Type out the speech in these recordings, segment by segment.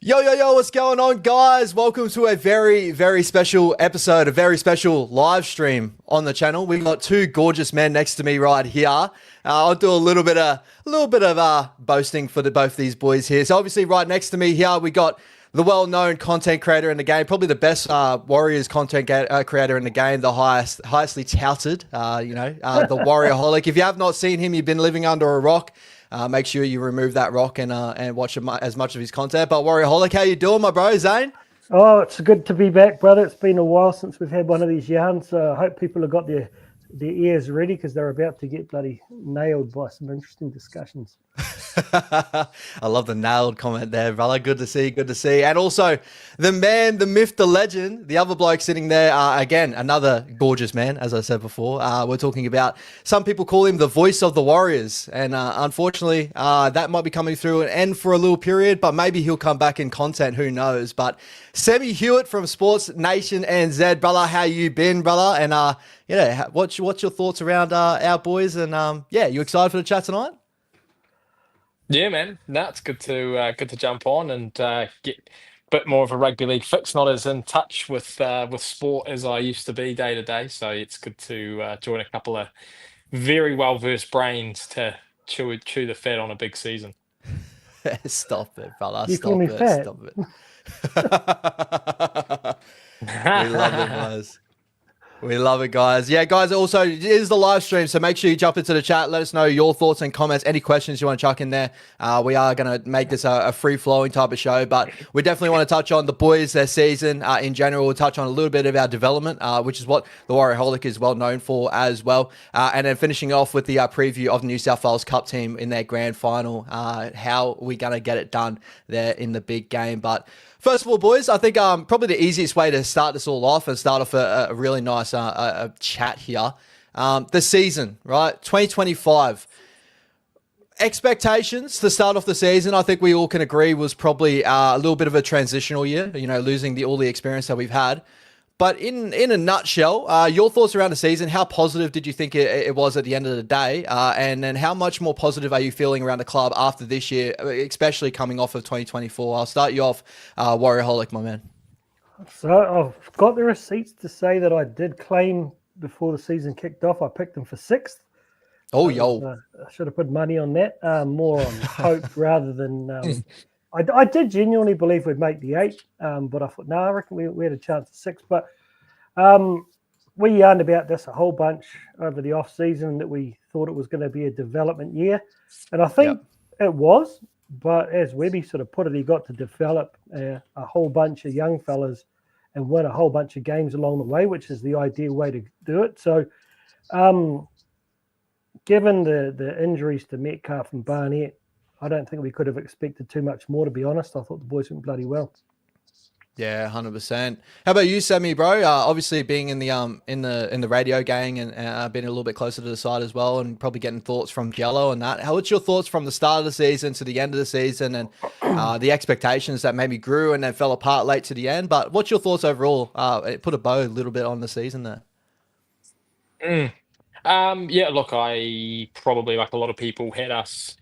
Yo, what's going on, guys? Welcome to a very special episode, a very special live stream on the channel. We've got two gorgeous men next to me right here. I'll do a little bit of boasting for both these boys here. So obviously right next to me here, we got the well-known content creator in the game, probably the best Warriors content creator in the game, the highestly touted, the Warriorholic. If you have not seen him, you've been living under a rock. Make sure you remove that rock and watch as much of his content. But Warriorholic, how you doing, my bro, Zane? Oh, it's good to be back, brother. It's been a while since we've had one of these yarns. I hope people have got their ears ready because they're about to get bloody nailed by some interesting discussions. I love the nailed comment there, brother. Good to see. And also, the man, the myth, the legend, the other bloke sitting there, again, another gorgeous man, as I said before. We're talking about, some people call him the voice of the Warriors. And unfortunately, that might be coming through an end for a little period, but maybe he'll come back in content, who knows. But Semi Hewat from Sports Nation NZ, brother, how you been, brother? And what's your thoughts around our boys? And you excited for the chat tonight? Yeah, man. No, it's good to jump on and get a bit more of a rugby league fix. Not as in touch with sport as I used to be day to day. So it's good to join a couple of very well versed brains to chew the fat on a big season. Stop it, brother. You call me fat? Stop it. We love it, guys. We love it, guys. Yeah, guys, also, it is the live stream, so make sure you jump into the chat. Let us know your thoughts and comments, any questions you want to chuck in there. We are going to make this a free-flowing type of show, but we definitely want to touch on the boys, their season in general. We'll touch on a little bit of our development, which is what the Warriorholic is well known for as well. And then finishing off with the preview of the New South Wales Cup team in their grand final, how we're going to get it done there in the big game. But first of all, boys, I think probably the easiest way to start this all off and start off a really nice chat here. The season, right? 2025. Expectations to start off the season, I think we all can agree, was probably a little bit of a transitional year, losing all the experience that we've had. But in a nutshell, your thoughts around the season, how positive did you think it was at the end of the day? And then how much more positive are you feeling around the club after this year, especially coming off of 2024? I'll start you off, Warriorholic, my man. So I've got the receipts to say that I did claim before the season kicked off. I picked them for 6th. Oh, yo. I should have put money on that, more on hope rather than... I did genuinely believe we'd make the 8, but I thought, no, I reckon we had a chance at 6. But we yarned about this a whole bunch over the off-season, that we thought it was going to be a development year. And I think it was, but as Webby sort of put it, he got to develop a whole bunch of young fellas and win a whole bunch of games along the way, which is the ideal way to do it. So given the injuries to Metcalf and Barnett, I don't think we could have expected too much more, to be honest. I thought the boys went bloody well. Yeah, 100%. How about you, Sammy, bro? Obviously being in the radio gang and being a little bit closer to the side as well, and probably getting thoughts from Jello and that. What's your thoughts from the start of the season to the end of the season, and the expectations that maybe grew and then fell apart late to the end? But what's your thoughts overall? Put a bow a little bit on the season there. Look, I probably, like a lot of people, had us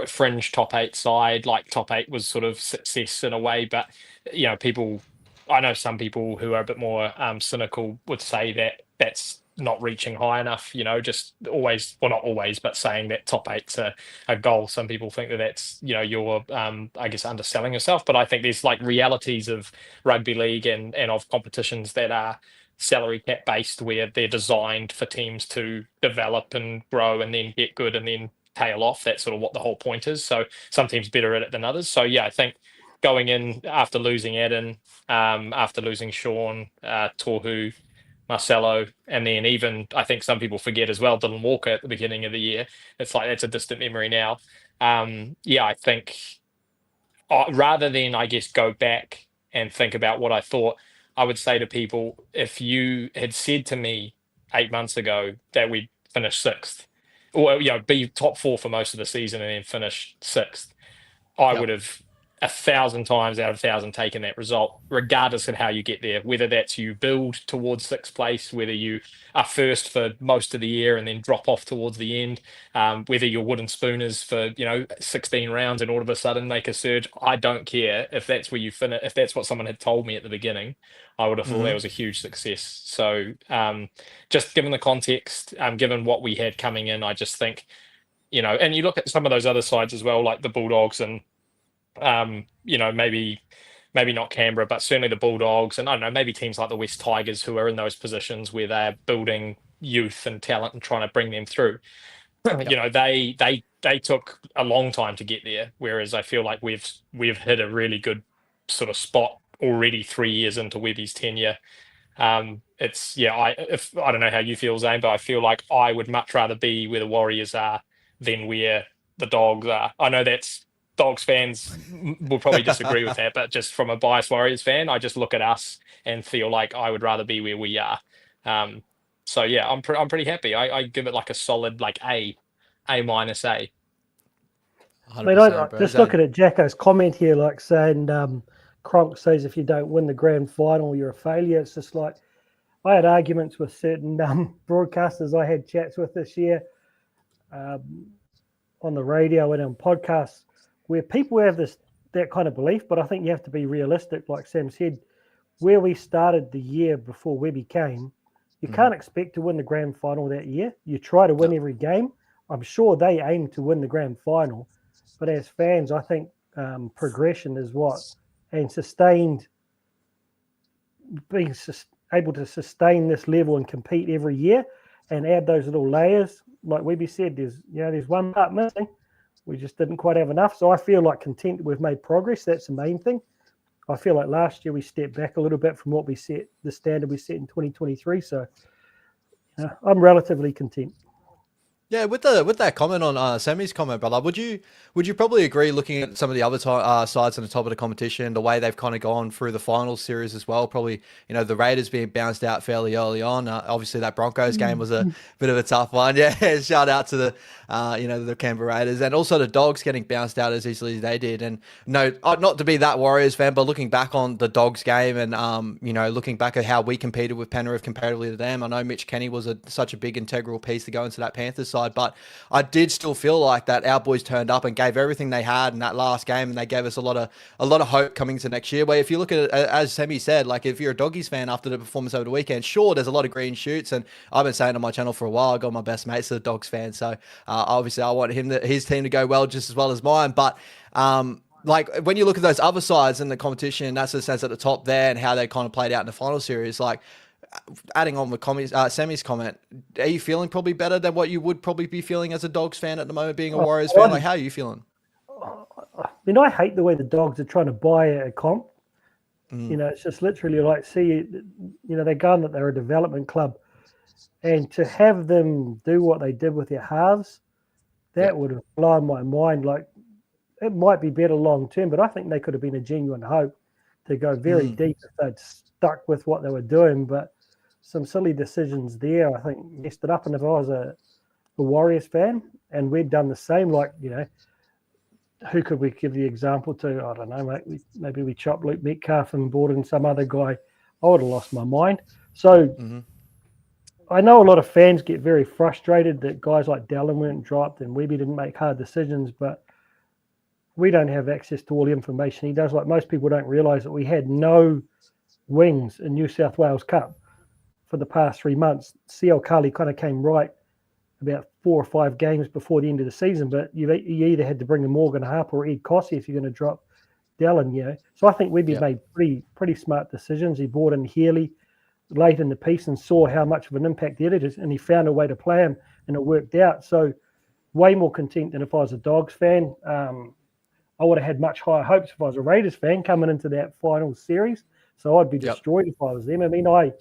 fringe top 8 side. Like top 8 was sort of success in a way, but I know some people who are a bit more cynical would say that that's not reaching high enough. Just always, well, not always, but saying that top 8's a goal. Some people think that that's you're I guess underselling yourself. But I think there's like realities of rugby league and of competitions that are salary cap based, where they're designed for teams to develop and grow and then get good and then tail off. That's sort of what the whole point is. So some teams better at it than others. So yeah, I think going in after losing Adam, after losing Sean, Tohu, Marcelo, and then even, I think some people forget as well, Dylan Walker at the beginning of the year. It's like that's a distant memory now. I think rather than, I guess, go back and think about what I thought, I would say to people, if you had said to me 8 months ago that we'd finish 6th, or be top 4 for most of the season and then finish 6th, I would have 1,000 times out of 1,000 taken that result, regardless of how you get there, whether that's you build towards sixth place, whether you are first for most of the year and then drop off towards the end, whether you're wooden spooners for 16 rounds and all of a sudden make a surge. I don't care if that's where you finish. If that's what someone had told me at the beginning, I would have thought that was a huge success. So just given the context, given what we had coming in, I just think, and you look at some of those other sides as well, like the Bulldogs and maybe not Canberra, but certainly the Bulldogs, and I don't know, maybe teams like the West Tigers who are in those positions where they're building youth and talent and trying to bring them through. They took a long time to get there, whereas I feel like we've hit a really good sort of spot already 3 years into Webby's tenure. I don't know how you feel, Zane, but I feel like I would much rather be where the Warriors are than where the Dogs are. I know that's Dogs fans will probably disagree with that, but just from a biased Warriors fan, I just look at us and feel like I would rather be where we are. So yeah, I'm pretty happy. I give it like a solid like A minus A. I mean, just looking at Jacko's comment here, like saying Cronk says if you don't win the grand final, you're a failure. It's just like I had arguments with certain broadcasters I had chats with this year on the radio and on podcasts, where people have that kind of belief, but I think you have to be realistic. Like Sam said, where we started the year before Webby came, you can't expect to win the grand final that year. You try to win every game. I'm sure they aim to win the grand final, but as fans, I think progression is and sustained, being able to sustain this level and compete every year and add those little layers. Like Webby said, there's one part missing. We just didn't quite have enough. So I feel like content that we've made progress. That's the main thing. I feel like last year we stepped back a little bit from what we set, the standard we set in 2023. So I'm relatively content. Yeah, with that comment on Sammy's comment, brother, would you probably agree, looking at some of the other sides on the top of the competition, the way they've kind of gone through the final series as well? Probably, the Raiders being bounced out fairly early on. Obviously, that Broncos game was a bit of a tough one. Yeah, shout out to the Canberra Raiders, and also the Dogs getting bounced out as easily as they did. And no, not to be that Warriors fan, but looking back on the Dogs game and looking back at how we competed with Penrith comparatively to them, I know Mitch Kenny was such a big integral piece to go into that Panthers side. But I did still feel like that our boys turned up and gave everything they had in that last game, and they gave us a lot of hope coming to next year. Where if you look at it, as Sammy said, like if you're a Doggies fan after the performance over the weekend, sure, there's a lot of green shoots, and I've been saying on my channel for a while, I got my best mates are the Dogs fan, so obviously I want his team to go well just as well as mine. But like when you look at those other sides in the competition, that's the sense at the top there and how they kind of played out in the final series, like. Adding on with Sammy's comment, are you feeling probably better than what you would probably be feeling as a Dogs fan at the moment, being a Warriors fan? Like, how are you feeling? I hate the way the Dogs are trying to buy a comp. It's just literally like, they're going that they're a development club, and to have them do what they did with their halves, that would have blown my mind. Like, it might be better long term, but I think they could have been a genuine hope to go very deep if they'd stuck with what they were doing. But some silly decisions there, I think, messed it up. And if I was a Warriors fan and we'd done the same, like, who could we give the example to? I don't know, maybe we chopped Luke Metcalf and brought in some other guy. I would have lost my mind. So I know a lot of fans get very frustrated that guys like Dallin weren't dropped and Webby didn't make hard decisions, but we don't have access to all the information he does. Like most people don't realise that we had no wings in New South Wales Cup for the past 3 months. CL Carly kind of came right about 4 or 5 games before the end of the season, but you either had to bring in Morgan Harper or Ed Cossey if you're going to drop Dallin, So I think Webby made pretty smart decisions. He brought in Healy late in the piece and saw how much of an impact he had, and he found a way to play him, and it worked out. So way more content than if I was a Dogs fan. I would have had much higher hopes if I was a Raiders fan coming into that final series. So I'd be destroyed if I was them. I mean, I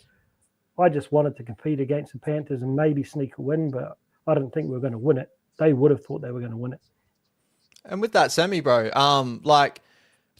just wanted to compete against the Panthers and maybe sneak a win, but I didn't think we were going to win it. They would have thought they were going to win it. And with that, Sammy, bro, like,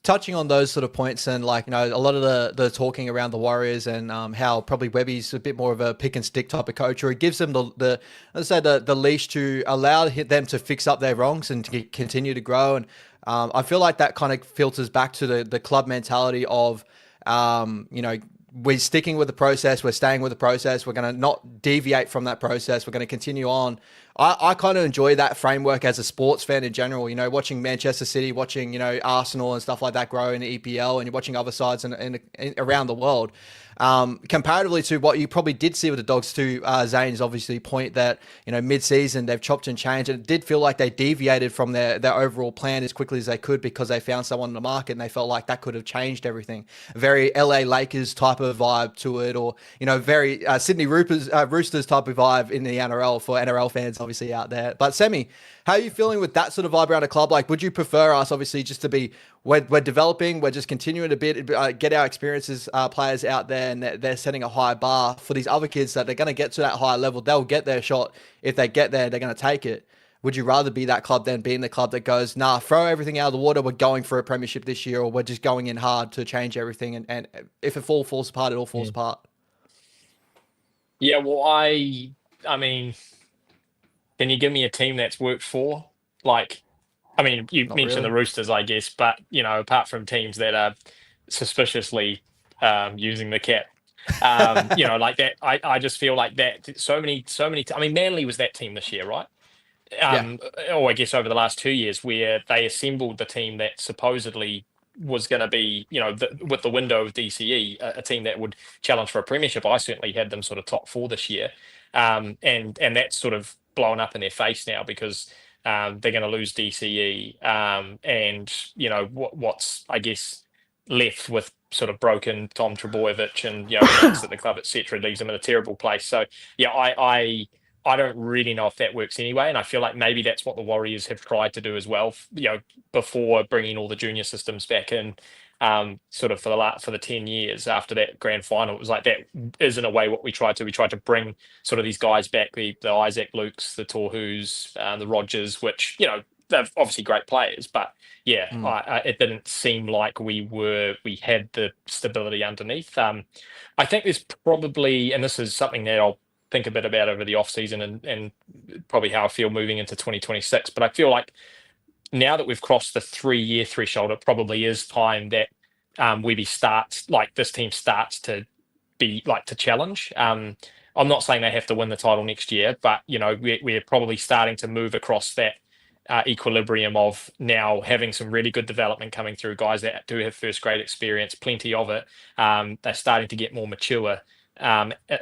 touching on those sort of points and like, you know, a lot of the talking around the Warriors and how probably Webby's a bit more of a pick and stick type of coach, or it gives them the let's say the leash to allow them to fix up their wrongs and to continue to grow. And I feel like that kind of filters back to the club mentality of, you know, we're sticking with the process. We're staying with the process. We're going to not deviate from that process. We're going to continue on. I kind of enjoy that framework as a sports fan in general, you know, watching Manchester City, watching, you know, Arsenal and stuff like that grow in the EPL, and you're watching other sides in around the world. Comparatively to what you probably did see with the Dogs to Zane's obviously point that, you know, mid-season they've chopped and changed, and it did feel like they deviated from their overall plan as quickly as they could because they found someone in the market and they felt like that could have changed everything. Very LA Lakers type of vibe to it, or, you know, very Sydney Roosters type of vibe in the NRL for NRL fans obviously out there. But Semi, how are you feeling with that sort of vibe around a club? Like, would you prefer us obviously just to be, we're developing, we're just continuing to get our experiences players out there, and they're setting a high bar for these other kids that they're going to get to that higher level. They'll get their shot. If they get there, they're going to take it. Would you rather be that club than being the club that goes, nah, throw everything out of the water, we're going for a premiership this year, or we're just going in hard to change everything, and if it all falls apart, it all falls apart? Yeah, well, I mean, can you give me a team that's worked for? Like, I mean, you Not mentioned really. the Roosters, I guess, but, you know, apart from teams that are suspiciously using the cap, you know, like that, I just feel like that so many. I mean, Manly was that team this year, right? Yeah. Or I guess over the last 2 years, where they assembled the team that supposedly was going to be, you know, with the window of DCE, a team that would challenge for a premiership. I certainly had them sort of top four this year, and that's sort of blown up in their face now because they're going to lose DCE, and you know what's I guess left with sort of broken Tom Trebojevic and, you know, Vince at the club, etc., leaves them in a terrible place. So yeah, I don't really know if that works anyway, and I feel like maybe that's what the Warriors have tried to do as well. You know, before bringing all the junior systems back in, sort of for the 10 years after that grand final, it was like that is in a way what we tried to. We tried to bring sort of these guys back, the Isaac Lukes, the Torhus, the Rogers, which, you know, they're obviously great players, but yeah, it didn't seem like we had the stability underneath. I think there's probably, and this is something that I'll think a bit about over the off season and probably how I feel moving into 2026. But I feel like now that we've crossed the 3-year threshold, it probably is time that this team starts to be like to challenge. I'm not saying they have to win the title next year, but, you know, we're probably starting to move across that equilibrium of now having some really good development coming through, guys that do have first grade experience, plenty of it. They're starting to get more mature,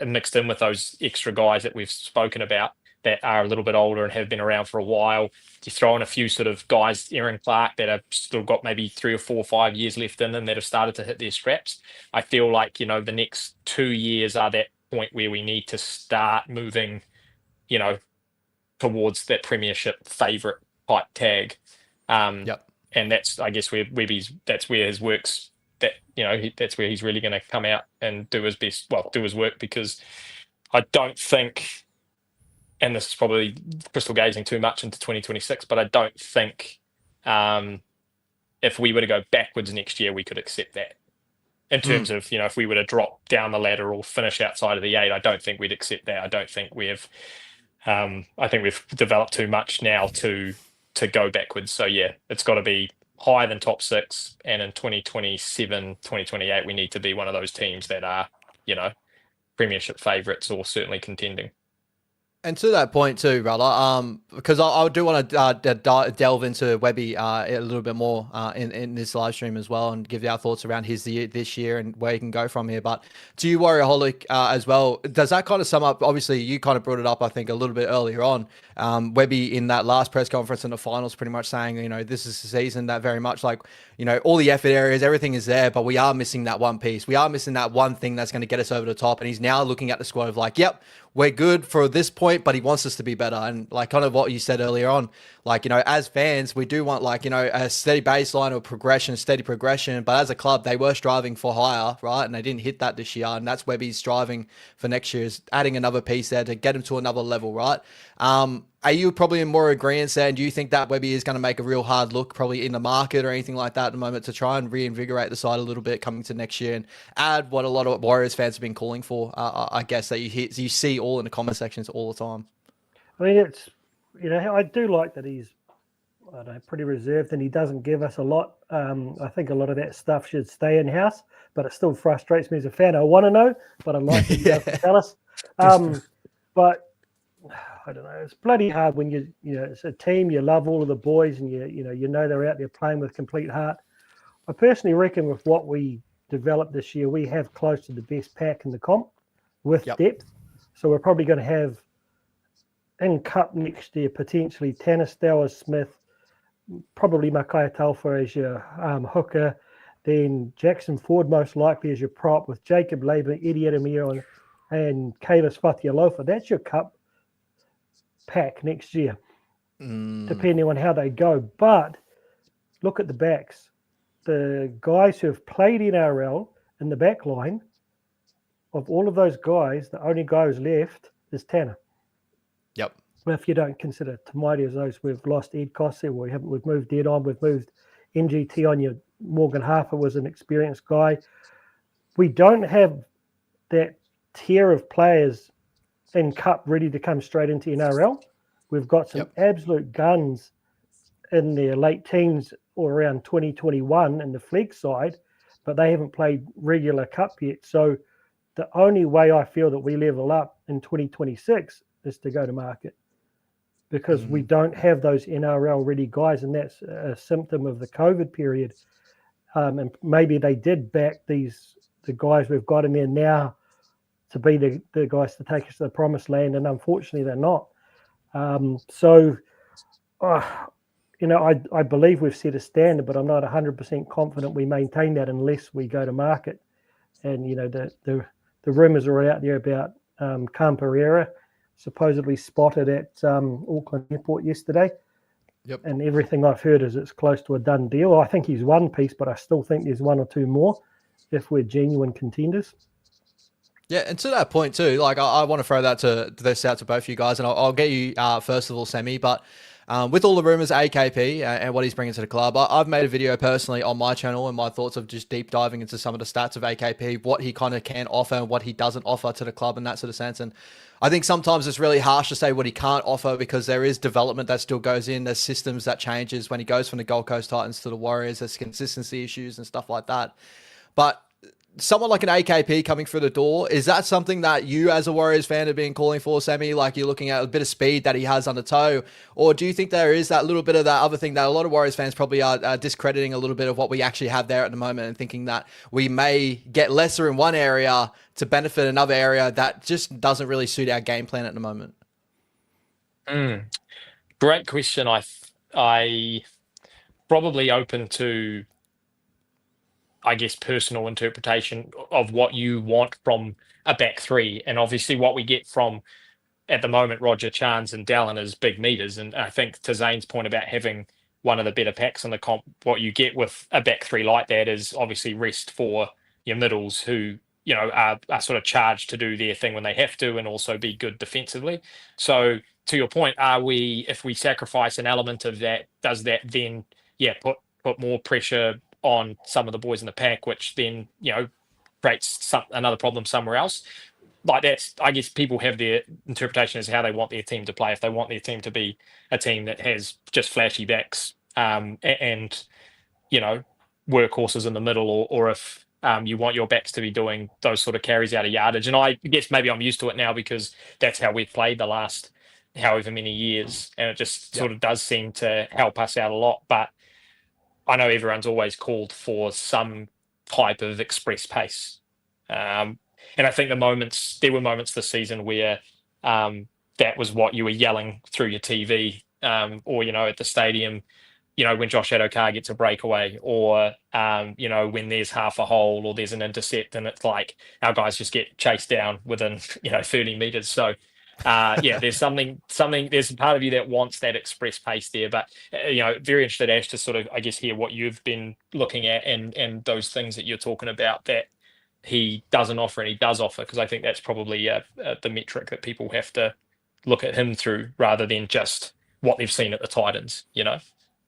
mixed in with those extra guys that we've spoken about that are a little bit older and have been around for a while. You throw in a few sort of guys, Aaron Clark, that have still got maybe 3 or 4 or 5 years left in them that have started to hit their straps. I feel like, you know, the next 2 years are that point where we need to start moving, you know, towards that premiership favourite type tag. Yep. And that's, I guess, that's where his work's, that, you know, that's where he's really going to come out and do his best, do his work, because I don't think, and this is probably crystal gazing too much into 2026, but I don't think if we were to go backwards next year, we could accept that. In terms of, you know, if we were to drop down the ladder or finish outside of the 8, I don't think we'd accept that. I don't think I think we've developed too much now to go backwards. So yeah, it's got to be higher than top 6, and in 2027, 2028, we need to be one of those teams that are, you know, premiership favourites or certainly contending. And to that point too, brother, because I do want to delve into Webby a little bit more in this live stream as well, and give our thoughts around this year and where he can go from here. But to you, Warriorholic, as well, does that kind of sum up? Obviously, you kind of brought it up, I think, a little bit earlier on. Webby in that last press conference in the finals, pretty much saying, you know, this is the season that very much like, you know, all the effort areas, everything is there, but we are missing that one piece. We are missing that one thing that's going to get us over the top. And he's now looking at the squad of like, yep, we're good for this point, but he wants us to be better. And like kind of what you said earlier on, like, you know, as fans, we do want like, you know, a steady baseline or progression, steady progression. But as a club, they were striving for higher, right? And they didn't hit that this year. And that's where he's striving for next year, is adding another piece there to get him to another level, right? Are you probably in more agreement there? And do you think that Webby is going to make a real hard look probably in the market or anything like that at the moment to try and reinvigorate the side a little bit coming to next year and add what a lot of Warriors fans have been calling for? I guess that you see all in the comment sections all the time. I mean, it's, I do like that he's, I don't know, pretty reserved and he doesn't give us a lot. I think a lot of that stuff should stay in house, but it still frustrates me as a fan. I want to know, but I like to be able to tell us. But I don't know. It's bloody hard when it's a team. You love all of the boys, and you know they're out there playing with complete heart. I personally reckon with what we developed this year, we have close to the best pack in the comp with depth. So we're probably going to have in Cup next year potentially Tanner Stowers Smith, probably Makai Taufa as your hooker, then Jackson Ford most likely as your prop with Jacob Labour, Eddie Adamir and Kalis Fatialofa. That's your Cup pack next year, depending on how they go. But look at the backs. The guys who have played NRL in the back line, of all of those guys, the only guy who's left is Tanner. Yep. Well, if you don't consider Tamaiti as those, we've lost Ed Cossey, we've moved Ed on, we've moved NGT on. You Morgan Harper was an experienced guy. We don't have that tier of players in Cup ready to come straight into NRL. We've got some absolute guns in their late teens or around 2021 in the Flegg side, but they haven't played regular Cup yet. So the only way I feel that we level up in 2026 is to go to market, because we don't have those NRL ready guys, and that's a symptom of the COVID period. And maybe they did back the guys we've got in there now to be the guys to take us to the promised land, and unfortunately they're not. I believe we've set a standard, but I'm not 100% confident we maintain that unless we go to market. And the rumours are out there about Cam Pereira supposedly spotted at Auckland Airport yesterday. Yep. And everything I've heard is it's close to a done deal. I think he's one piece, but I still think there's one or two more if we're genuine contenders. Yeah, and to that point too, like I want to throw out to both of you guys, and I'll get you first of all, Semi. But with all the rumors, AKP and what he's bringing to the club, I've made a video personally on my channel and my thoughts of just deep diving into some of the stats of AKP, what he kind of can offer and what he doesn't offer to the club in that sort of sense. And I think sometimes it's really harsh to say what he can't offer, because there is development that still goes in. There's systems that changes when he goes from the Gold Coast Titans to the Warriors. There's consistency issues and stuff like that. But someone like an AKP coming through the door, is that something that you as a Warriors fan have been calling for, Sammy? Like you're looking at a bit of speed that he has on the toe? Or do you think there is that little bit of that other thing that a lot of Warriors fans probably are discrediting a little bit of what we actually have there at the moment, and thinking that we may get lesser in one area to benefit another area that just doesn't really suit our game plan at the moment? Great question. I probably open to, I guess, personal interpretation of what you want from a back three. And obviously what we get from, at the moment, Roger Chance and Dallin is big meters. And I think to Zane's point about having one of the better packs in the comp, what you get with a back three like that is obviously rest for your middles who, are sort of charged to do their thing when they have to, and also be good defensively. So to your point, if we sacrifice an element of that, does that then, put more pressure on some of the boys in the pack, which then creates another problem somewhere else? Like that's, I guess people have their interpretation as how they want their team to play. If they want their team to be a team that has just flashy backs and workhorses in the middle, or if you want your backs to be doing those sort of carries out of yardage. And I guess maybe I'm used to it now because that's how we've played the last however many years, and it just sort of does seem to help us out a lot. But I know everyone's always called for some type of express pace. And I think there were moments this season where that was what you were yelling through your TV, or, at the stadium, when Josh Adokar gets a breakaway, or, when there's half a hole or there's an intercept, and it's like our guys just get chased down within, 30 meters. So, there's there's a part of you that wants that express pace there, but very interested, Ash, to sort of, I guess, hear what you've been looking at and those things that you're talking about that he doesn't offer and he does offer, because I think that's probably the metric that people have to look at him through rather than just what they've seen at the Titans, you know?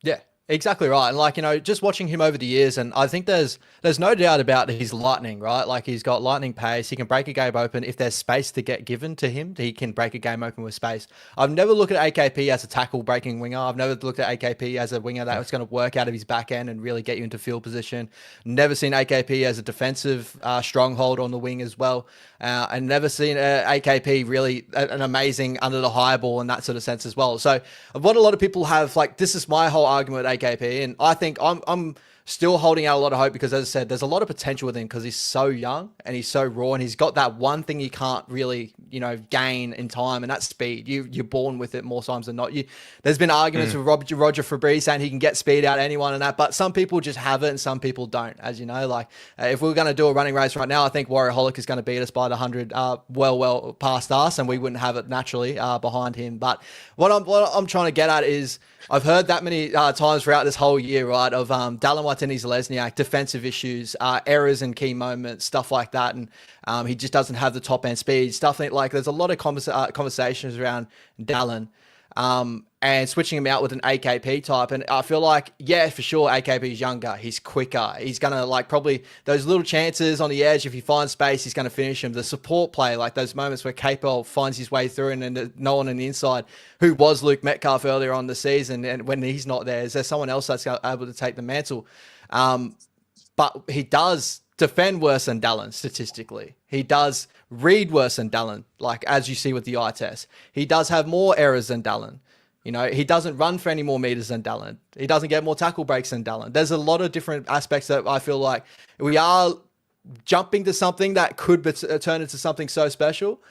Yeah, exactly right. And like, just watching him over the years, and I think there's no doubt about his lightning, right? Like he's got lightning pace. He can break a game open. If there's space to get given to him, he can break a game open with space. I've never looked at AKP as a tackle breaking winger. I've never looked at AKP as a winger that's going to work out of his back end and really get you into field position. Never seen AKP as a defensive stronghold on the wing as well. And never seen AKP really an amazing under the high ball in that sort of sense as well. So what a lot of people have, like, this is my whole argument with AKP, and I think I'm still holding out a lot of hope because, as I said, there's a lot of potential with him because he's so young and he's so raw, and he's got that one thing you can't really, gain in time, and that's speed. You're born with it more times than not. There's been arguments with Roger Fabry saying he can get speed out of anyone and that, but some people just have it and some people don't, as you know. Like, if we were going to do a running race right now, I think Warriorholic is going to beat us by the 100 well past us, and we wouldn't have it naturally behind him. But what I'm trying to get at is, I've heard that many times throughout this whole year, right, of Dallin Watene-Zelezniak, defensive issues, errors in key moments, stuff like that, and he just doesn't have the top end speed, stuff like there's a lot of conversations around Dallin, and switching him out with an AKP type, and I feel like, yeah, for sure, AKP is younger, he's quicker, he's gonna, like, probably those little chances on the edge, if he finds space, he's gonna finish him. The support play, like those moments where Capel finds his way through and then no one on the inside, who was Luke Metcalf earlier on the season, and when he's not there, is there someone else that's able to take the mantle? But he does defend worse than Dallin statistically. He does read worse than Dallin, like as you see with the eye test. He does have more errors than Dallin. He doesn't run for any more meters than Dallin. He doesn't get more tackle breaks than Dallin. There's a lot of different aspects that I feel like we are jumping to something that could turn into something so special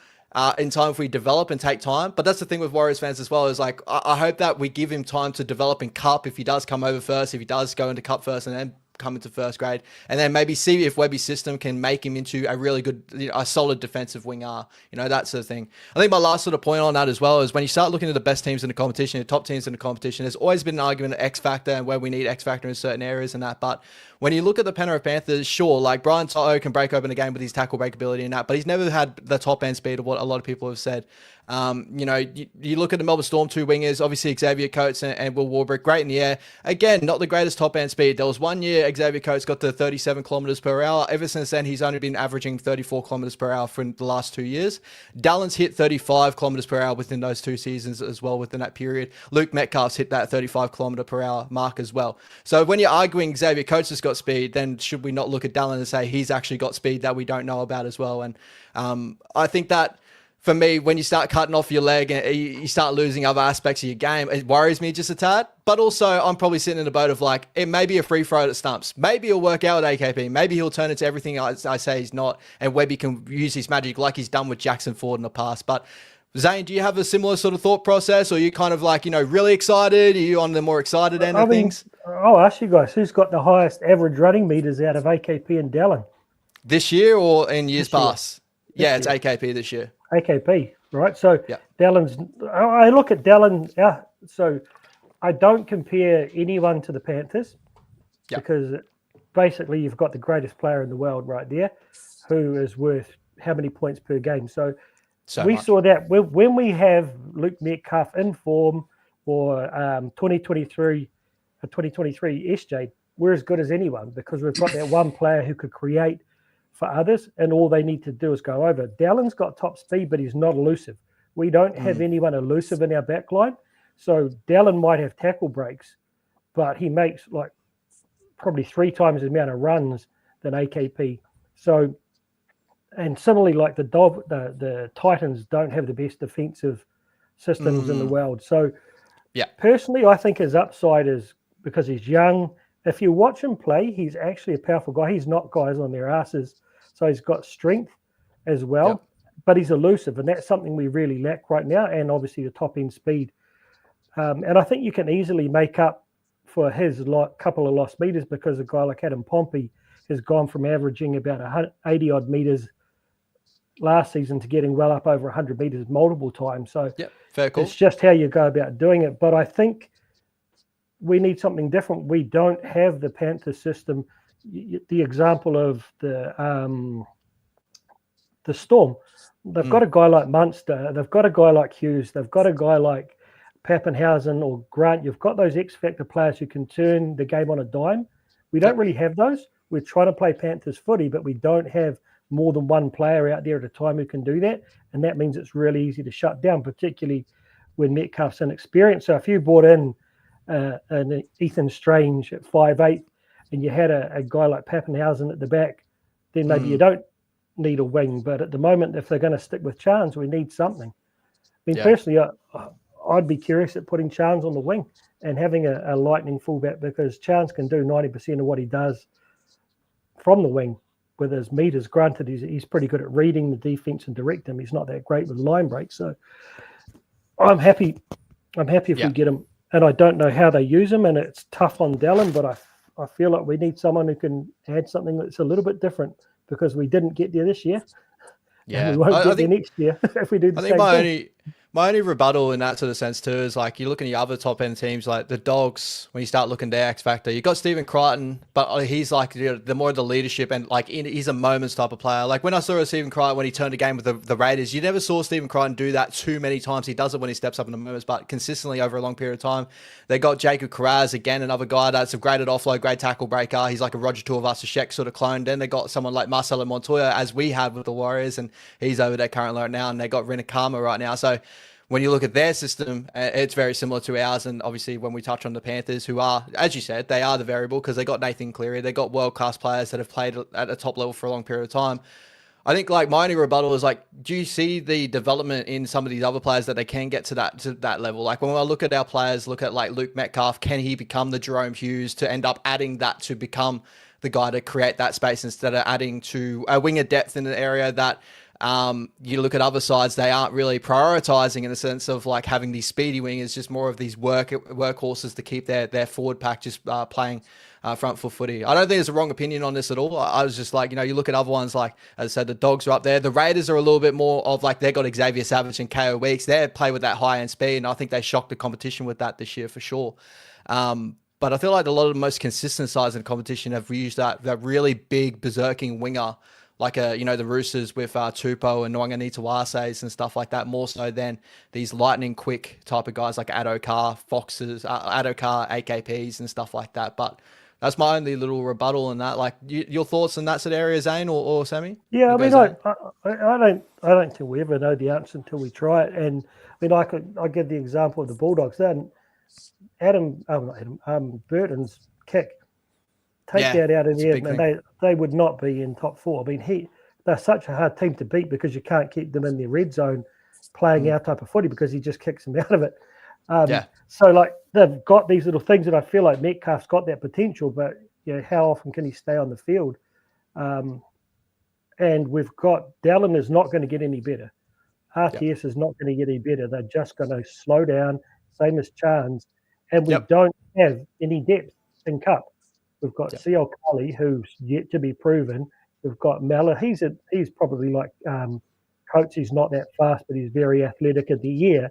in time if we develop and take time. But that's the thing with Warriors fans as well, is like, I hope that we give him time to develop in Cup, if he does come over first, if he does go into Cup first and then come into first grade, and then maybe see if Webby's system can make him into a really good, a solid defensive winger, that sort of thing. I think my last sort of point on that as well is when you start looking at the best teams in the competition, the top teams in the competition, there's always been an argument of X factor and where we need X factor in certain areas and that. But when you look at the Penrith Panthers, sure, like Brian To'o can break open a game with his tackle break ability and that, but he's never had the top end speed of what a lot of people have said. You look at the Melbourne Storm, two wingers, obviously Xavier Coates and Will Warbrick, great in the air. Again, not the greatest top end speed. There was 1 year Xavier Coates got to 37 kilometers per hour. Ever since then, he's only been averaging 34 kilometers per hour for the last 2 years. Dallin's hit 35 kilometers per hour within those 2 seasons as well within that period. Luke Metcalf's hit that 35 kilometer per hour mark as well. So when you're arguing Xavier Coates has got speed, then should we not look at Dallin and say he's actually got speed that we don't know about as well? And I think that, for me, when you start cutting off your leg and you start losing other aspects of your game, it worries me just a tad. But also, I'm probably sitting in the boat of like, it may be a free throw that stumps. Maybe he'll work out with AKP. Maybe he'll turn into everything I say he's not, and Webby can use his magic like he's done with Jackson Ford in the past. But Zane, do you have a similar sort of thought process, or are you kind of like, really excited? Are you on the more excited end of things? I'll ask you guys, who's got the highest average running meters out of AKP and Dallin? This year or in years past? Yeah, it's AKP this year. AKP, right? So yeah. Dallin's, I look at Dallin, so I don't compare anyone to the Panthers because basically you've got the greatest player in the world right there who is worth how many points per game. So we much. Saw that when we have Luke Metcalf in form or 2023 SJ, we're as good as anyone because we've got that one player who could create for others, and all they need to do is go over. Dallin's got top speed, but he's not elusive. We don't have anyone elusive in our back line. So Dallin might have tackle breaks, but he makes like probably 3 times the amount of runs than AKP. So, and similarly, like the Titans don't have the best defensive systems in the world. So personally, I think his upside is because he's young. If you watch him play, he's actually a powerful guy. He's not guys on their asses. So he's got strength as well, but he's elusive, and that's something we really lack right now, and obviously the top-end speed. And I think you can easily make up for his couple of lost meters because a guy like Adam Pompey has gone from averaging about 80-odd meters last season to getting well up over 100 meters multiple times. So fair call. It's just how you go about doing it. But I think we need something different. We don't have the Panther system. The example of the the Storm. They've got a guy like Munster. They've got a guy like Hughes. They've got a guy like Pappenhausen or Grant. You've got those X-factor players who can turn the game on a dime. We don't really have those. We're trying to play Panthers footy, but we don't have more than one player out there at a time who can do that. And that means it's really easy to shut down, particularly when Metcalf's inexperienced. So if you brought in an Ethan Strange at 5'8", and you had a guy like Pappenhausen at the back, then maybe you don't need a wing. But at the moment, if they're going to stick with Chance, we need something. I mean, personally, I'd be curious at putting Chance on the wing and having a lightning fullback, because Chance can do 90% of what he does from the wing with his meters. Granted, he's pretty good at reading the defense and directing him. He's not that great with line breaks. So I'm happy if we get him. And I don't know how they use him, and it's tough on Dallin, but I feel like we need someone who can add something that's a little bit different, because we didn't get there this year. Yeah, and we won't get there next year if we do the same thing. My only rebuttal in that sort of sense too is, like, you look at the other top end teams, like the Dogs. When you start looking at their X factor, you got Stephen Crichton, but he's like the more the leadership, and like he's a moments type of player. Like when I saw Stephen Crichton when he turned the game with the Raiders, you never saw Stephen Crichton do that too many times. He does it when he steps up in the moments, but consistently over a long period of time. They got Jacob Carraz, again, another guy that's a great at offload, great tackle breaker. He's like a Roger Tuivasa-Sheck sort of clone. Then they got someone like Marcelo Montoya, as we have with the Warriors, and he's over there currently right now. And they got Rinakama right now. So when you look at their system, it's very similar to ours. And obviously, when we touch on the Panthers, who are, as you said, they are the variable, because they got Nathan Cleary. They got world-class players that have played at a top level for a long period of time. I think, like, my only rebuttal is, like, do you see the development in some of these other players that they can get to that level? Like, when I look at our players, look at, like, Luke Metcalf, can he become the Jerome Hughes to end up adding that to become the guy to create that space, instead of adding to a winger depth in an area that you look at other sides, they aren't really prioritizing, in the sense of like having these speedy wingers, just more of these workhorses to keep their forward pack just playing front foot footy. I don't think there's a wrong opinion on this at all. I was just like, you look at other ones, like, as I said, the Dogs are up there. The Raiders are a little bit more of like, they got Xavier Savage and KO Weeks. They play with that high end speed, and I think they shocked the competition with that this year for sure. But I feel like a lot of the most consistent sides in competition have used that really big berserking winger, like the Roosters with Tupou and Nwanganita and stuff like that, more so than these lightning quick type of guys like Adokar, Foxes, Adokar, AKPs and stuff like that. But that's my only little rebuttal in that. Like, your thoughts in that sort of area, Zane or Sammy? Yeah, I mean, I don't think we ever know the answer until we try it. And I mean, I give the example of the Bulldogs. Then Burton's kick. Take that out of there, and they would not be in top four. I mean, they're such a hard team to beat, because you can't keep them in their red zone playing our type of footy, because he just kicks them out of it. So, like, they've got these little things, and I feel like Metcalf's got that potential, but how often can he stay on the field? And we've got Dallin is not going to get any better. RTS is not going to get any better. They're just going to slow down, same as Chance, and we don't have any depth in Cup. We've got CL Cully, who's yet to be proven. We've got Mella. He's probably like Coates. He's not that fast, but he's very athletic in the air.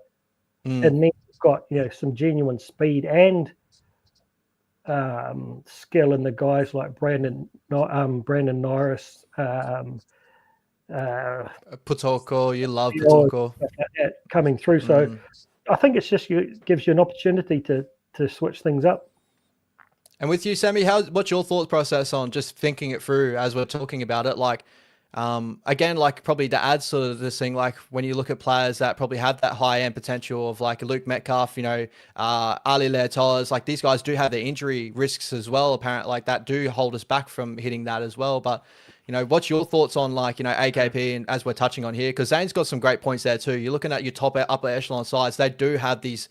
And then we've got some genuine speed and skill in the guys like Brandon Norris. Putoko, you love Putoko coming through. So I think it's just gives you an opportunity to switch things up. And with you, Sammy, what's your thought process on just thinking it through as we're talking about it? Like, again, like probably to add sort of this thing, like when you look at players that probably have that high end potential of like Luke Metcalf, Ali Leotolas, like these guys do have their injury risks as well, apparently, like that do hold us back from hitting that as well. But, what's your thoughts on like, AKP, and as we're touching on here, because Zane's got some great points there too. You're looking at your top upper echelon sides, they do have these,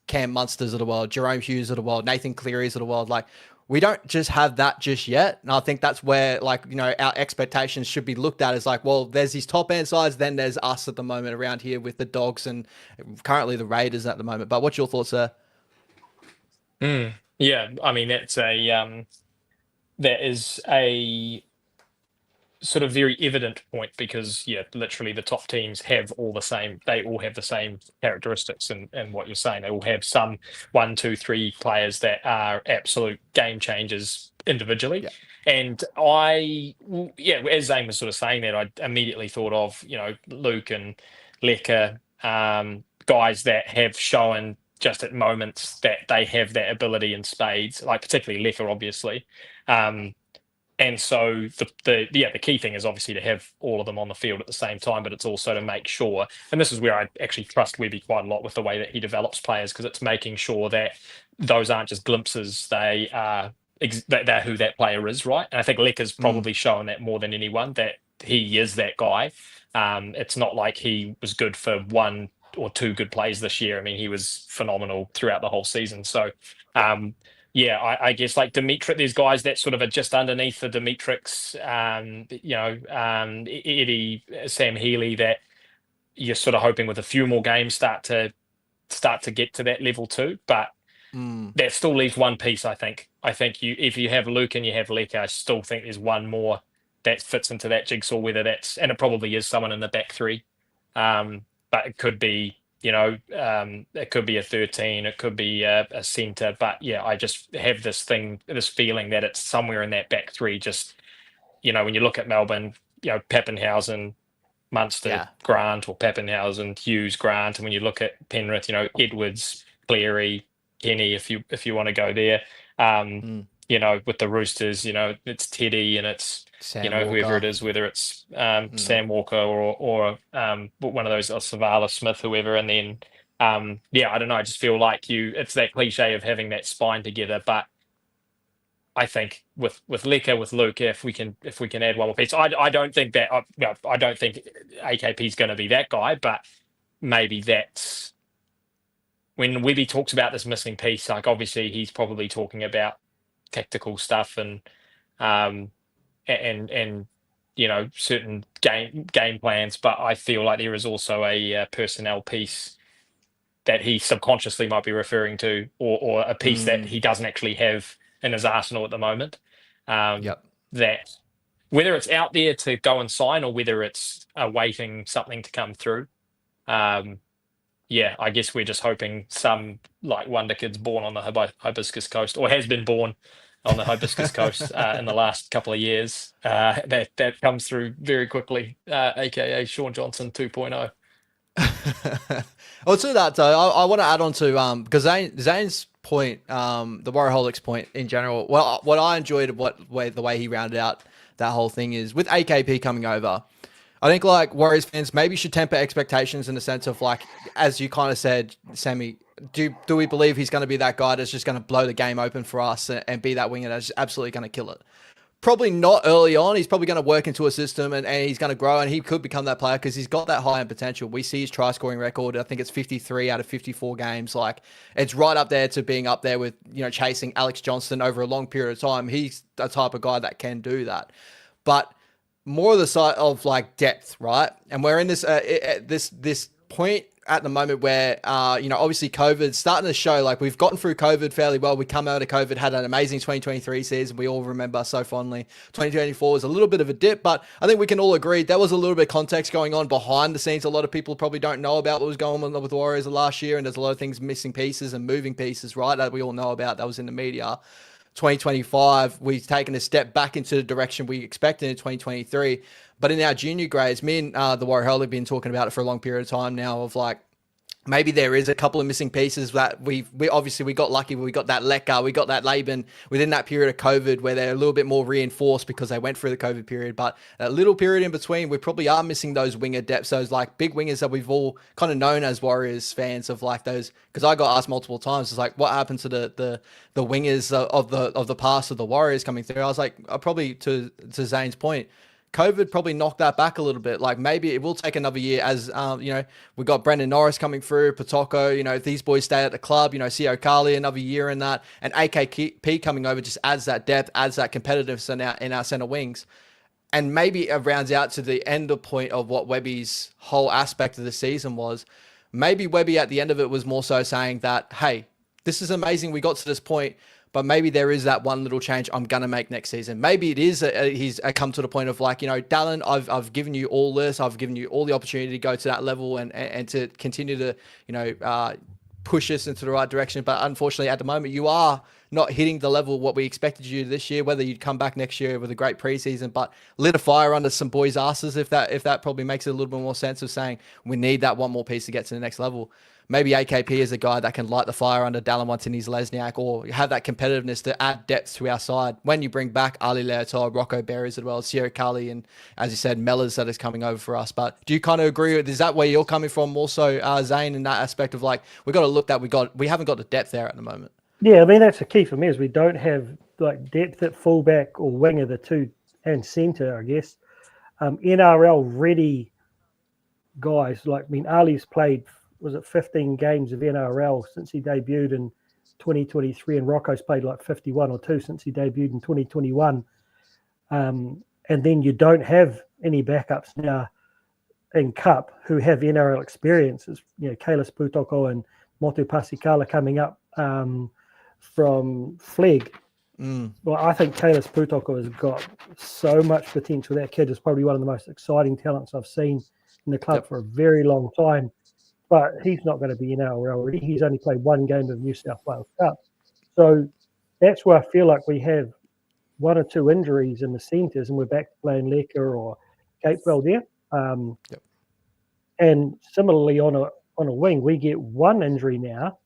Cam Munsters of the world, Jerome Hughes of the world, Nathan Cleary's of the world. Like, we don't just have that just yet. And I think that's where, like, our expectations should be looked at as like, well, there's these top end sides, then there's us at the moment around here with the Dogs and currently the Raiders at the moment. But what's your thoughts there? Yeah, I mean, there is a sort of very evident point, because literally the top teams have they all have the same characteristics, and what you're saying, they all have some 1, 2, 3 players that are absolute game changers individually. Yeah. And as Zane was sort of saying that, I immediately thought of, Luke and Lecker, guys that have shown just at moments that they have that ability in spades, like particularly Lecker, obviously. And so the key thing is obviously to have all of them on the field at the same time, but it's also to make sure, and this is where I actually trust Webby quite a lot with the way that he develops players, because it's making sure that those aren't just glimpses, they are they're who that player is, right? And I think Lecker's probably shown that more than anyone, that he is that guy. It's not like he was good for one or two good plays this year. I mean, he was phenomenal throughout the whole season. So, I guess like Dimitri, there's guys that sort of are just underneath the Dimitriks, Eddie, Sam Healy, that you're sort of hoping with a few more games start to get to that level too. But that still leaves one piece, I think. If you have Luke and you have Lecker, I still think there's one more that fits into that jigsaw, whether that's, and it probably is someone in the back three. But it could be, it could be a 13, it could be a centre. But yeah, I just have this feeling that it's somewhere in that back three. Just, when you look at Melbourne, Pappenhausen, Munster, Grant, or Pappenhausen, Hughes, Grant. And when you look at Penrith, Edwards, Cleary, Kenny, if you want to go there. With the Roosters, it's Teddy and it's Sam whoever Walker. it is, whether it's Sam Walker or one of those, Savala Smith, whoever. And then I don't know, I just feel like it's that cliche of having that spine together. But I think with Lecker, with Luke, if we can add one more piece, I don't think that I don't think AKP is going to be that guy, but maybe that's when Webby talks about this missing piece. Like, obviously he's probably talking about tactical stuff and certain game plans, but I feel like there is also a personnel piece that he subconsciously might be referring to, or a piece that he doesn't actually have in his arsenal at the moment. That whether it's out there to go and sign or whether it's awaiting something to come through. I guess we're just hoping some like wonder kid's born on the Hibiscus Coast, or has been born on the Hibiscus Coast in the last couple of years. That comes through very quickly, aka Sean Johnson 2.0. Well, to that though, I want to add on to because Zane's point, the Warriorholics point in general. Well, what I enjoyed the way he rounded out that whole thing is with AKP coming over. I think like Warriors fans maybe should temper expectations in the sense of like, as you kind of said, Sammy, do we believe he's going to be that guy that's just going to blow the game open for us and be that winger that's absolutely going to kill it? Probably not early on. He's probably going to work into a system and he's going to grow and he could become that player because he's got that high end potential. We see his try scoring record. I think it's 53 out of 54 games. Like, it's right up there to being up there with, chasing Alex Johnston over a long period of time. He's the type of guy that can do that. But more of the side of like depth, right? And we're in this this point at the moment where obviously COVID's starting to show. Like, we've gotten through COVID fairly well. We come out of COVID, had an amazing 2023 season. We all remember so fondly. 2024 was a little bit of a dip, but I think we can all agree there was a little bit of context going on behind the scenes. A lot of people probably don't know about what was going on with the Warriors last year, and there's a lot of things, missing pieces and moving pieces, right? That we all know about. That was in the media. 2025, we've taken a step back into the direction we expected in 2023. But in our junior grades, me and the Warriorholic have been talking about it for a long period of time now, of like, maybe there is a couple of missing pieces that we obviously got lucky. We got that Lecker, we got that Laban within that period of COVID where they're a little bit more reinforced because they went through the COVID period. But that little period in between, we probably are missing those winger depths, those like big wingers that we've all kind of known as Warriors fans of, like those. Because I got asked multiple times, it's like, what happened to the wingers of the past of the Warriors coming through? I was like, probably to Zane's point, COVID probably knocked that back a little bit. Like, maybe it will take another year as, we got Brendan Norris coming through, Potoko, if these boys stay at the club, Sio Kali, another year in that, and AKP coming over just adds that depth, adds that competitiveness in our center wings. And maybe it rounds out to the end point of what Webby's whole aspect of the season was. Maybe Webby at the end of it was more so saying that, hey, this is amazing, we got to this point, but maybe there is that one little change I'm going to make next season. Maybe it is he's come to the point of like, Dallin, I've given you all this. I've given you all the opportunity to go to that level and to continue to, push us into the right direction. But unfortunately, at the moment, you are not hitting the level what we expected you to this year. Whether you'd come back next year with a great preseason, but lit a fire under some boys' asses, if that probably makes it a little bit more sense of saying we need that one more piece to get to the next level. Maybe AKP is a guy that can light the fire under Dallin Martinez-Lesniak, or have that competitiveness to add depth to our side when you bring back Ali Leotard, Rocco Berries as well, Sierra Kali, and as you said, Mellors that is coming over for us. But do you kind of agree with, is that where you're coming from also, Zane, in that aspect of like, we got to look that we haven't got the depth there at the moment? Yeah, I mean, that's the key for me is we don't have like depth at fullback or winger, the two, and centre, I guess. NRL ready guys, like, I mean, Ali's played, was it 15 games of NRL since he debuted in 2023, and Rocco's played like 51 or 2 since he debuted in 2021. And then you don't have any backups now in Cup who have NRL experiences. You know, Kalis Putoko and Motu Pasikala coming up from Flegg. Well, I think Kalis Putoko has got so much potential. That kid is probably one of the most exciting talents I've seen in the club for a very long time. But he's not going to be in NRL already. He's only played one game of New South Wales Cup. So that's where I feel like we have 1 or 2 injuries in the centres, and we're back to playing Lecker or Capewell there. And similarly on a wing, we get 1 injury now,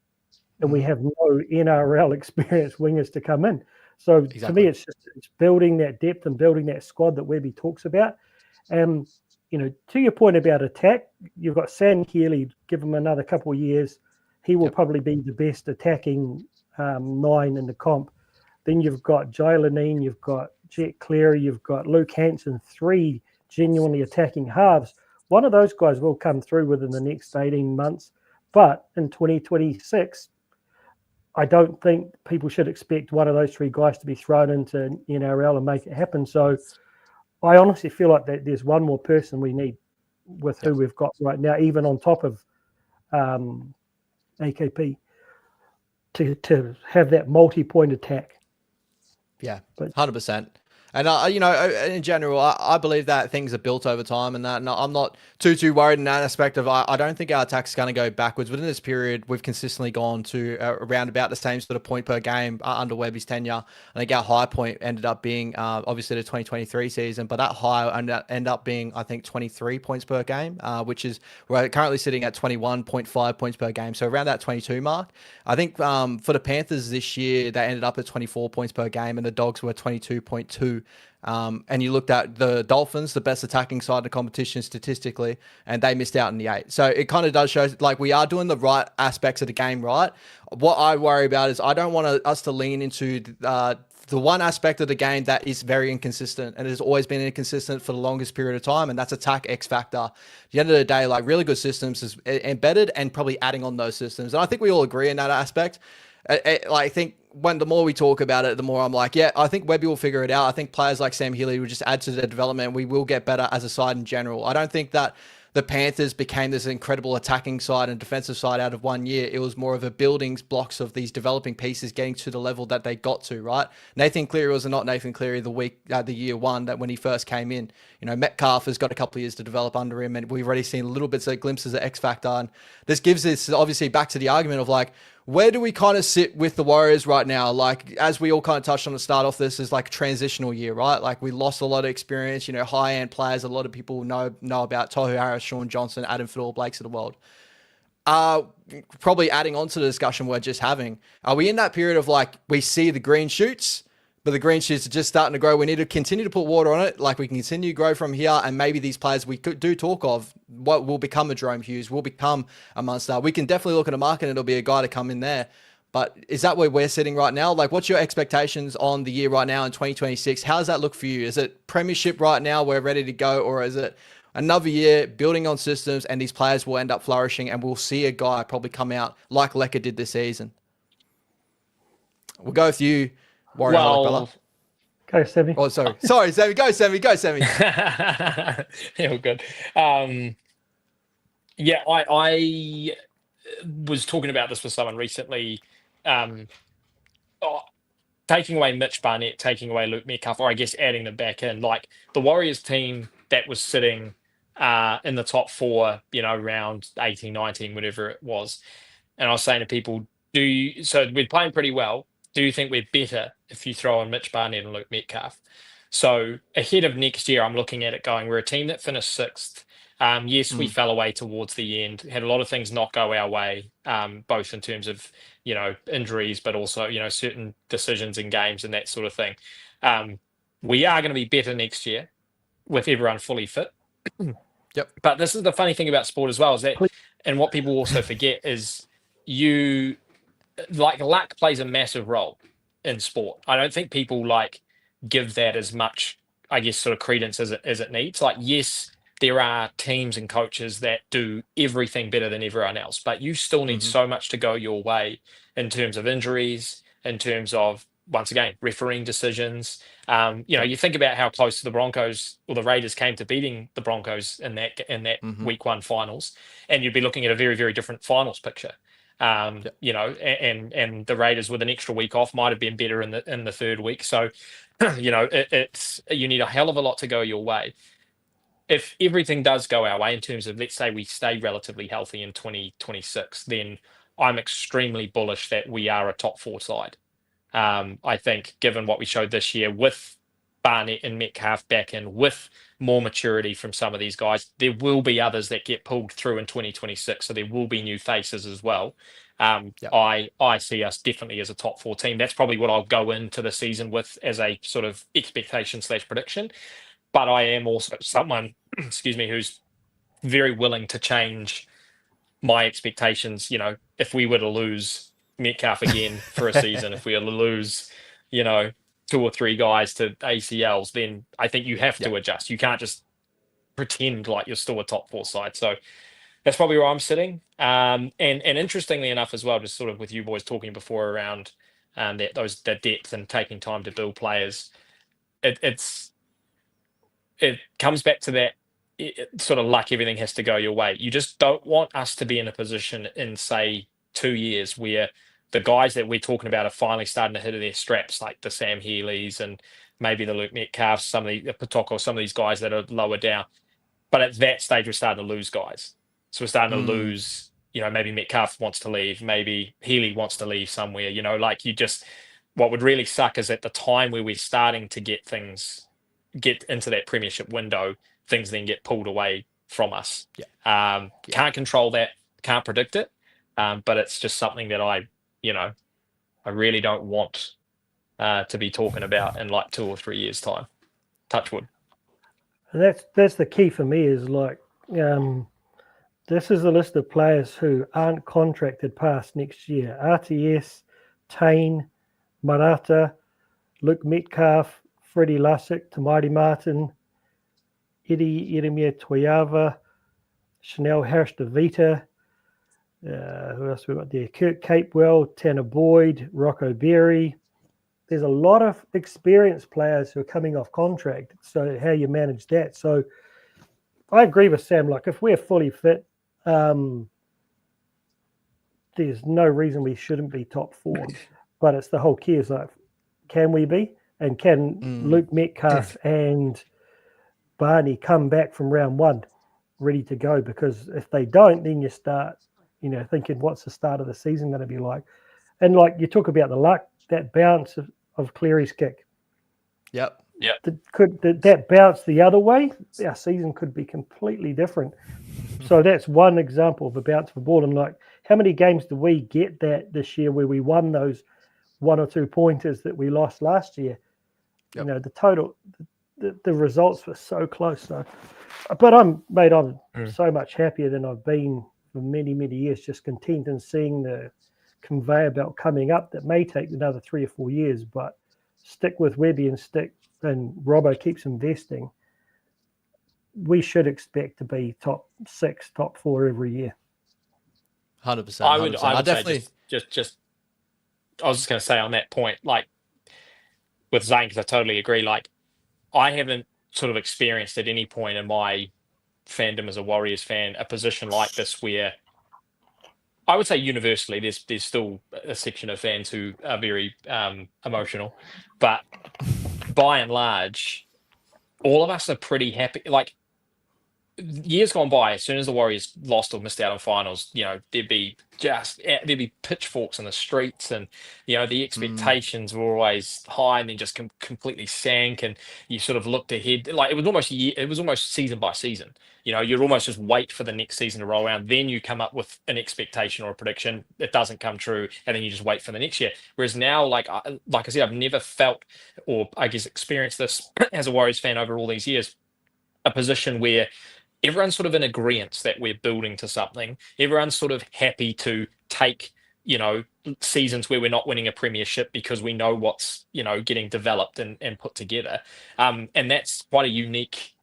and we have no NRL experienced wingers to come in. So to me, it's building that depth and building that squad that Webby talks about. And you know, to your point about attack, you've got Sam Keeley. Give him another couple of years, he will probably be the best attacking 9 in the comp. Then you've got Jai Lanine, you've got Jet Cleary, you've got Luke Hanson, 3 genuinely attacking halves. One of those guys will come through within the next 18 months. But in 2026, I don't think people should expect one of those 3 guys to be thrown into NRL and make it happen. So I honestly feel like that there's one more person we need with who we've got right now, even on top of AKP, to have that multi-point attack. Yeah, 100%. And, you know, in general, I believe that things are built over time, and that I'm not too worried in that aspect of, I don't think our attack's going to go backwards. Within this period, we've consistently gone to around about the same sort of point per game under Webby's tenure. I think our high point ended up being obviously the 2023 season, but that high ended up being, I think, 23 points per game, which is, we're currently sitting at 21.5 points per game. So around that 22 mark. I think for the Panthers this year, they ended up at 24 points per game, and the Dogs were 22.2. And you looked at the Dolphins, the best attacking side of the competition statistically, and they missed out in the 8. So it kind of does show like we are doing the right aspects of the game right. What I worry about is I don't want us to lean into the one aspect of the game that is very inconsistent and has always been inconsistent for the longest period of time, and that's attack X factor. At the end of the day, like really good systems is embedded and probably adding on those systems. And I think we all agree in that aspect. I think the more we talk about it, the more I'm like, yeah, I think Webby will figure it out. I think players like Sam Healy will just add to their development. We will get better as a side in general. I don't think that the Panthers became this incredible attacking side and defensive side out of 1 year. It was more of a building blocks of these developing pieces getting to the level that they got to, right? Nathan Cleary was not Nathan Cleary the year 1 that when he first came in. You know, Metcalf has got a couple of years to develop under him, and we've already seen little bits of glimpses of X Factor. And this gives us obviously back to the argument of like, where do we kind of sit with the Warriors right now? Like, as we all kind of touched on to start off, this is like a transitional year, right? Like, we lost a lot of experience, you know, high-end players. A lot of people know about Tohu Harris, Sean Johnson, Adam Fiddle, Blakes of the world. Probably adding on to the discussion we're just having, are we in that period of like, we see the green shoots, but the green shoots are just starting to grow? We need to continue to put water on it. Like, we can continue to grow from here, and maybe these players we do talk of, what will become a Jerome Hughes, will become a Munster. We can definitely look at a market and it'll be a guy to come in there. But is that where we're sitting right now? Like, what's your expectations on the year right now in 2026? How does that look for you? Is it premiership right now, we're ready to go, or is it another year building on systems and these players will end up flourishing and we'll see a guy probably come out like Lecker did this season? We'll go with you, Warriorholic, brother. Go, Sammy. Oh, sorry, Sammy. Go, Sammy. Yeah, good. Yeah, I was talking about this with someone recently. Taking away Mitch Barnett, taking away Luke Metcalf, or I guess adding them back in, like the Warriors team that was sitting in the top 4, you know, around 18, 19, whatever it was. and I was saying to people, so we're playing pretty well. Do you think we're better if you throw in Mitch Barnett and Luke Metcalf? So ahead of next year, I'm looking at it going, we're a team that finished 6th. Yes, we fell away towards the end, had a lot of things not go our way, both in terms of, injuries, but also, certain decisions in games and that sort of thing. We are going to be better next year with everyone fully fit. Yep. But this is the funny thing about sport as well, is that, and what people also forget is luck plays a massive role in sport. I don't think people give that as much, I guess, sort of credence as it needs. Yes, there are teams and coaches that do everything better than everyone else, but you still need so much to go your way in terms of injuries, in terms of, once again, refereeing decisions. You think about how close the Broncos or the Raiders came to beating the Broncos in that week 1 finals, and you'd be looking at a very, very different finals picture. And the Raiders with an extra week off might have been better in the 3rd week. So, it's you need a hell of a lot to go your way. If everything does go our way in terms of, let's say we stay relatively healthy in 2026, then I'm extremely bullish that we are a top 4 side. I think given what we showed this year with Barnett and Metcalf back in, with more maturity from some of these guys, there will be others that get pulled through in 2026. So there will be new faces as well. I see us definitely as a top 4 team. That's probably what I'll go into the season with as a sort of expectation / prediction. But I am also someone, who's very willing to change my expectations. If we were to lose Metcalf again for a season, if we were to lose, 2 or 3 guys to ACLs, then I think you have to adjust. You can't just pretend like you're still a top 4 side. So that's probably where I'm sitting. And interestingly enough as well, just sort of with you boys talking before around the depth and taking time to build players, it comes back to that sort of luck. Everything has to go your way. You just don't want us to be in a position in, say, 2 years where the guys that we're talking about are finally starting to hit their straps, like the Sam Healey's and maybe the Luke Metcalf, some of the Patoko, some of these guys that are lower down. But at that stage, we're starting to lose guys. So we're starting to lose, maybe Metcalf wants to leave, maybe Healey wants to leave somewhere, what would really suck is at the time where we're starting to get into that premiership window, things then get pulled away from us. Can't control that, can't predict it, but it's just something that I really don't want to be talking about in 2 or 3 years' time. Touch wood. And that's the key for me is this is a list of players who aren't contracted past next year. RTS, Tane, Marata, Luke Metcalf, Freddie Lussick, Tamari Martin, Eddie Eremia Toyava, Chanel Harris-DeVita, who else we got there? Kirk Capewell, Tanner Boyd, Rocco Berry. There's a lot of experienced players who are coming off contract. So how you manage that. So I agree with Sam. If we're fully fit, there's no reason we shouldn't be top 4. But it's the whole key is can we be? And can Luke Metcalf and Barney come back from round 1 ready to go? Because if they don't, then you start, thinking what's the start of the season going to be like? And you talk about the luck, that bounce of Cleary's kick. Yep. That bounce the other way, our season could be completely different. So that's one example of a bounce of a ball. And how many games do we get that this year where we won those 1 or 2 pointers that we lost last year? Yep. The total, the results were so close. So, but I'm so much happier than I've been for many, many years, just content in seeing the conveyor belt coming up that may take another 3 or 4 years, but stick with Webby and Robbo keeps investing. We should expect to be top 6, top 4 every year. 100%. I would definitely say just I was just going to say on that point, with Zane, because I totally agree. I haven't sort of experienced at any point in my fandom as a Warriors fan a position like this where I would say universally there's still a section of fans who are very emotional, but by and large, all of us are pretty happy. years gone by, as soon as the Warriors lost or missed out on finals, there'd be pitchforks in the streets, and the Mm, expectations were always high, and then just completely sank, and you sort of looked ahead, like it was almost season by season. You'd almost just wait for the next season to roll around, then you come up with an expectation or a prediction, it doesn't come true, and then you just wait for the next year. Whereas now, like I said, I've never felt, or I guess experienced this as a Warriors fan over all these years, a position where everyone's sort of in agreement that we're building to something. Everyone's sort of happy to take, seasons where we're not winning a premiership because we know what's, getting developed and put together. And that's quite a unique,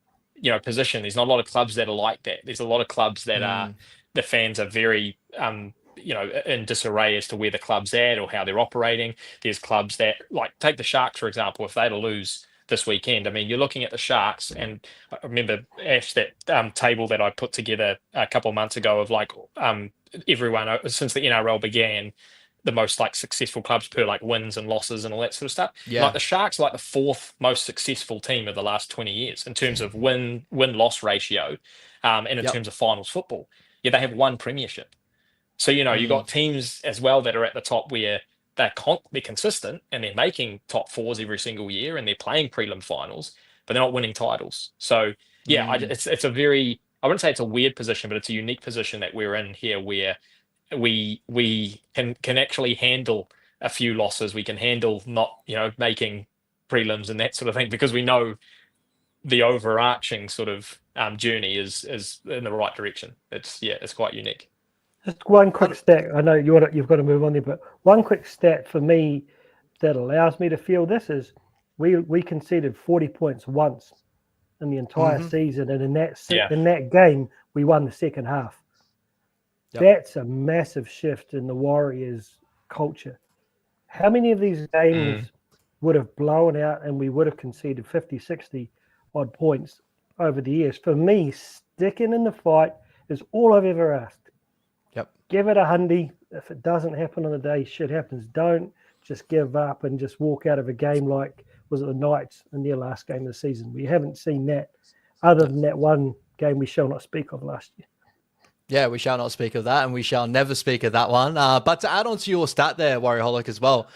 position. There's not a lot of clubs that are like that. There's a lot of clubs that are, mm, the fans are very, in disarray as to where the club's at or how they're operating. There's clubs that, like, take the Sharks, for example, if they to lose this weekend. I mean, you're looking at the Sharks, and I remember, Ash, that table that I put together a couple of months ago of like everyone since the NRL began, the most like successful clubs per like wins and losses and all that sort of stuff. Like yeah. the Sharks are like the fourth most successful team of the last 20 years in terms of win-loss ratio, and in Yep. terms of finals football. Yeah, they have one premiership. So, you Mm, got teams as well that are at the top where they're consistent and they're making top fours every single year and they're playing prelim finals, but they're not winning titles. So, yeah, mm. it's a very, I wouldn't say it's a weird position, but it's a unique position that we're in here, where we can actually handle a few losses. We can handle not, making prelims and that sort of thing, because we know the overarching sort of journey is in the right direction. It's quite unique. Just one quick stat. I know you've got to move on there, but one quick stat for me that allows me to feel this is we conceded 40 points once in the entire Hmm. season, and Yeah. in that game we won the second half. Yep. That's a massive shift in the Warriors' culture. How many of these games would have blown out and we would have conceded 50, 60 odd points over the years? For me, sticking in the fight is all I've ever asked. Yep. Give it a hundy. If it doesn't happen on the day, shit happens. Don't just give up and just walk out of a game like, was it the Knights in their last game of the season? We haven't seen that other than that one game we shall not speak of last year. Yeah, we shall not speak of that, and we shall never speak of that one. But to add on to your stat there, Warriorholic, as well,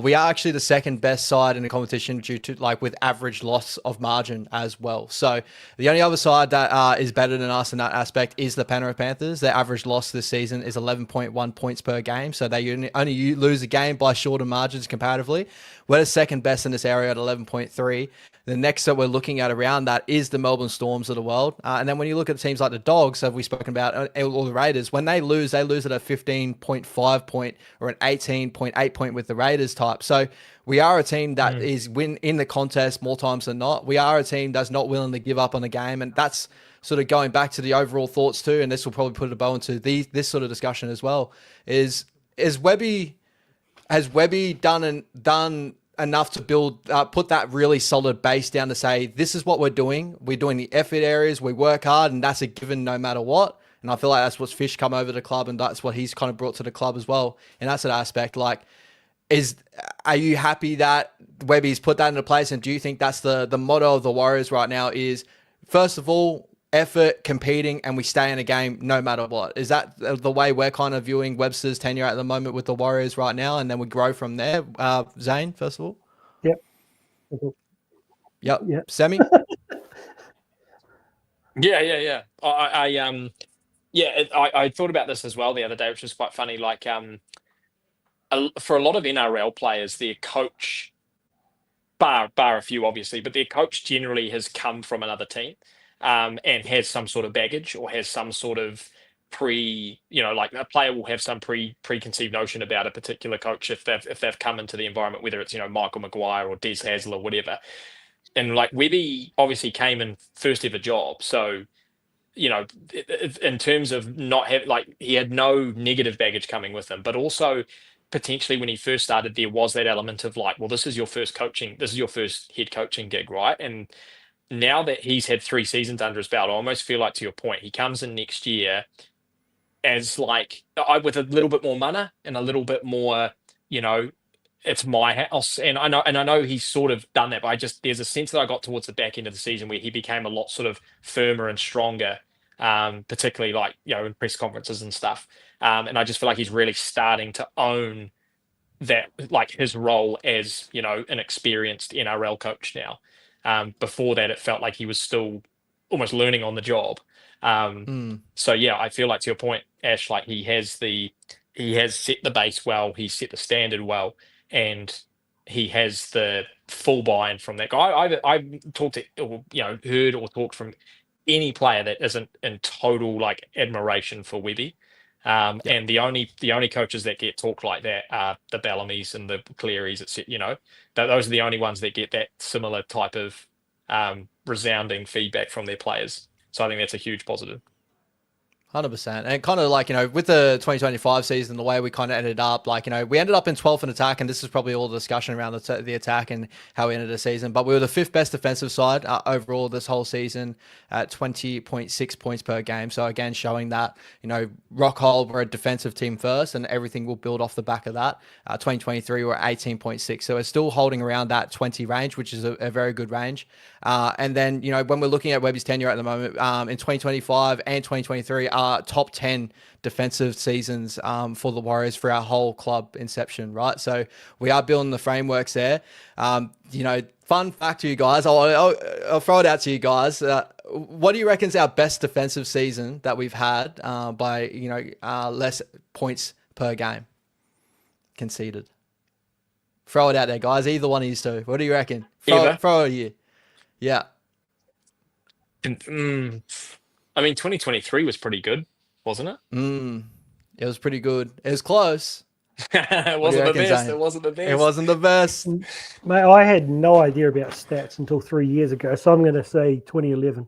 we are actually the second best side in the competition due to with average loss of margin as well. So the only other side that is better than us in that aspect is the Penrith Panthers. Their average loss this season is 11.1 points per game, so they only lose a game by shorter margins comparatively. We're the second best in this area at 11.3. The next that we're looking at around that is the Melbourne Storms of the world. And then when you look at teams like the Dogs, have we spoken about, or the Raiders, when they lose at a 15.5 point or an 18.8 point with the Raiders type. So we are a team that is in the contest more times than not. We are a team that's not willing to give up on the game. And that's sort of going back to the overall thoughts too. And this will probably put a bow into this sort of discussion as well. Has Webby done enough to build, put that really solid base down to say, this is what we're doing. We're doing the effort areas. We work hard, and that's a given no matter what. And I feel like that's what's Fish come over to the club, and that's what he's kind of brought to the club as well. And that's an aspect. Like, are you happy that Webby's put that into place? And do you think that's the motto of the Warriors right now? Is first of all, effort, competing, and we stay in a game no matter what. Is that the way we're kind of viewing Webster's tenure at the moment with the Warriors right now, and then we grow from there? Zane, first of all. Yep. Yep. Yep. Semi. Yeah. I thought about this as well the other day, which was quite funny. Like, for a lot of NRL players, their coach, bar a few obviously, but their coach generally has come from another team, and has some sort of baggage, or has some sort of like a player will have some preconceived notion about a particular coach if they've come into the environment, whether it's Michael Maguire or Des Hasler or whatever. And like Webby obviously came in first ever job, so in terms of not have, like, he had no negative baggage coming with him, but also potentially when he first started, there was that element of like, well, this is your first head coaching gig, right? And now that he's had 3 seasons under his belt, I almost feel like, to your point, he comes in next year as like with a little bit more mana and a little bit more, it's my house, and I know he's sort of done that, but there's a sense that I got towards the back end of the season where he became a lot sort of firmer and stronger, particularly like in press conferences and stuff, and I just feel like he's really starting to own that, like his role as an experienced NRL coach now. Before that, it felt like he was still almost learning on the job. So yeah, I feel like, to your point, Ash, like he has set the base well, he's set the standard well, and he has the full buy-in from that guy. I've talked to, or heard or talked from any player that isn't in total like admiration for Webby. And the only coaches that get talked like that are the Bellamys and the Clearys. Those are the only ones that get that similar type of resounding feedback from their players. So I think that's a huge positive. 100%. And kind of like, with the 2025 season, the way we kind of ended up, like, we ended up in 12th in attack, and this is probably all the discussion around the attack and how we ended the season. But we were the 5th best defensive side overall this whole season at 20.6 points per game. So again, showing that, Rockhold, we're a defensive team first, and everything will build off the back of that. 2023, we're 18.6. So we're still holding around that 20 range, which is a very good range. And then, when we're looking at Webby's tenure at the moment, in 2025 and 2023, top 10 defensive seasons for the Warriors for our whole club inception, right? So we are building the frameworks there. Fun fact to you guys, I'll throw it out to you guys. What do you reckon is our best defensive season that we've had by less points per game conceded? Throw it out there, guys. Either one of you two. What do you reckon? Throw it at you. Yeah. I mean, 2023 was pretty good, wasn't it? It was pretty good. It was close. It wasn't the best. Zane? It wasn't the best. It wasn't the best. Mate, I had no idea about stats until 3 years ago, so I'm going to say 2011.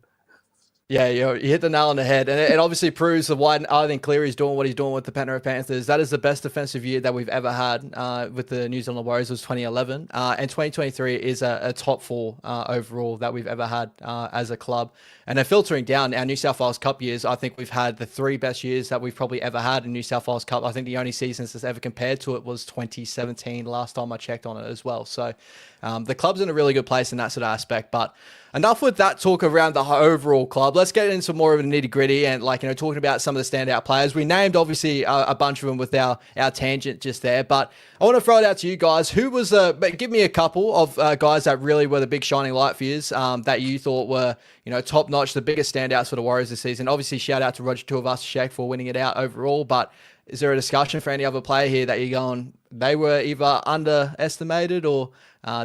Yeah, you hit the nail on the head. And it obviously proves why I think Cleary's doing what he's doing with the Penrith Panthers. That is the best defensive year that we've ever had with the New Zealand Warriors was 2011. And 2023 is a top 4 overall that we've ever had as a club. And then filtering down our New South Wales Cup years, I think we've had the 3 best years that we've probably ever had in New South Wales Cup. I think the only seasons that's ever compared to it was 2017, last time I checked on it as well. So the club's in a really good place in that sort of aspect. But enough with that talk around the overall club. Let's get into more of the nitty gritty and talking about some of the standout players. We named obviously a bunch of them with our tangent just there, but I want to throw it out to you guys. Who was give me a couple of guys that really were the big shining light for you that you thought were top notch, the biggest standouts for the Warriors this season. Obviously, shout out to Roger Tuivasa-Sheck for winning it out overall. But is there a discussion for any other player here that you're going, they were either underestimated or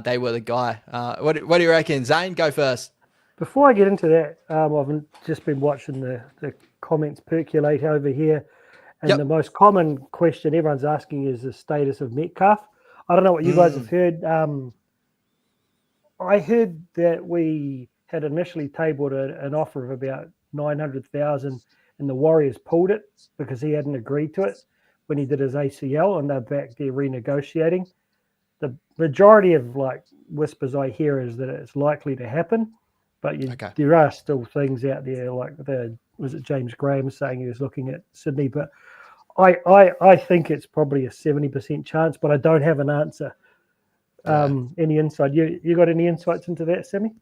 they were the guy? What do you reckon? Zane, go first. Before I get into that, I've just been watching the comments percolate over here. And the most common question everyone's asking is the status of Metcalf. I don't know what you guys have heard. I heard that we had initially tabled an offer of about 900,000 and the Warriors pulled it because he hadn't agreed to it when he did his ACL, and they're back there renegotiating. The majority of whispers I hear is that it's likely to happen, but there are still things out there was it James Graham saying he was looking at Sydney, but I think it's probably a 70% chance, but I don't have an answer. Any insight? You got any insights into that, Sammy?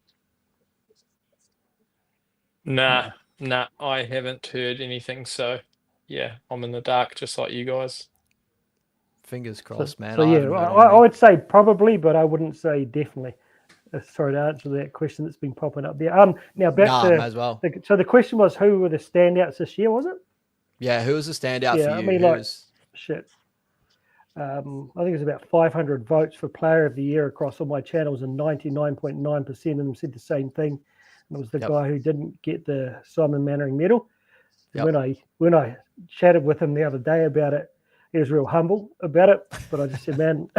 Nah, I haven't heard anything. So, yeah, I'm in the dark, just like you guys. Fingers crossed, man. So yeah, I would say probably, but I wouldn't say definitely. Sorry to answer that question that's been popping up there. Now back to as well. So the question was, who were the standouts this year? Was it? Yeah, who was the standout for you? I mean, shit. I think it was about 500 votes for Player of the Year across all my channels, and 99.9% of them said the same thing. And it was the guy who didn't get the Simon Mannering medal. When I chatted with him the other day about it, he was real humble about it. But I just said, man,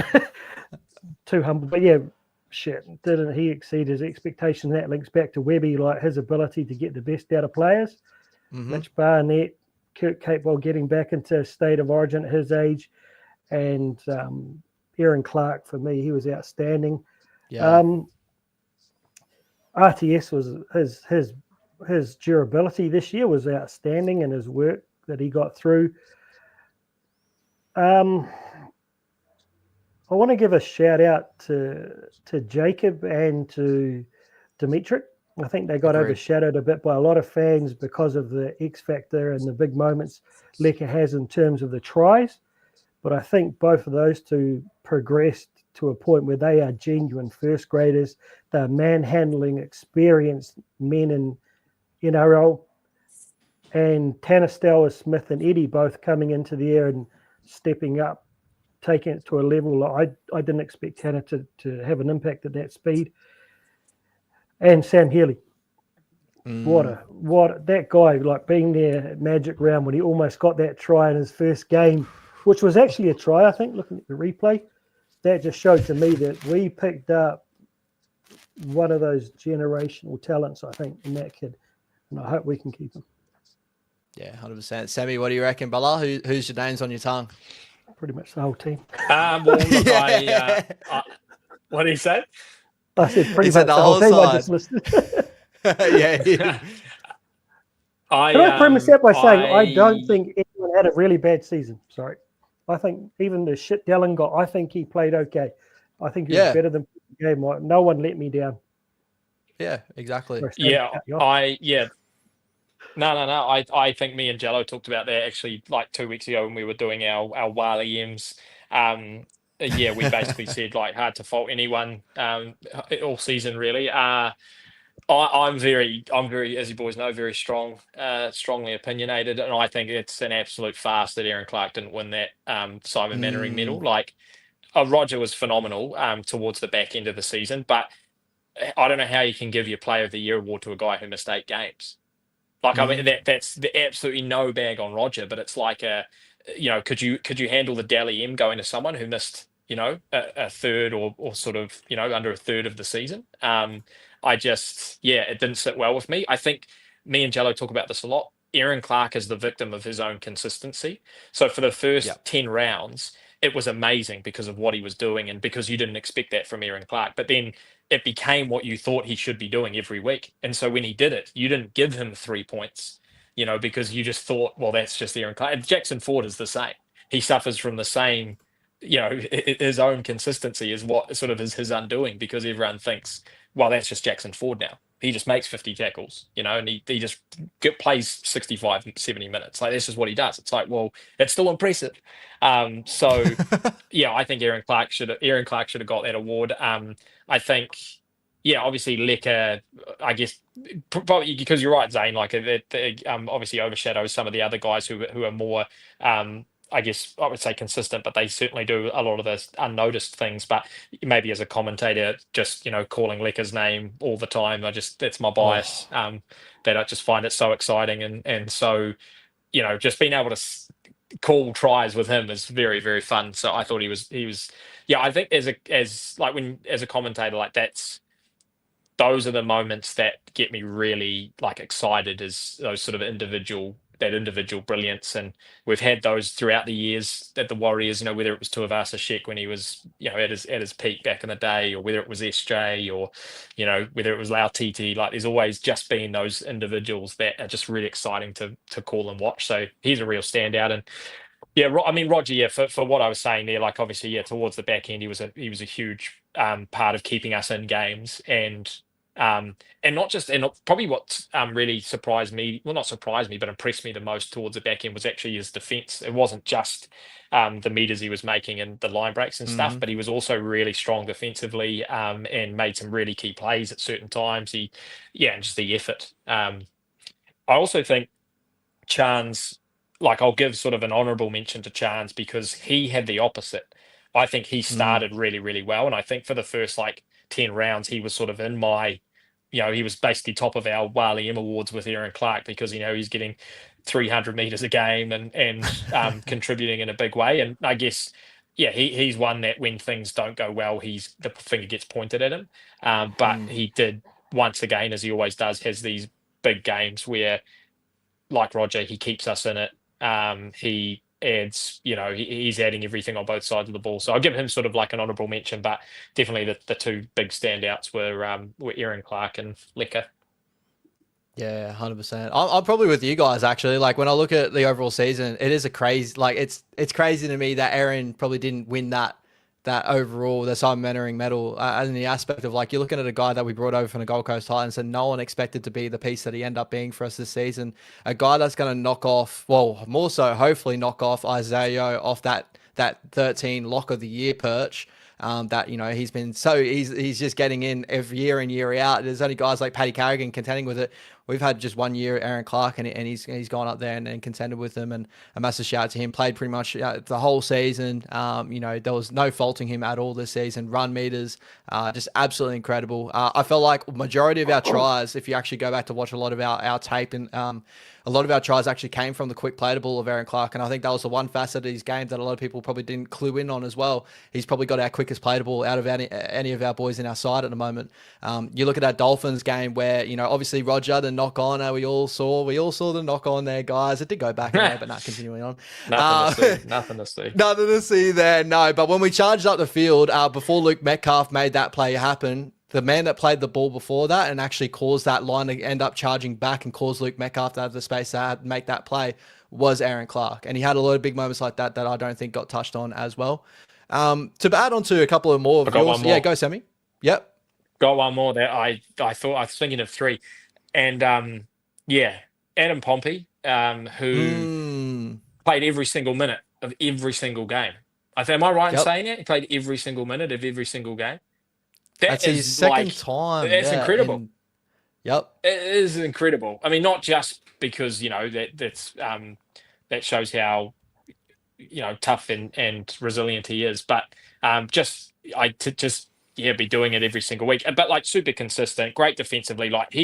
too humble. But yeah, shit, didn't he exceed his expectations? That links back to Webby, his ability to get the best out of players. Mitch Barnett, Kurt Capewell getting back into state of origin at his age, and Aaron Clark, for me, he was outstanding. RTS was his durability this year was outstanding, and his work that he got through. I I want to give a shout out to Jacob and to Dimitri. I think they got Agreed. overshadowed a bit by a lot of fans because of the X factor and the big moments Leka has in terms of the tries. But I think both of those two progressed to a point where they are genuine first graders. They're manhandling experienced men in NRL. And Tanistel, Smith and Eddie both coming into the air and stepping up, taking it to a level I didn't expect Tanner to have an impact at that speed. And Sam Healy. What that guy, like being there at Magic Round when he almost got that try in his first game, which was actually a try, I think, looking at the replay. That just showed to me that we picked up one of those generational talents, I think, in that kid. And I hope we can keep him. Yeah, 100%. Sammy, what do you reckon, Bala? Who's your names on your tongue? Pretty much the whole team. Well, look, what did he say? I said pretty He much said the whole team. side. I just listed. Yeah. Can I premise that by saying I don't think anyone had a really bad season. Sorry. I think even the shit Dallin got, I think he played okay. I think he was better than the game. No one let me down. Yeah, exactly. No. I think me and Jello talked about that actually like 2 weeks ago when we were doing our Wally M's. We basically said like hard to fault anyone all season really. I'm very, as you boys know, very strongly opinionated, and I think it's an absolute farce that Aaron Clark didn't win that Simon Mannering medal. Like, Roger was phenomenal towards the back end of the season, but I don't know how you can give your Player of the Year award to a guy who missed 8 games. Like, I mean, that's absolutely no bag on Roger, but it's like could you handle the Dally M going to someone who missed, a third or sort of, under a third of the season? It didn't sit well with me. I think me and Jello talk about this a lot. Aaron Clark is the victim of his own consistency. So for the first 10 rounds, it was amazing because of what he was doing and because you didn't expect that from Aaron Clark. But then it became what you thought he should be doing every week. And so when he did it, you didn't give him 3 points, because you just thought, well, that's just Aaron Clark. And Jackson Ford is the same. He suffers from the same, his own consistency is what sort of is his undoing, because everyone thinks, well, that's just Jackson Ford now. He just makes 50 tackles, and he just plays 65, 70 minutes. Like, this is what he does. It's like, well, it's still impressive. I think Aaron Clark should have got that award. I think, obviously Leka, I guess, probably because you're right, Zane, like it obviously overshadows some of the other guys who are more, I guess I would say consistent, but they certainly do a lot of the unnoticed things. But maybe as a commentator, just, calling Leka's name all the time, that's my bias, that I just find it so exciting. And so, just being able to call tries with him is very, very fun. So I thought he was, I think as a commentator, like those are the moments that get me really like excited, is those sort of individual brilliance. And we've had those throughout the years at the Warriors, whether it was Tuivasa Sheck when he was, at his peak back in the day, or whether it was SJ, or, whether it was Lau Titi. Like, there's always just been those individuals that are just really exciting to call and watch. So he's a real standout. And Roger, for what I was saying there, like, obviously, towards the back end, he was a huge part of keeping us in games. And probably what really surprised me, well, not surprised me, but impressed me the most towards the back end was actually his defense. It wasn't just the meters he was making and the line breaks and stuff, but he was also really strong defensively, and made some really key plays at certain times. And just the effort. I also think Chance, like, I'll give sort of an honourable mention to Chance, because he had the opposite. I think he started really, really well. And I think for the first 10 rounds, he was sort of in my, he was basically top of our Wally M awards with Aaron Clark, because, he's getting 300 meters a game and contributing in a big way. And I guess, he's one that when things don't go well, the finger gets pointed at him. But he did, once again, as he always does, has these big games where, like Roger, he keeps us in it. He adds, he's adding everything on both sides of the ball. So I'll give him sort of like an honourable mention, but definitely the two big standouts were Aaron Clark and Leka. Yeah, 100%. I'm probably with you guys, actually. Like, when I look at the overall season, it is a crazy, like, it's crazy to me that Aaron probably didn't win that that overall, the Simon Mannering medal, and the aspect of like, you're looking at a guy that we brought over from the Gold Coast Titans and no one expected to be the piece that he ended up being for us this season. A guy that's going to knock off, well, more so, hopefully knock off Isaiah off that 13 lock of the year perch. That, you know, he's just getting in every year in, year out. There's only guys like Paddy Carrigan contending with it. We've had just 1 year Aaron Clark, and he's gone up there and contended with them. And a massive shout out to him. Played pretty much the whole season. You know, there was no faulting him at all this season. Run meters, just absolutely incredible. I felt like majority of our tries, if you actually go back to watch a lot of our tape, and a lot of our tries actually came from the quick play to ball of Aaron Clark. And I think that was the one facet of his game that a lot of people probably didn't clue in on as well. He's probably got our quickest play to ball out of any of our boys in our side at the moment. You look at that Dolphins game where, you know, obviously Roger, the knock on, we all saw the knock on there, guys. It did go back in there, but not continuing on. Nothing to see. Nothing to see there, no. But when we charged up the field, before Luke Metcalf made that play happen, the man that played the ball before that and actually caused that line to end up charging back and caused Luke Metcalf to have the space to make that play was Aaron Clark. And he had a lot of big moments like that I don't think got touched on as well. To add on to a couple of more of yours. Yeah, go Sammy. Yep. Got one more that I thought, I was thinking of three. And Adam Pompey, who played every single minute of every single game. Am I right in saying it? He played every single minute of every single game. That's his second time. That's incredible. Yep. It is incredible. I mean, not just because, you know, that shows how, you know, tough and resilient he is, but be doing it every single week. But like super consistent, great defensively. Like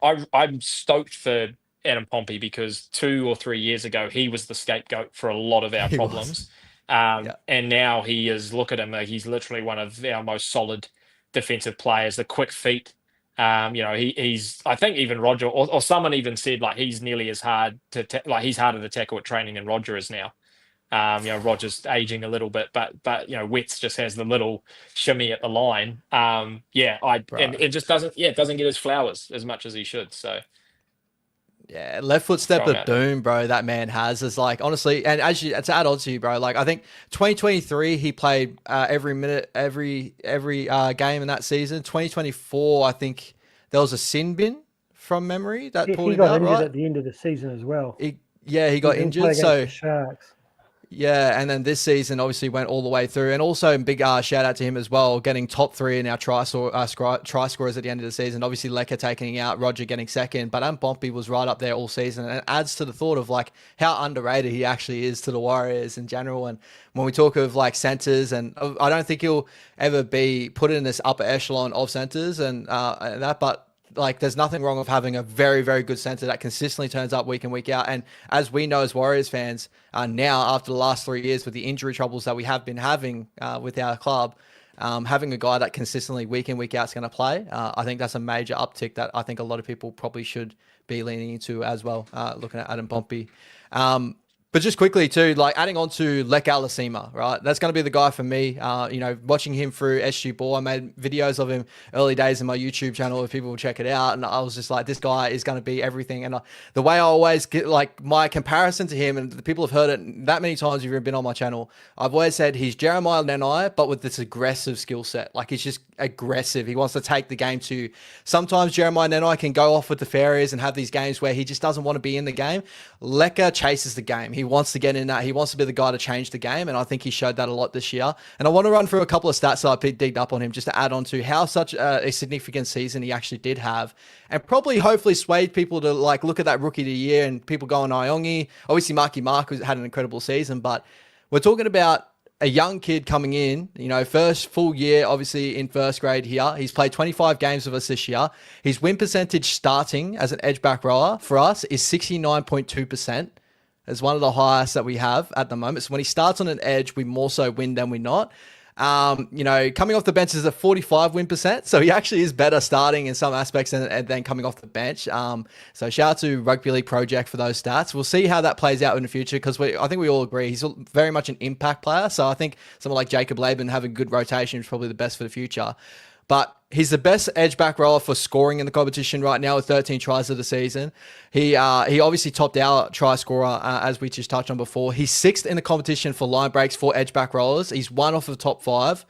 I'm stoked for Adam Pompey because 2 or 3 years ago he was the scapegoat for a lot of our problems. And now he is, look at him, he's literally one of our most solid defensive players, the quick feet. You know, he's, I think even Roger or someone even said like he's nearly as hard he's harder to tackle at training than Roger is now. You know, Roger's aging a little bit, but you know, Wets just has the little shimmy at the line. And it just doesn't get his flowers as much as he should. So yeah, left foot step of doom, bro, that man has. Is like, honestly, and to add on to you, bro, like I think 2023 he played every minute, every game in that season. 2024, I think there was a sin bin from memory that pulled him out, injured right? at the end of the season as well. He got injured. So the Sharks. yeah, and then this season obviously went all the way through, and also big shout out to him as well, getting top 3 in our try scorers at the end of the season. Obviously, Lecker taking out, Roger getting second, but Pompey was right up there all season, and it adds to the thought of like how underrated he actually is to the Warriors in general. And when we talk of like centers, and I don't think he'll ever be put in this upper echelon of centers and that, but like there's nothing wrong with having a very, very good center that consistently turns up week in, week out. And as we know as Warriors fans, now after the last 3 years with the injury troubles that we have been having with our club, having a guy that consistently week in, week out is going to play, I think that's a major uptick that I think a lot of people probably should be leaning into as well, looking at Adam Pompey. But just quickly too, like adding on to Lek Alasima, right? That's going to be the guy for me. You know, watching him through SG Ball, I made videos of him early days in my YouTube channel if people will check it out. And I was just like, this guy is going to be everything. And the way I always get like my comparison to him, and the people have heard it that many times if you've been on my channel, I've always said he's Jeremiah Nenai, but with this aggressive skill set. Like he's just aggressive. He wants to take the game to, sometimes Jeremiah Nenai can go off with the fairies and have these games where he just doesn't want to be in the game. Lecker chases the game. He wants to get in that. He wants to be the guy to change the game. And I think he showed that a lot this year. And I want to run through a couple of stats that I digged up on him just to add on to how such a significant season he actually did have. And probably hopefully swayed people to like look at that rookie of the year and people going Iongi. Obviously Marky Mark had an incredible season, but we're talking about a young kid coming in, you know, first full year, obviously in first grade here. He's played 25 games with us this year. His win percentage starting as an edge back rower for us is 69.2%. It's one of the highest that we have at the moment. So when he starts on an edge, we more so win than we not. You know, coming off the bench is a 45 win percent. So he actually is better starting in some aspects than coming off the bench. So shout out to Rugby League Project for those stats. We'll see how that plays out in the future because I think we all agree he's very much an impact player. So I think someone like Jacob Laban having good rotation is probably the best for the future. but he's the best edge back rower for scoring in the competition right now with 13 tries of the season. He obviously topped our try scorer, as we just touched on before. He's 6th in the competition for line breaks for edge back rollers. He's one off of the top 5,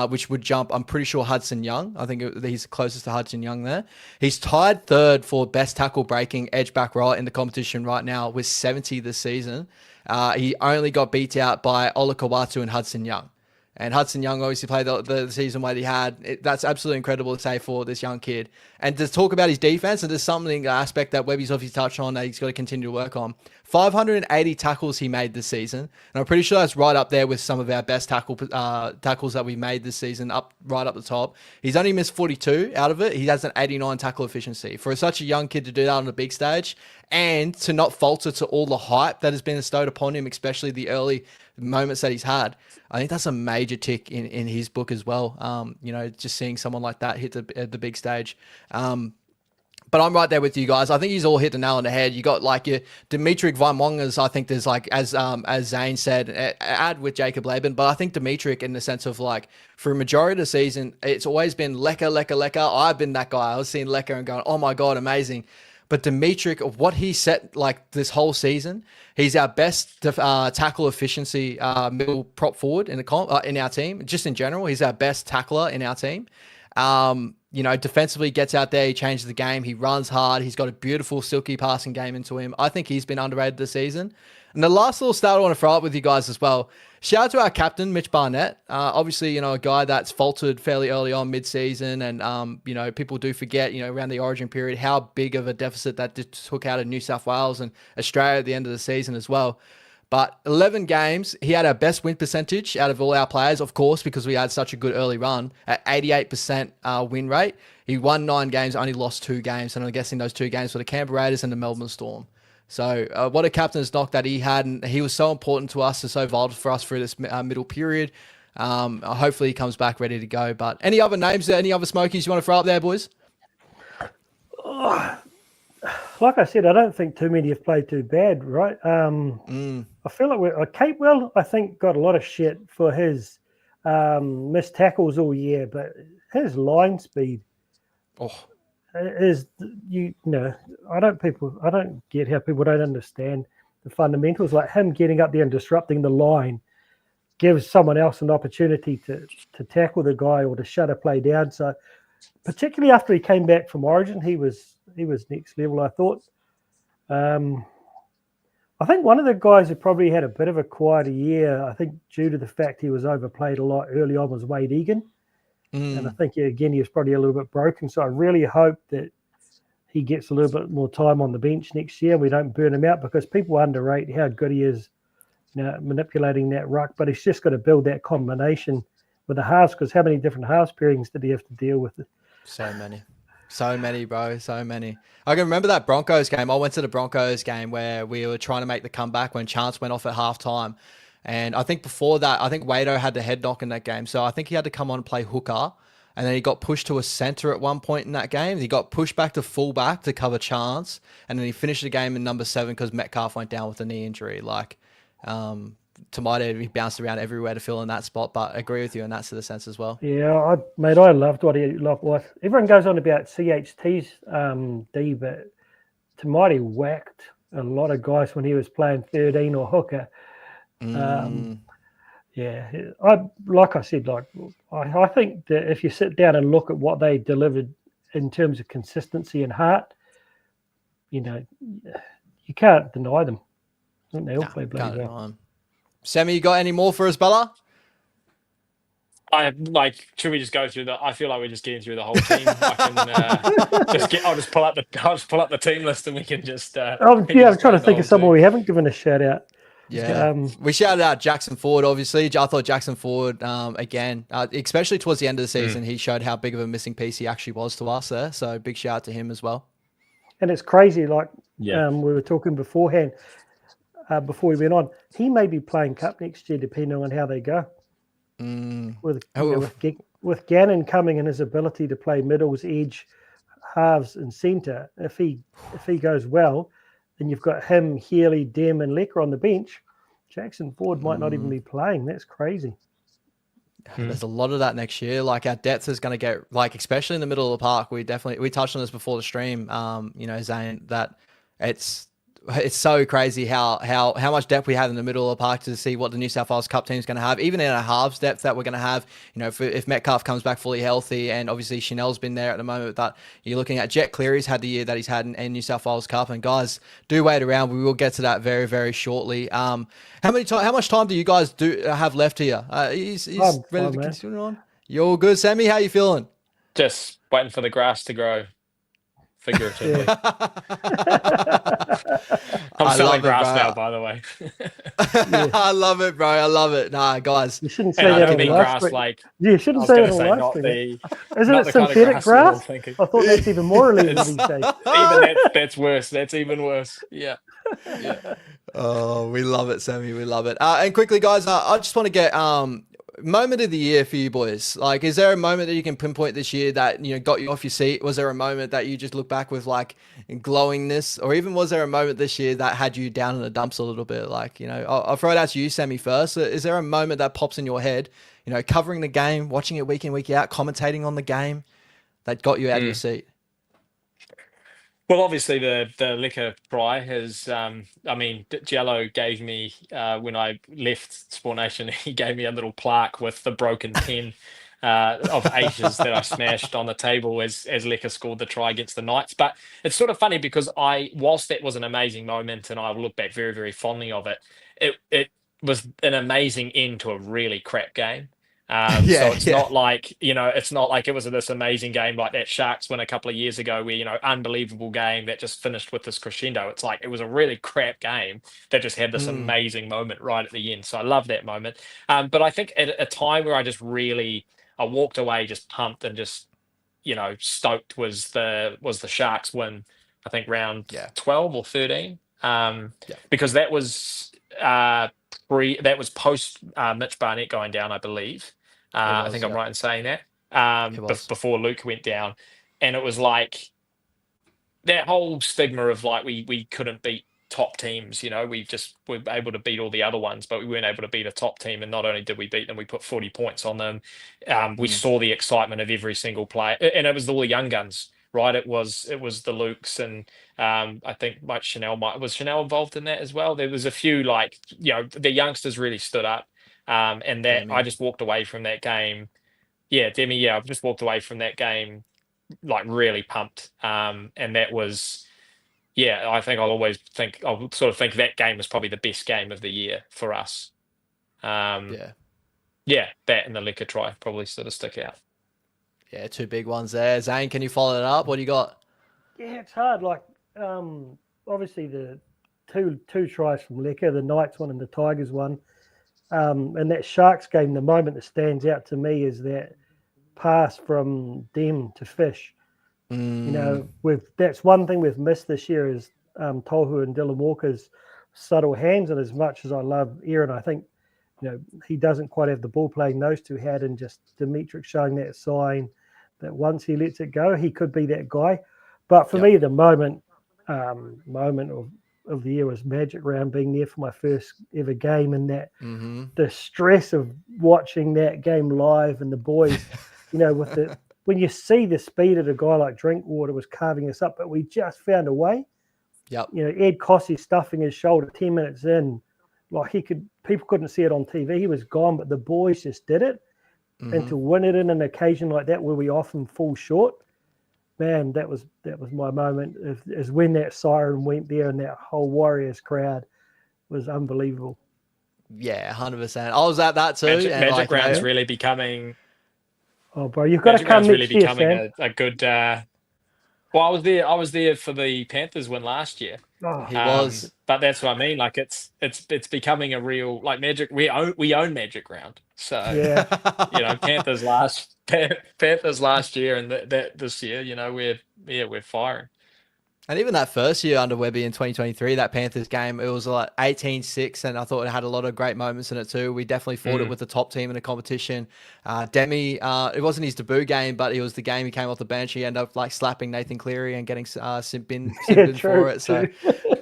which would jump, I'm pretty sure, Hudson Young. I think he's closest to Hudson Young there. He's tied 3rd for best tackle breaking edge back roller in the competition right now with 70 this season. He only got beat out by Ola Kawatu and Hudson Young. And Hudson Young obviously played the season where he had. That's absolutely incredible to say for this young kid. And to talk about his defense, and there's something aspect that Webby's obviously touched on that he's got to continue to work on. 580 tackles he made this season. And I'm pretty sure that's right up there with some of our best tackles that we made this season, right up the top. He's only missed 42 out of it. He has an 89 tackle efficiency. For such a young kid to do that on the big stage and to not falter to all the hype that has been bestowed upon him, especially the early moments that he's had, I think that's a major tick in his book as well. Just seeing someone like that hit the big stage. But I'm right there with you guys. I think he's all hit the nail on the head. You got like your Dimitri Vaimongas. I think there's like, as Zane said, add with Jacob Laban. But I think Dimitri, in the sense of like, for a majority of the season, it's always been Lecker. I've been that guy. I was seeing Lecker and going, oh my God, amazing. But Dimitri, what he set like this whole season, he's our best tackle efficiency middle prop forward in our team. Just in general, he's our best tackler in our team. Defensively gets out there, he changes the game, he runs hard, he's got a beautiful silky passing game into him. I think he's been underrated this season. And the last little stat I want to throw up with you guys as well. Shout out to our captain, Mitch Barnett. Obviously, a guy that's faltered fairly early on mid-season. And, people do forget, around the origin period, how big of a deficit that took out of New South Wales and Australia at the end of the season as well. But 11 games, he had our best win percentage out of all our players, of course, because we had such a good early run at 88% win rate. He won 9 games, only lost 2 games. And I'm guessing those 2 games were the Canberra Raiders and the Melbourne Storm. So what a captain's knock that he had. And he was so important to us and so vital for us through this middle period. Hopefully he comes back ready to go. But any other names, any other smokies you want to throw up there, boys? Like I said, I don't think too many have played too bad, right? I feel like Capewell, I think, got a lot of shit for his missed tackles all year, but his line speed is, I don't get how people don't understand the fundamentals. Like him getting up there and disrupting the line gives someone else an opportunity to tackle the guy or to shut a play down. So particularly after he came back from Origin, he was next level, I thought. I think one of the guys who probably had a bit of a quieter year, I think due to the fact he was overplayed a lot early on, was Wade Egan. And I think, again, he was probably a little bit broken. So I really hope that he gets a little bit more time on the bench next year. We don't burn him out, because people underrate how good he is manipulating that ruck. But he's just got to build that combination with the halves, because how many different halves pairings did he have to deal with? So many, bro. So many. I can remember that Broncos game. I went to the Broncos game where we were trying to make the comeback when Chance went off at halftime. And I think before that, I think Wado had the head knock in that game. So I think he had to come on and play hooker. And then he got pushed to a center at one point in that game. He got pushed back to fullback to cover Chance. And then he finished the game in number 7 because Metcalf went down with a knee injury. To my head, he bounced around everywhere to fill in that spot, but I agree with you in that sort of sense as well. Yeah, I loved what he loved. Everyone goes on about CHT's D, but Tamati whacked a lot of guys when he was playing 13 or hooker. I think that if you sit down and look at what they delivered in terms of consistency and heart, you can't deny them. I think they all play bloody well. Sammy, you got any more for us, Bella? Should we just go through I feel like we're just getting through the whole team. I'll just pull up the team list and we can just. I'm trying to think of someone we haven't given a shout out. Yeah, we shouted out Jackson Ford, obviously. I thought Jackson Ford, again, especially towards the end of the season, he showed how big of a missing piece he actually was to us there. So big shout out to him as well. And it's crazy, we were talking beforehand, before we went on, he may be playing Cup next year, depending on how they go. With Gannon coming and his ability to play middles, edge, halves, and centre, if he goes well, then you've got him, Healy, Dem, and Lecker on the bench. Jackson Ford might not even be playing. That's crazy. There's a lot of that next year. Like our depth is going to get like, especially in the middle of the park. We touched on this before the stream. Zane, that it's so crazy how much depth we have in the middle of the park to see what the New South Wales Cup team is going to have, even in a halves depth that we're going to have. If Metcalf comes back fully healthy, and obviously Chanel's been there at the moment, but you're looking at Jet Cleary's had the year that he's had in New South Wales Cup. And guys, do wait around. We will get to that very, very shortly. How much time do you guys have left here? He's ready to continue on. You're all good, Sammy. How you feeling? Just waiting for the grass to grow. Figuratively. I'm selling grass now, by the way. I love it, bro. I love it. Nah, guys. You shouldn't say that on the grass. You shouldn't say it on live stream. Isn't it synthetic grass? I thought that's even more illegal these days. Even that's worse. That's even worse. Yeah. Oh, we love it, Sammy. We love it. And quickly, guys, I just want to get moment of the year for you boys. Like, is there a moment that you can pinpoint this year that got you off your seat? Was there a moment that you just look back with like glowingness, or even was there a moment this year that had you down in the dumps a little bit? Like, I'll throw it out to you, Sammy, first. Is there a moment that pops in your head, covering the game, watching it week in, week out, commentating on the game, that got you out of your seat? Well, obviously the liquor try has, Jello gave me, when I left Sport Nation, he gave me a little plaque with the broken pen of aces that I smashed on the table as liquor scored the try against the Knights. But it's sort of funny because whilst that was an amazing moment and I look back very, very fondly of it, it was an amazing end to a really crap game. So it's not like, it's not like it was this amazing game like that Sharks win a couple of years ago where, unbelievable game that just finished with this crescendo. It's like, it was a really crap game that just had this amazing moment right at the end. So I love that moment. But I think at a time where I walked away just pumped and just, stoked was the Sharks win, I think round 12 or 13. Because that was post Mitch Barnett going down, I believe. I think I'm right in saying that. Before Luke went down, and it was like that whole stigma of like we couldn't beat top teams. We were able to beat all the other ones, but we weren't able to beat a top team. And not only did we beat them, we put 40 points on them. We saw the excitement of every single player, and it was all the young guns. Right, it was the Lukes, and I think was Chanel involved in that as well. There was a few the youngsters really stood up, and that Demi. I just walked away from that game. Yeah, Demi. Yeah, I've just walked away from that game like really pumped, and that was I think I'll sort of think that game was probably the best game of the year for us. That and the liquor try probably sort of stick out. Yeah, two big ones there. Zane, can you follow it up? What do you got? Yeah, it's hard. Like, obviously the two tries from Lecker, the Knights one and the Tigers one. And that Sharks game, the moment that stands out to me is that pass from Dem to Fish. That's one thing we've missed this year is Tohu and Dylan Walker's subtle hands. And as much as I love Aaron, I think he doesn't quite have the ball playing those two had, and just Dimitri showing that sign that once he lets it go, he could be that guy. But for me, the moment of the year was Magic Round, being there for my first ever game, and that the stress of watching that game live and the boys, when you see the speed of a guy like Drinkwater was carving us up, but we just found a way. Yep. Ed Cossey stuffing his shoulder 10 minutes in, like people couldn't see it on TV. He was gone, but the boys just did it. And to win it in an occasion like that where we often fall short, man, that was my moment. Is when that siren went there and that whole Warriors crowd was unbelievable. Yeah, 100%. I was at that too. Magic Round's really becoming. Oh, bro, you've got to come next year, Sam. A good. Well, I was there for the Panthers win last year. Oh, he was, but that's what I mean. Like it's becoming a real Magic. We own Magic Round. So Panthers last year and that this year, we're firing. And even that first year under Webby in 2023, that Panthers game, it was like 18-6, and I thought it had a lot of great moments in it too. We definitely fought it with the top team in the competition. Demi, it wasn't his debut game, but it was the game he came off the bench. He ended up like slapping Nathan Cleary and getting Simbin for it. So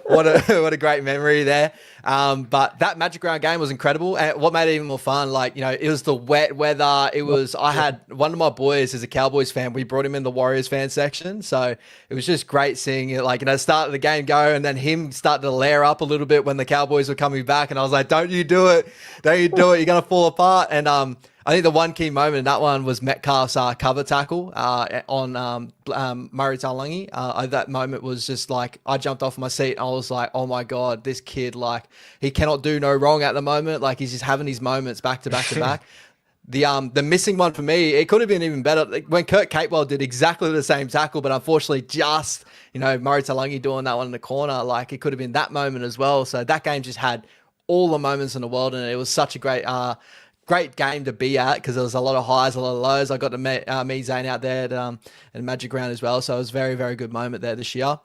what a great memory there. But that Magic Round game was incredible. And what made it even more fun, like, you know, it was the wet weather. It was, I had one of my boys is a Cowboys fan. We brought him in the Warriors fan section. So it was just great seeing it, like, you know, start of the game go and then him start to layer up a little bit when the Cowboys were coming back. And I was like, don't you do it. Don't you do it. You're going to fall apart. And, I think the one key moment in that one was Metcalf's cover tackle on Murray Taulagi. That moment was just like, I jumped off my seat. And I was like, oh my God, this kid, like, he cannot do no wrong at the moment. Like, he's just having his moments back to back to back. The missing one for me, it could have been even better. Like, when Kurt Capewell did exactly the same tackle, but unfortunately just, you know, Murray Taulagi doing that one in the corner, like, it could have been that moment as well. So that game just had all the moments in the world, and it was such a great game to be at because there was a lot of highs, a lot of lows. I got to meet Zane out there at Magic Round as well. So it was a very, very good moment there this year.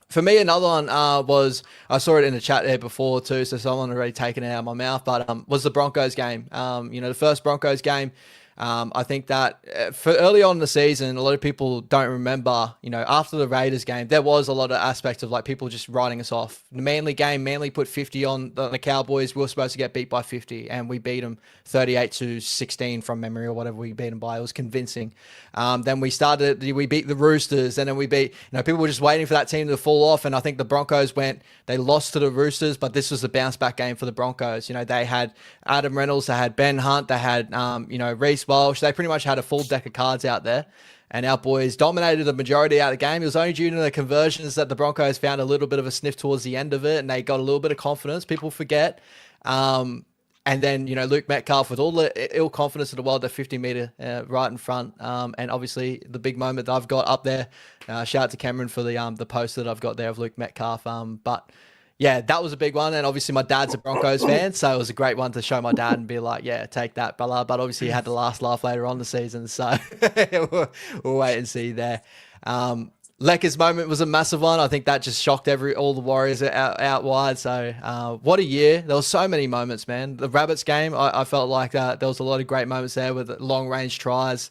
For me, another one was, I saw it in the chat there before too, so someone already taken it out of my mouth, but was the Broncos game. You know, the first Broncos game, I think that for early on in the season, a lot of people don't remember, you know, after the Raiders game, there was a lot of aspects of like people just writing us off. The Manly game, Manly put 50 on the Cowboys. We were supposed to get beat by 50 and we beat them 38-16 from memory or whatever we beat them by. It was convincing. Then we beat the Roosters and then we beat, you know, people were just waiting for that team to fall off. And I think the Broncos they lost to the Roosters, but this was a bounce back game for the Broncos. You know, they had Adam Reynolds, they had Ben Hunt, they had, you know, Reece Walsh. They pretty much had a full deck of cards out there. And our boys dominated the majority out of the game. It was only due to the conversions that the Broncos found a little bit of a sniff towards the end of it, and they got a little bit of confidence. People forget. And then, you know, Luke Metcalf with all the ill confidence in the world, the 50-meter right in front. And obviously the big moment that I've got up there. Shout out to Cameron for the post that I've got there of Luke Metcalf. But yeah, that was a big one. And obviously my dad's a Broncos fan, so it was a great one to show my dad and be like, yeah, take that, blah. But obviously he had the last laugh later on the season, so we'll wait and see there. Lecker's moment was a massive one. I think that just shocked all the Warriors out wide. So what a year. There was so many moments, man. The Rabbits game, I felt like there was a lot of great moments there with long range tries.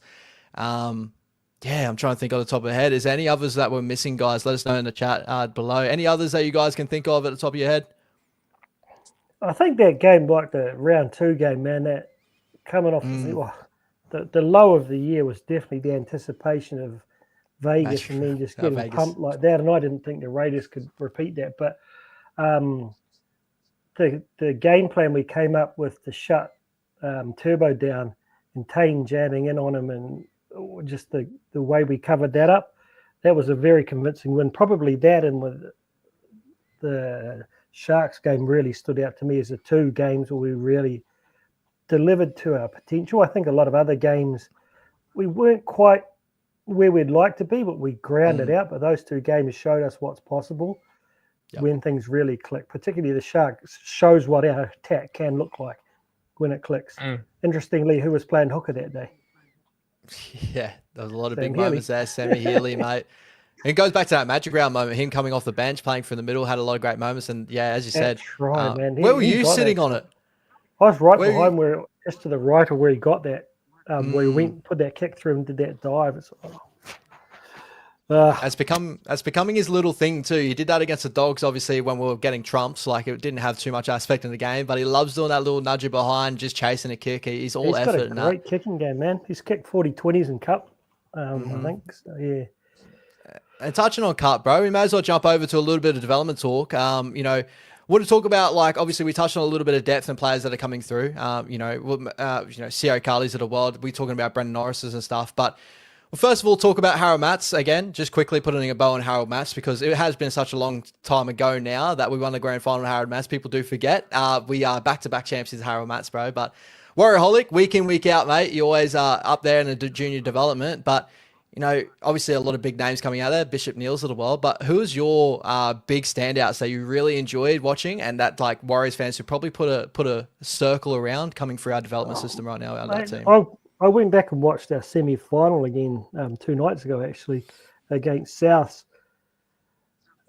Yeah, I'm trying to think on the top of the head. Is there any others that were missing, guys? Let us know in the chat below. Any others that you guys can think of at the top of your head? I think that game, like the round 2 game, man, that coming off the low of the year was definitely the anticipation of Vegas and then just getting pumped like that. And I didn't think the Raiders could repeat that. But the game plan we came up with to shut Turbo down and Tane jamming in on him and just the way we covered that up, that was a very convincing win. Probably that and with the Sharks game really stood out to me as the 2 games where we really delivered to our potential. I think a lot of other games we weren't quite where we'd like to be, but we grounded out. But those 2 games showed us what's possible when things really click. Particularly the Sharks shows what our attack can look like when it clicks. Interestingly, who was playing hooker that day? Yeah, there was a lot of big moments there. Sammy Healy, mate. It goes back to that Magic Round moment. Him coming off the bench, playing from the middle, had a lot of great moments. And yeah, as you said, right, man. Where were you sitting on it? I was right behind where, just to the right of where he got that. Where he went, put that kick through and did that dive. It's That's becoming his little thing too. He did that against the Dogs, obviously, when we were getting trumps. Like, it didn't have too much aspect in the game, but he loves doing that little nudger behind, just chasing a kick. He's all effort. He's got a great kicking game, man. He's kicked 40-20s in Cup, I think. So, yeah. And touching on Cup, bro, we may as well jump over to a little bit of development talk. You know, want to talk about, like, obviously we touched on a little bit of depth and players that are coming through. CO Carlys of the world. We're talking about Brendan Norris's and stuff, but well, first of all, talk about Harold Matz again. Just quickly putting a bow on Harold Matz because it has been such a long time ago now that we won the grand final with Harold Matz. People do forget. We are back-to-back champs with Harold Matz, bro. But Warriorholic, week in, week out, mate. You always are up there in the junior development. But, you know, obviously a lot of big names coming out there, Bishop Neals of the world. But who's your big standouts that you really enjoyed watching and that, like, Warriors fans who probably put a circle around coming through our development system right now out of that team? I went back and watched our semi-final again 2 nights ago, actually, against Souths.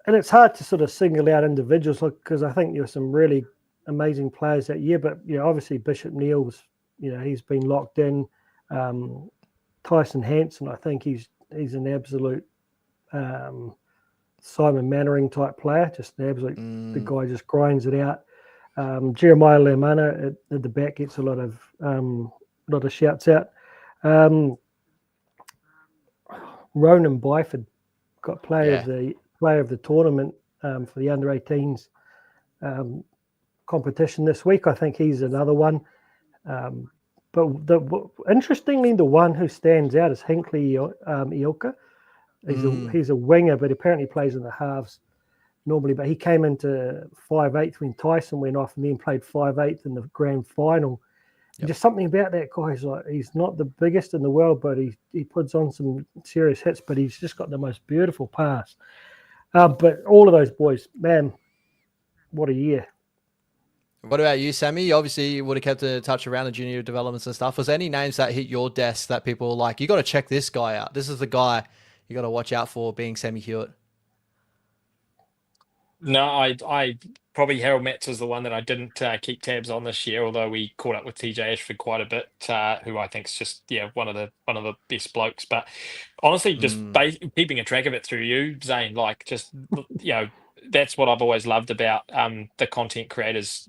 And it's hard to sort of single out individuals because I think there were some really amazing players that year. But, you know, obviously Bishop Neals, you know, he's been locked in. Tyson Hanson, I think he's an absolute Simon Mannering type player, just an absolute, the guy just grinds it out. Jeremiah Lemana at the back gets a lot of shouts out. Ronan Byford got player of the tournament for the under 18s competition this week. I think he's another one. But interestingly, the one who stands out is Hinkley Ioka. He's a winger, but apparently plays in the halves normally. But he came into 5/8 when Tyson went off, and then played 5/8 in the grand final. Yep. Just something about that guy. He's not the biggest in the world, but he puts on some serious hits. But he's just got the most beautiful pass. But all of those boys, man, what a year. What about you, Sammy? Obviously, you would have kept a touch around the junior developments and stuff. Was there any names that hit your desk that people were like, you got to check this guy out? This is the guy you got to watch out for, being Sammy Hewat? No, I probably Harold Metz was the one that I didn't keep tabs on this year, although we caught up with TJ Ashford quite a bit, who I think is just one of the best blokes. But honestly, just keeping a track of it through you, Zane, like just that's what I've always loved about the content creators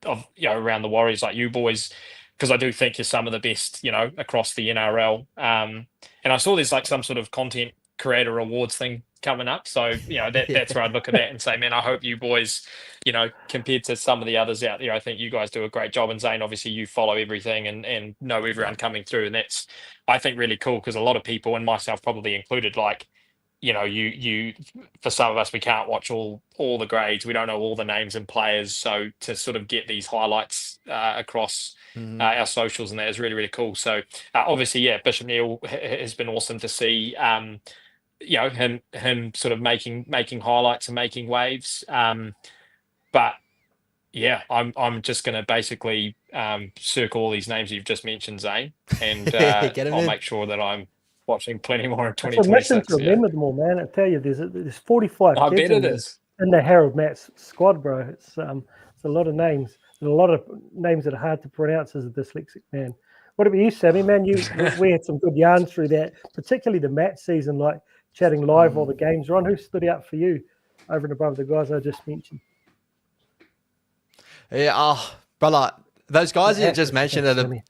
of around the Warriors, like you boys, because I do think you're some of the best across the NRL. And I saw there's like some sort of content creator awards thing coming up, so that's where I'd look at that and say, man, I hope you boys, compared to some of the others out there, I think you guys do a great job. And Zane, obviously you follow everything and know everyone coming through, and that's, I think, really cool, because a lot of people, and myself probably included, like you for some of us, we can't watch all the grades, we don't know all the names and players, so to sort of get these highlights across our socials, and that is really, really cool. So obviously, Bishop Neal has been awesome to see. Him sort of making highlights and making waves. But I'm just going to basically circle all these names you've just mentioned, Zane, and I'll make sure that I'm watching plenty more in 2026. Remember them all, man. I tell you, there's 45 I kids bet it is in the Harold Metz squad, bro. It's a lot of names, and a lot of names that are hard to pronounce as a dyslexic man. What about you, Sammy? Man, we had some good yarns through that, particularly the match season, like chatting live while the games run. Who stood out for you over and above the guys I just mentioned? Yeah, brother, those guys you just mentioned are the...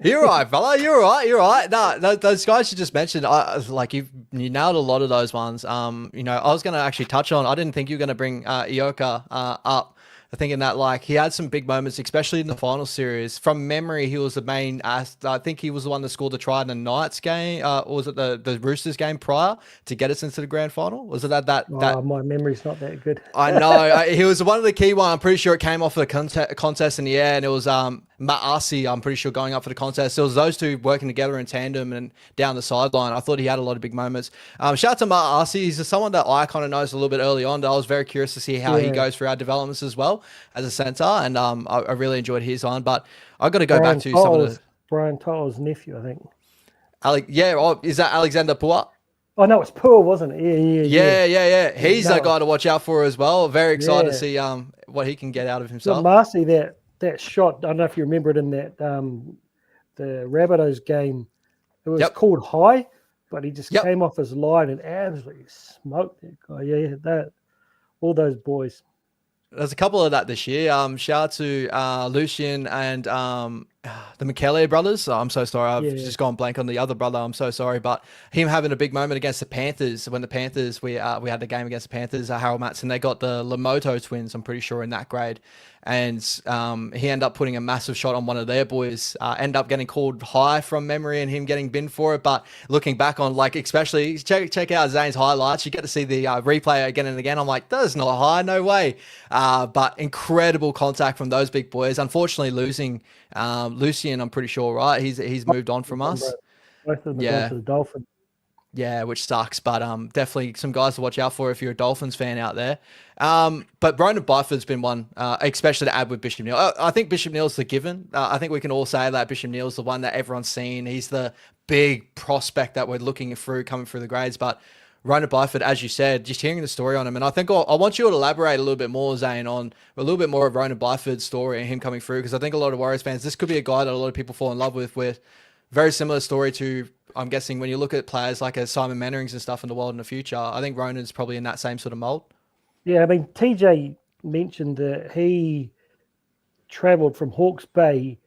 You're right, brother. You're right. No, those guys you just mentioned, you nailed a lot of those ones. I was going to actually touch on, I didn't think you were going to bring Ioka up. Thinking that, like, he had some big moments, especially in the final series. From memory, he was the main. I think he was the one that scored the try in the Knights game, or was it the Roosters game prior to get us into the grand final? Was it that? My memory's not that good. I know he was one of the key ones. I'm pretty sure it came off the contest in the air, and it was Matt Arcee, I'm pretty sure, going up for the contest. It was those two working together in tandem and down the sideline. I thought he had a lot of big moments. Shout out to Matt Arcee. He's someone that I kind of noticed a little bit early on. That I was very curious to see how he goes through our developments as well as a centre, and I really enjoyed his one. But I got to go back to some of the Brian Tyler's nephew, I think. Is that Alexander Pua? Oh no, it's Poole, wasn't it? Yeah. He's a guy to watch out for as well. Very excited to see what he can get out of himself. So Marcy, that shot, I don't know if you remember it in that the Rabbitohs game. It was called high, but he just came off his line and absolutely smoked that guy. Yeah, all those boys. There's a couple of that this year. Shout out to Lucian and the McKellar brothers. I'm so sorry. I've just gone blank on the other brother. I'm so sorry. But him having a big moment against the Panthers, when the Panthers, we had the game against the Panthers, Harold Matson, they got the Lamoto twins, I'm pretty sure, in that grade. And he ended up putting a massive shot on one of their boys, end up getting called high from memory and him getting binned for it. But looking back on, like, especially check out Zane's highlights, you get to see the replay again and again. I'm like, that's not high, no way. But incredible contact from those big boys. Unfortunately, losing Lucian, I'm pretty sure, right? He's moved on from us. Both of them gone to the Dolphins. Yeah, which sucks, but definitely some guys to watch out for if you're a Dolphins fan out there. But Ronan Byford's been one, especially to add with Bishop Neal. I think Bishop Neal's the given. I think we can all say that Bishop Neal's the one that everyone's seen. He's the big prospect that we're looking through, coming through the grades. But Ronan Byford, as you said, just hearing the story on him, and I think I want you to elaborate a little bit more, Zane, on a little bit more of Ronan Byford's story and him coming through, because I think a lot of Warriors fans, this could be a guy that a lot of people fall in love with very similar story to, I'm guessing, when you look at players like Simon Mannerings and stuff in the world in the future. I think Ronan's probably in that same sort of mold. Yeah, I mean, TJ mentioned that he travelled from Hawke's Bay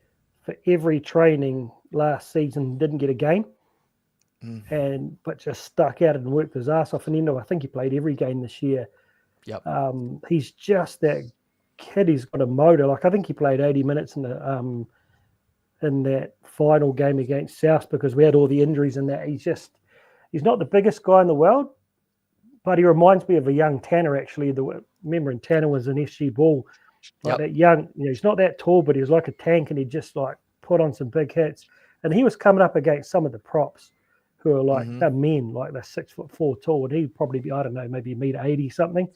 for every training last season, didn't get a game, but just stuck out and worked his ass off. And I think he played every game this year. Yep. He's just that kid. He's got a motor. Like, I think he played 80 minutes in that final game against South because we had all the injuries in that. He's not the biggest guy in the world, but he reminds me of a young Tanner, actually. Remembering Tanner was an SG Ball. Like that young, he's not that tall, but he was like a tank, and he just like put on some big hits. And he was coming up against some of the props who are like, they're men, like they're 6'4" tall, and he'd probably be, I don't know, maybe $1.80 something.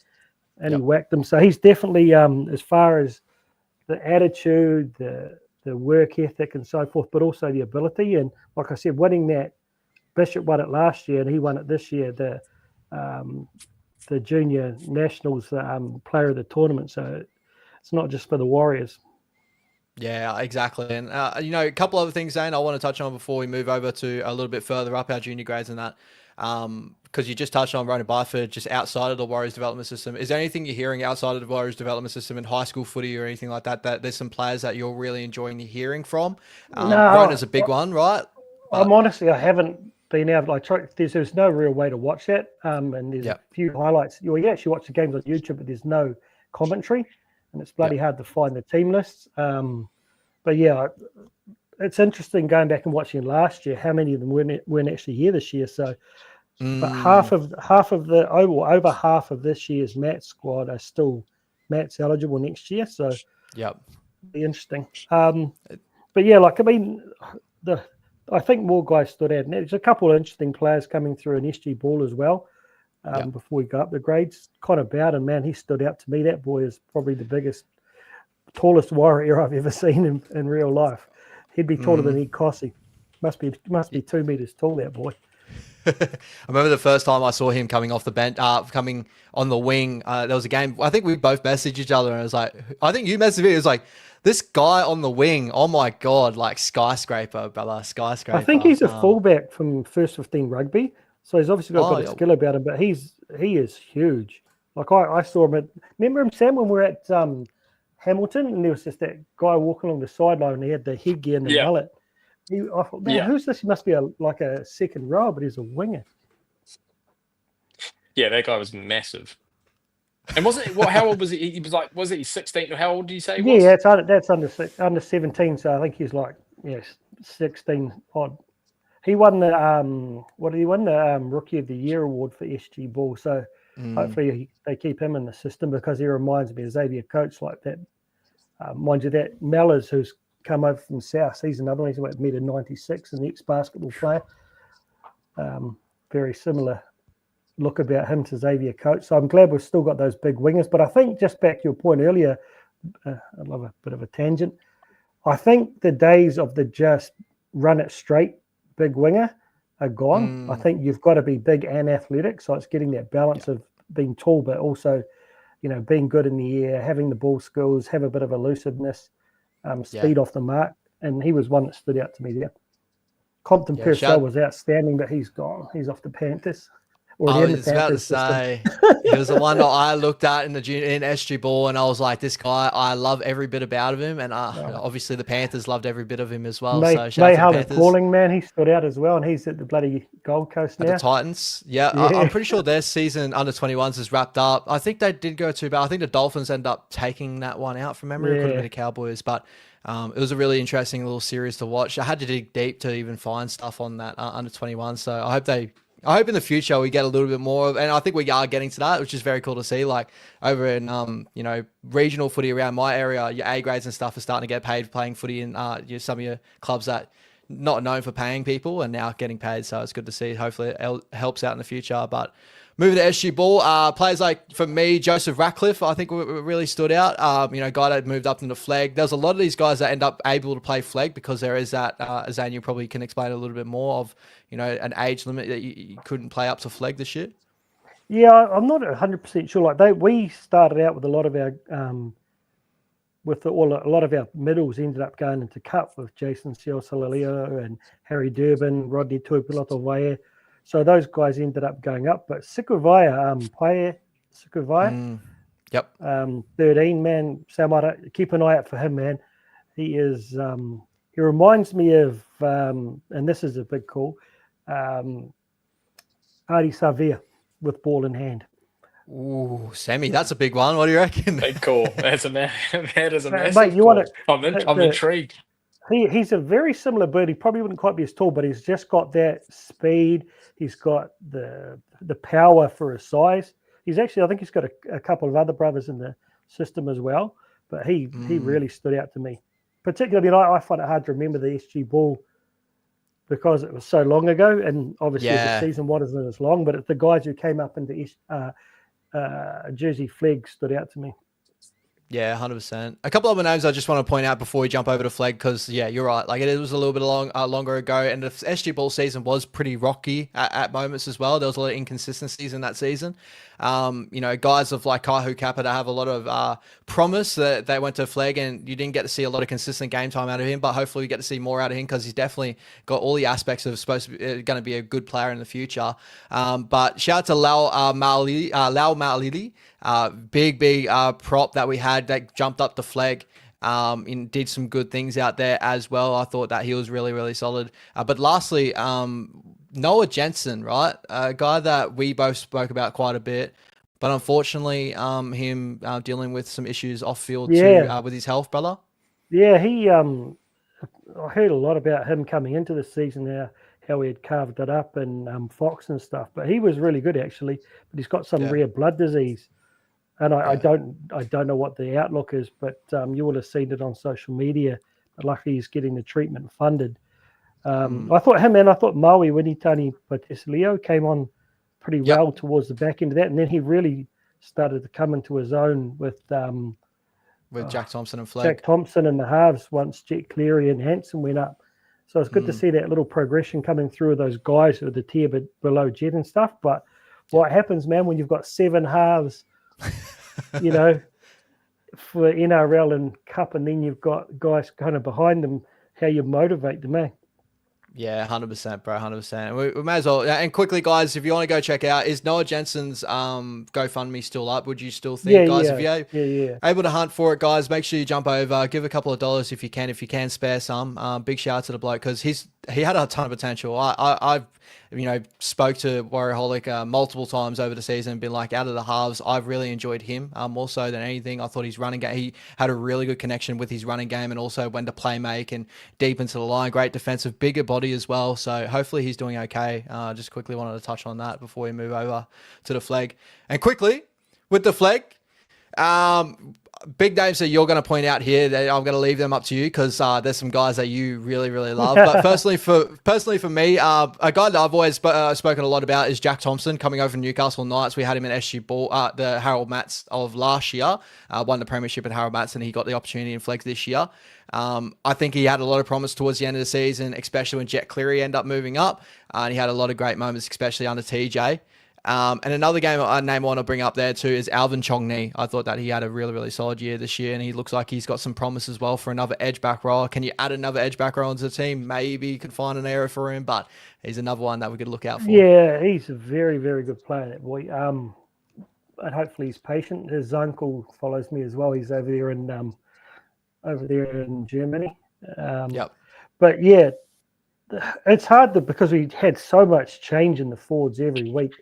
And he whacked them. So he's definitely, as far as the attitude, the work ethic and so forth, but also the ability. And like I said, winning that, Bishop won it last year and he won it this year, the junior nationals player of the tournament. So it's not just for the Warriors. Yeah, exactly. And, a couple other things, Zane, I want to touch on before we move over to a little bit further up our junior grades and that. Because you just touched on Rona Byford, just outside of the Warriors development system. Is there anything you're hearing outside of the Warriors development system in high school footy or anything like that, that there's some players that you're really enjoying hearing from? Rona's a big one, right? I'm honestly, I haven't been able to, there's no real way to watch that. And there's a few highlights. You actually watch the games on YouTube, but there's no commentary. And it's bloody hard to find the team lists. But yeah, it's interesting going back and watching last year, how many of them weren't actually here this year. So, but over half of this year's Matt's squad are still Matt's eligible next year. So, be interesting. But yeah, like, I mean, I think more guys stood out. And there's a couple of interesting players coming through in SG Ball as well. Before we go up the grades, Connor Bowden, man, he stood out to me. That boy is probably the biggest, tallest warrior I've ever seen in real life. He'd be taller than Ed Cossey. Must be 2 meters tall, that boy. I remember the first time I saw him coming off the bench, coming on the wing. There was a game. I think we both messaged each other, and I was like, I think you messaged me. It was like, this guy on the wing. Oh my god, like skyscraper, brother, skyscraper. I think he's a fullback from First 15 Rugby. So he's obviously got a bit of skill about him, but he is huge. Like I saw him remember him, Sam, when we were at Hamilton, and there was just that guy walking along the sideline, and he had the headgear and the mullet. I thought, man, who's this? He must be like a second row, but he's a winger. Yeah, that guy was massive. And wasn't it? How old was he? He was like, was he 16? How old did you say he was? Yeah, that's under 17. So I think he's like 16 odd. He won the what did he win? The Rookie of the Year award for SG Ball. So hopefully they keep him in the system because he reminds me of Xavier Coates like that. Mind you, that Mellors, who's come over from South, he's another one. He's about 1.96 m, an ex-basketball player. Very similar look about him to Xavier Coates. So I'm glad we've still got those big wingers. But I think just back to your point earlier, I love a bit of a tangent. I think the days of the just run it straight big winger are gone. I think you've got to be big and athletic. So it's getting that balance of being tall, but also, being good in the air, having the ball skills, have a bit of elusiveness, speed off the mark. And he was one that stood out to me there. Compton Purcell was outstanding, but he's gone. He's off the Panthers. I was about to say, he was the one that I looked at in SG Ball, and I was like, this guy, I love every bit about him, and obviously the Panthers loved every bit of him as well. So shout out to the Panthers. Calling, man, he stood out as well, and he's at the bloody Gold Coast now. At the Titans, I'm pretty sure their season under 21s is wrapped up. I think they did go too bad. I think the Dolphins ended up taking that one out from memory. It could have been the Cowboys, but it was a really interesting little series to watch. I had to dig deep to even find stuff on that under 21. So I hope in the future we get a little bit more of, and I think we are getting to that, which is very cool to see. Like over in regional footy around my area, your A grades and stuff are starting to get paid for playing footy in some of your clubs that not known for paying people and now getting paid. So it's good to see. Hopefully it helps out in the future. But moving to SG Ball, players like, for me, Joseph Ratcliffe, I think really stood out. Guy that moved up into Flegg. There's a lot of these guys that end up able to play Flegg because there is that, Zane, you probably can explain a little bit more of, an age limit that you couldn't play up to Flegg this year. Yeah, I'm not 100% sure. We started out with a lot of our with a lot of our middles ended up going into Cup with Jason Seosalilio and Harry Durbin, Rodney Tuipulotu. So those guys ended up going up. But Sikuvaya, Pae Sikuvaya, Yep. 13, man, Samara, keep an eye out for him, man. He is, he reminds me of, and this is a big call, Adi Savia with ball in hand. Ooh, Sammy, that's a big one. What do you reckon? Big call. That's a massive Mate, you call. want I'm intrigued. He's a very similar bird. He probably wouldn't quite be as tall, but he's just got that speed. He's got the power for his size. He's actually, I think he's got a couple of other brothers in the system as well, but he really stood out to me. Particularly, I find it hard to remember the SG Ball because it was so long ago, and obviously the season wasn't as long, but it's the guys who came up into Jersey Flegg stood out to me. Yeah, 100%. A couple other names I just want to point out before we jump over to Flegg, because, yeah, you're right. Like, it was a little bit longer ago, and the SG Ball season was pretty rocky at moments as well. There was a lot of inconsistencies in that season. Guys of like Kaihu Kappa that have a lot of promise that they went to Flegg, and you didn't get to see a lot of consistent game time out of him, but hopefully we get to see more out of him because he's definitely got all the aspects of going to be a good player in the future. But shout out to Lau Ma'alili, big prop that we had that jumped up the Flegg. And did some good things out there as well. I thought that he was really, really solid. But lastly, Noah Jensen, right? A guy that we both spoke about quite a bit, but unfortunately, him dealing with some issues off field too with his health, brother. Yeah, he. I heard a lot about him coming into the season there, how he had carved it up and Fox and stuff. But he was really good actually. But he's got some rare blood disease. And I don't know what the outlook is, but you will have seen it on social media. But luckily, he's getting the treatment funded. I thought him and I thought Maui Winitani Patesilio came on pretty well towards the back end of that, and then he really started to come into his own with Jack Thompson and Flegg. Jack Thompson and the halves once Jet Cleary and Hanson went up. So it's good to see that little progression coming through of those guys who are the tier below Jet and stuff. But what happens, man, when you've got 7 halves? For NRL and Cup, and then you've got guys kind of behind them, how you motivate them, eh? Yeah, 100%, bro, 100%. We may as well. And quickly, guys, if you want to go check out, is Noah Jensen's GoFundMe still up? Would you still think, guys? If you're able to hunt for it, guys, make sure you jump over, give a couple of dollars if you can spare some. Big shout out to the bloke because he had a ton of potential. I've spoke to Warriorholic multiple times over the season and been like, out of the halves, I've really enjoyed him more so than anything. I thought his running game, he had a really good connection with his running game and also when to play make and deep into the line. Great defensive, bigger body as well. So hopefully he's doing okay. Just quickly wanted to touch on that before we move over to the Flegg. And quickly, with the Flegg, big names that you're going to point out here, that I'm going to leave them up to you because there's some guys that you really, really love. But personally for me, a guy that I've always spoken a lot about is Jack Thompson coming over from Newcastle Knights. We had him in SG Ball, the Harold Matts of last year, won the premiership at Harold Matts, and he got the opportunity in Flegg this year. I think he had a lot of promise towards the end of the season, especially when Jet Cleary ended up moving up, and he had a lot of great moments, especially under TJ. And another name I want to bring up there too is Alvin Chongney. I thought that he had a really, really solid year this year, and he looks like he's got some promise as well for another edge back rower. Can you add another edge back rower into the team? Maybe you can find an area for him, but he's another one that we could look out for. Yeah, he's a very, very good player, that boy. And hopefully he's patient. His uncle follows me as well. He's over there in Germany. But yeah, it's hard because we had so much change in the forwards every week.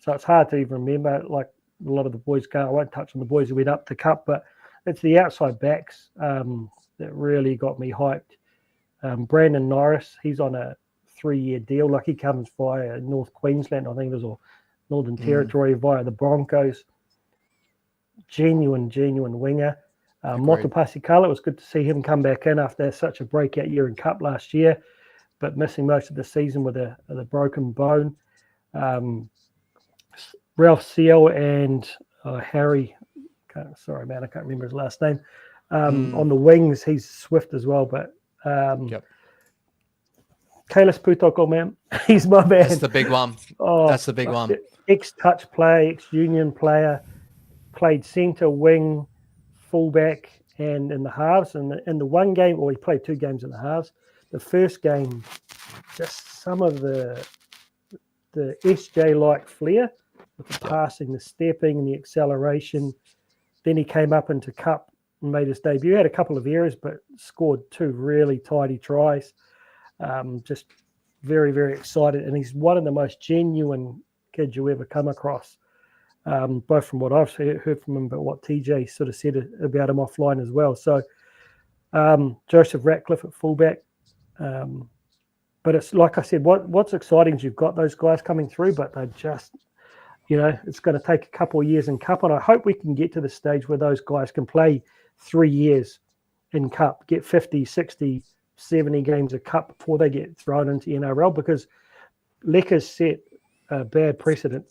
So it's hard to even remember, like a lot of the boys go. I won't touch on the boys who went up the Cup, but it's the outside backs that really got me hyped. Brandon Norris, he's on a 3-year deal. Like he comes via North Queensland, I think it was, or Northern Territory via the Broncos. Genuine winger. Motopasi Kala, it was good to see him come back in after such a breakout year in Cup last year, but missing most of the season with a broken bone. Ralph Seal and Harry, I can't remember his last name. On the wings, he's swift as well, but Kalis Putoko, man, he's my man. That's the big one. That's the big one. Ex-Touch player, ex-Union player, played centre, wing, fullback, And in the halves, and in the one game, or we played 2 games in the halves. The first game, just some of the SJ-like flair with the passing, the stepping, and the acceleration. Then he came up into Cup and made his debut. He had a couple of errors, but scored 2 really tidy tries. Just very, very excited. And he's one of the most genuine kids you ever come across, both from what I've heard from him, but what TJ sort of said about him offline as well. So Joseph Ratcliffe at fullback. But it's like I said, what's exciting is you've got those guys coming through, but they're just, it's going to take a couple of years in Cup. And I hope we can get to the stage where those guys can play 3 years in Cup, get 50, 60, 70 games of Cup before they get thrown into NRL, because Lecker's set a bad precedent.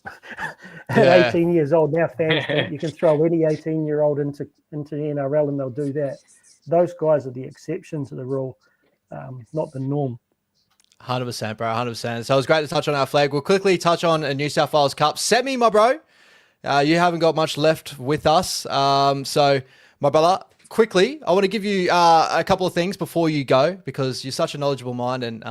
At 18 years old, now fans think you can throw any 18-year-old into the NRL and they'll do that. Those guys are the exception to the rule, not the norm. 100%, bro, 100%. So it was great to touch on our flag. We'll quickly touch on a New South Wales Cup. Semi, my bro, you haven't got much left with us. So, my brother, quickly, I want to give you a couple of things before you go, because you're such a knowledgeable mind, and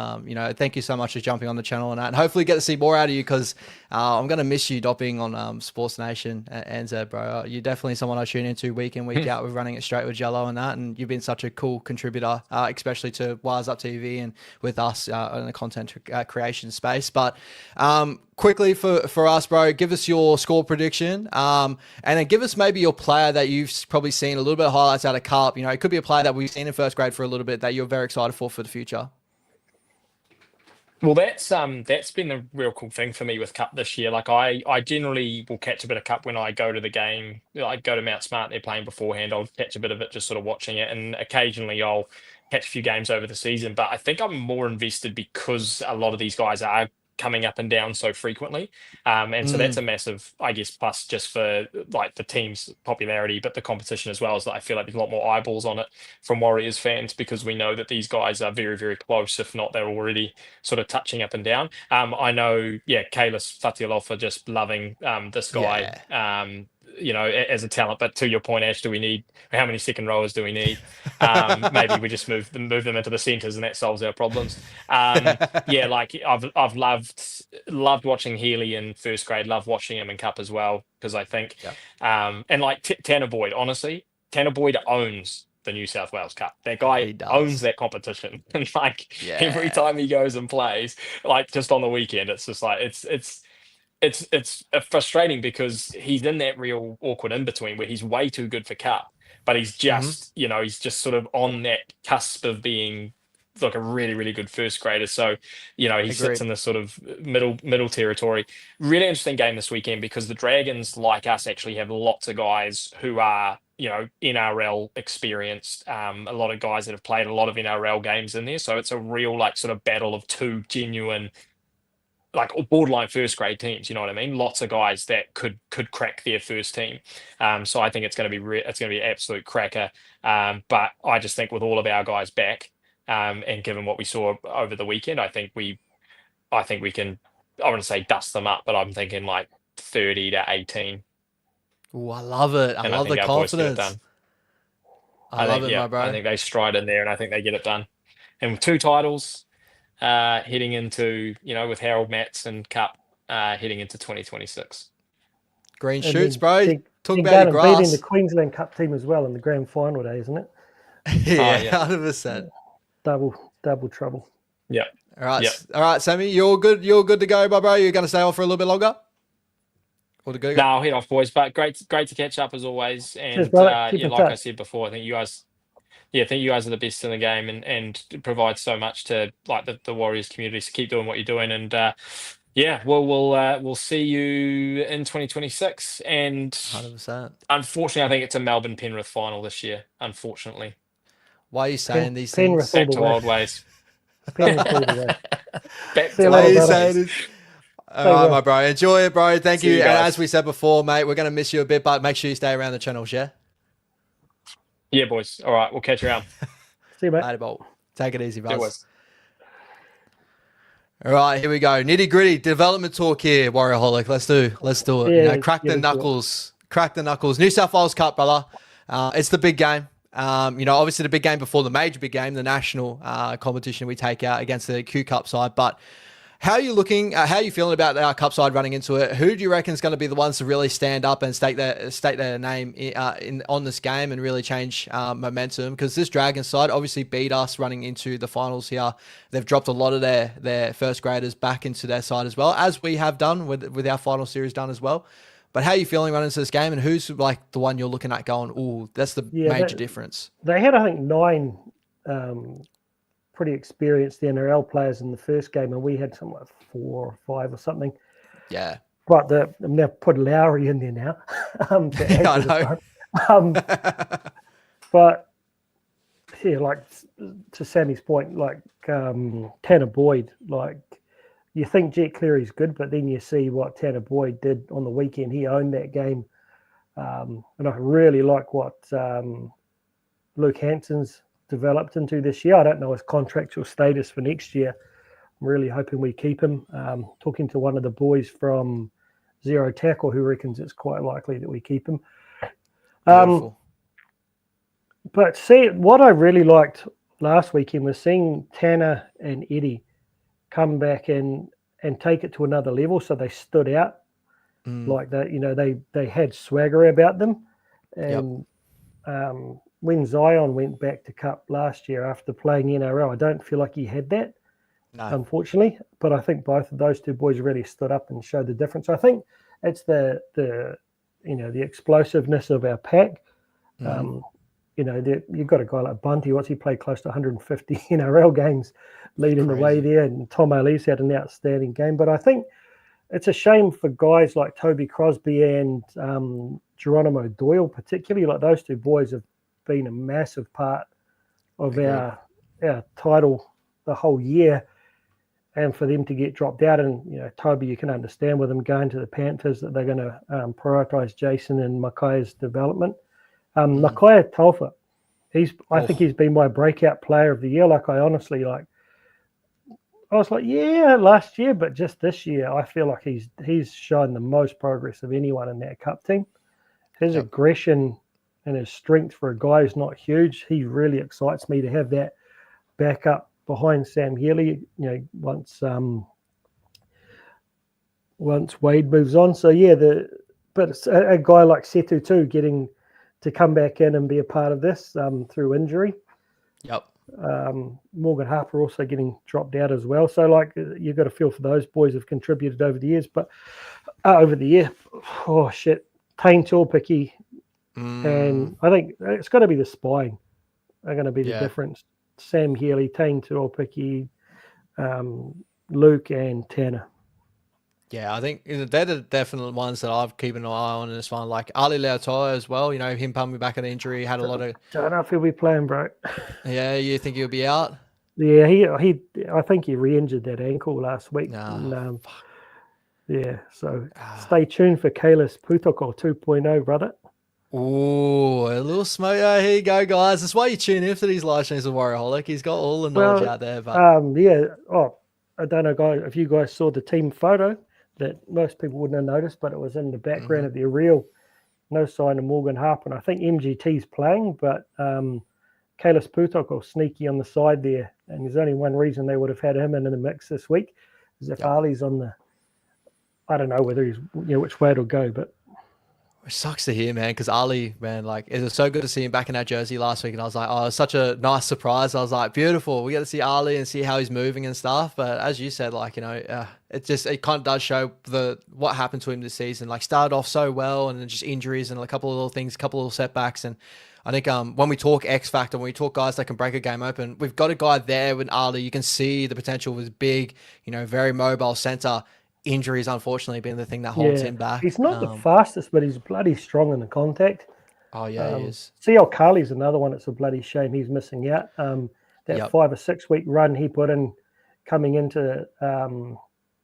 thank you so much for jumping on the channel and that, and hopefully get to see more out of you, because I'm going to miss you dopping on Sports Nation and NZ, bro. You're definitely someone I tune into week in, week out with running it straight with Jello and that, and you've been such a cool contributor, especially to Wires Up TV and with us in the content creation space. But quickly for us, bro, give us your score prediction, and then give us maybe your player that you've probably seen a little bit of highlights out of Cup. It could be a player that we've seen in first grade for a little bit that you're very excited for the future. Well, that's been the real cool thing for me with Cup this year. Like I generally will catch a bit of Cup when I go to the game. I go to Mount Smart, they're playing beforehand. I'll catch a bit of it just sort of watching it, and occasionally I'll catch a few games over the season. But I think I'm more invested because a lot of these guys are coming up and down so frequently, and so that's a massive, I guess, plus just for like the team's popularity, but the competition as well, is that I feel like there's a lot more eyeballs on it from Warriors fans, because we know that these guys are very, very close, if not they're already sort of touching up and down. I know, Kalis Fatialofa, just loving this guy. As a talent. But to your point, Ash, how many second rowers do we need? Maybe we just move them into the centres and that solves our problems. Like I've loved watching Healy in first grade, loved watching him in Cup as well, because I think, and like Tanner Boyd, honestly, Tanner Boyd owns the New South Wales Cup. That guy owns that competition. And every time he goes and plays, like just on the weekend, it's just like, it's frustrating, because he's in that real awkward in between where he's way too good for Cup, but he's just he's just sort of on that cusp of being like a really, really good first grader. So he sits in this sort of middle territory. Really interesting game this weekend, because the Dragons, like us, actually have lots of guys who are NRL experienced, a lot of guys that have played a lot of NRL games in there. So it's a real like sort of battle of two genuine, like borderline first grade teams, you know what I mean? Lots of guys that could crack their first team. So I think it's going to be it's going to be an absolute cracker. But I just think with all of our guys back, and given what we saw over the weekend, I think we can, I want to say dust them up, but I'm thinking like 30-18. Oh, I love it. I love the confidence. I love it, my bro. I think they stride in there, and I think they get it done. And with 2 titles, heading into, with Harold Matts and Cup, heading into 2026. Green shoots, bro. Talk about your grass. Beating the Queensland Cup team as well in the grand final day, isn't it? Yeah, 100%. Double trouble. Yeah. All right. Yep. All right, Sammy, you're good to go, my bro. You're going to stay on for a little bit longer? Or to go? No, I'll head off, boys. But great to catch up as always. And cheers, like I said before, I think you guys are the best in the game, and provide so much to like the Warriors community. So keep doing what you're doing, and we'll see you in 2026. And 100%. Unfortunately, I think it's a Melbourne Penrith final this year. Unfortunately. Why are you saying these things? Back to old ways. Penrith all the way. Back to old ways. All right, my bro. Enjoy it, bro. Thank you. You and as we said before, mate, we're going to miss you a bit, but make sure you stay around the channels, yeah? Yeah, boys. All right, we'll catch you around. See you, mate. Later, Bolt. Take it easy, Yeah, buzz. All right, here we go. Nitty gritty development talk here, Warriorholic. Let's do it. Yeah, crack the knuckles. Crack the knuckles. New South Wales Cup, brother. It's the big game. Obviously the big game before the major big game, the national competition we take out against the Q Cup side. But how are you looking? How are you feeling about our Cup side running into it? Who do you reckon is going to be the ones to really stand up and state their name on this game and really change momentum? Because this Dragons side obviously beat us running into the finals here. They've dropped a lot of their first graders back into their side as well, as we have done with our final series done as well. But how are you feeling running into this game, and who's like the one you're looking at going, oh, that's the major difference? They had, I think, 9 pretty experienced NRL players in the first game, and we had something like 4 or 5 or something. Yeah. But they've put Lowry in there now. I know. But yeah, like to Sammy's point, like Tanner Boyd, like you think Jet Cleary's good, but then you see what Tanner Boyd did on the weekend. He owned that game. And I really like what Luke Hanson's developed into this year. I don't know his contractual status for next year. I'm really hoping we keep him. Talking to one of the boys from Zero Tackle who reckons it's quite likely that we keep him. But see, what I really liked last weekend was seeing Tanner and Eddie come back and take it to another level. So they stood out like that. They had swagger about them. And when Zion went back to Cup last year after playing NRL, I don't feel like he had that, unfortunately. But I think both of those two boys really stood up and showed the difference. I think it's the explosiveness of our pack. You've got a guy like Bunty. He played close to 150 NRL games leading the way there. And Tom O'Leary's had an outstanding game. But I think it's a shame for guys like Toby Crosby and Geronimo Doyle, particularly. Like those two boys have been a massive part of our title the whole year, and for them to get dropped out, and Toby, you can understand with them going to the Panthers that they're going to prioritise Jason and Makai's development. Makai Taufa, I think he's been my breakout player of the year. Like I honestly I was like, last year, but just this year, I feel like he's shown the most progress of anyone in that Cup team. His aggression and his strength for a guy who's not huge, he really excites me to have that backup behind Sam Healy. Once Wade moves on. So but it's a guy like Setu too, getting to come back in and be a part of this through injury. Yep. Morgan Harper also getting dropped out as well. So you've got to feel for those boys who've contributed over the years. But over the year, Tane Tuopiki, and I think it's got to be the spine are going to be the difference. Sam Healy, Tane Tuopiki, Luke and Tanner. Yeah, I think they're the definite ones that I've keeping an eye on in this one. Like Ali Lautoa as well, him coming back an injury, had a lot of... Don't know if he'll be playing, bro. Yeah, you think he'll be out? Yeah, I think he re-injured that ankle last week. So stay tuned for Kalis Putoko 2.0, brother. Ooh, a little smoke. Here you go, guys. That's why you tune in for these live streams of Warriorholic. He's got all the knowledge out there. But I don't know, guys, if you guys saw the team photo that most people wouldn't have noticed, but it was in the background of the reel. No sign of Morgan Harper. And I think MGT's playing, but Kalis Putoko sneaky on the side there. And there's only one reason they would have had him in the mix this week, is if Ali's on the... I don't know whether he's which way it'll go, but... It sucks to hear, man, because Ali, man, it was so good to see him back in that jersey last week, and I was like, oh, it was such a nice surprise. I was like, beautiful. We got to see Ali and see how he's moving and stuff. But as you said, it kind of does show what happened to him this season. Started off so well, and then just injuries and a couple of little things, a couple of little setbacks. And I think when we talk X Factor, when we talk guys that can break a game open, we've got a guy there with Ali. You can see the potential of his big, very mobile center. Injuries, unfortunately, being the thing that holds him back. He's not the fastest, but he's bloody strong in the contact. Oh, yeah, he is. CL Carly's another one. It's a bloody shame he's missing out. That 5 or 6 week run he put in coming into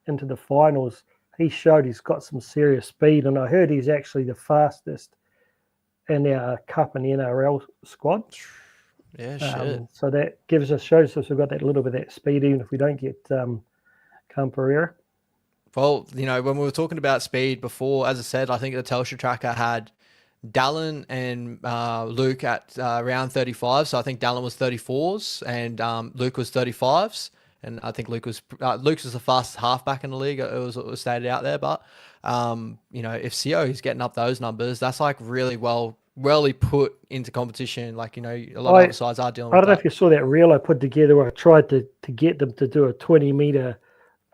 the finals, he showed he's got some serious speed. And I heard he's actually the fastest in our Cup and NRL squad. Yeah, shit. So that shows us we've got that little bit of that speed, even if we don't get Camperera. Well, when we were talking about speed before, as I said, I think the Telstra tracker had Dallin and Luke at around 35. So I think Dallin was 34s and Luke was 35s. And I think Luke was the fastest halfback in the league. It was stated out there. But, if CO is getting up those numbers, that's like really really put into competition. Like, a lot of other sides are dealing with I don't know that. if you saw that reel I put together where I tried to get them to do a 20 meter,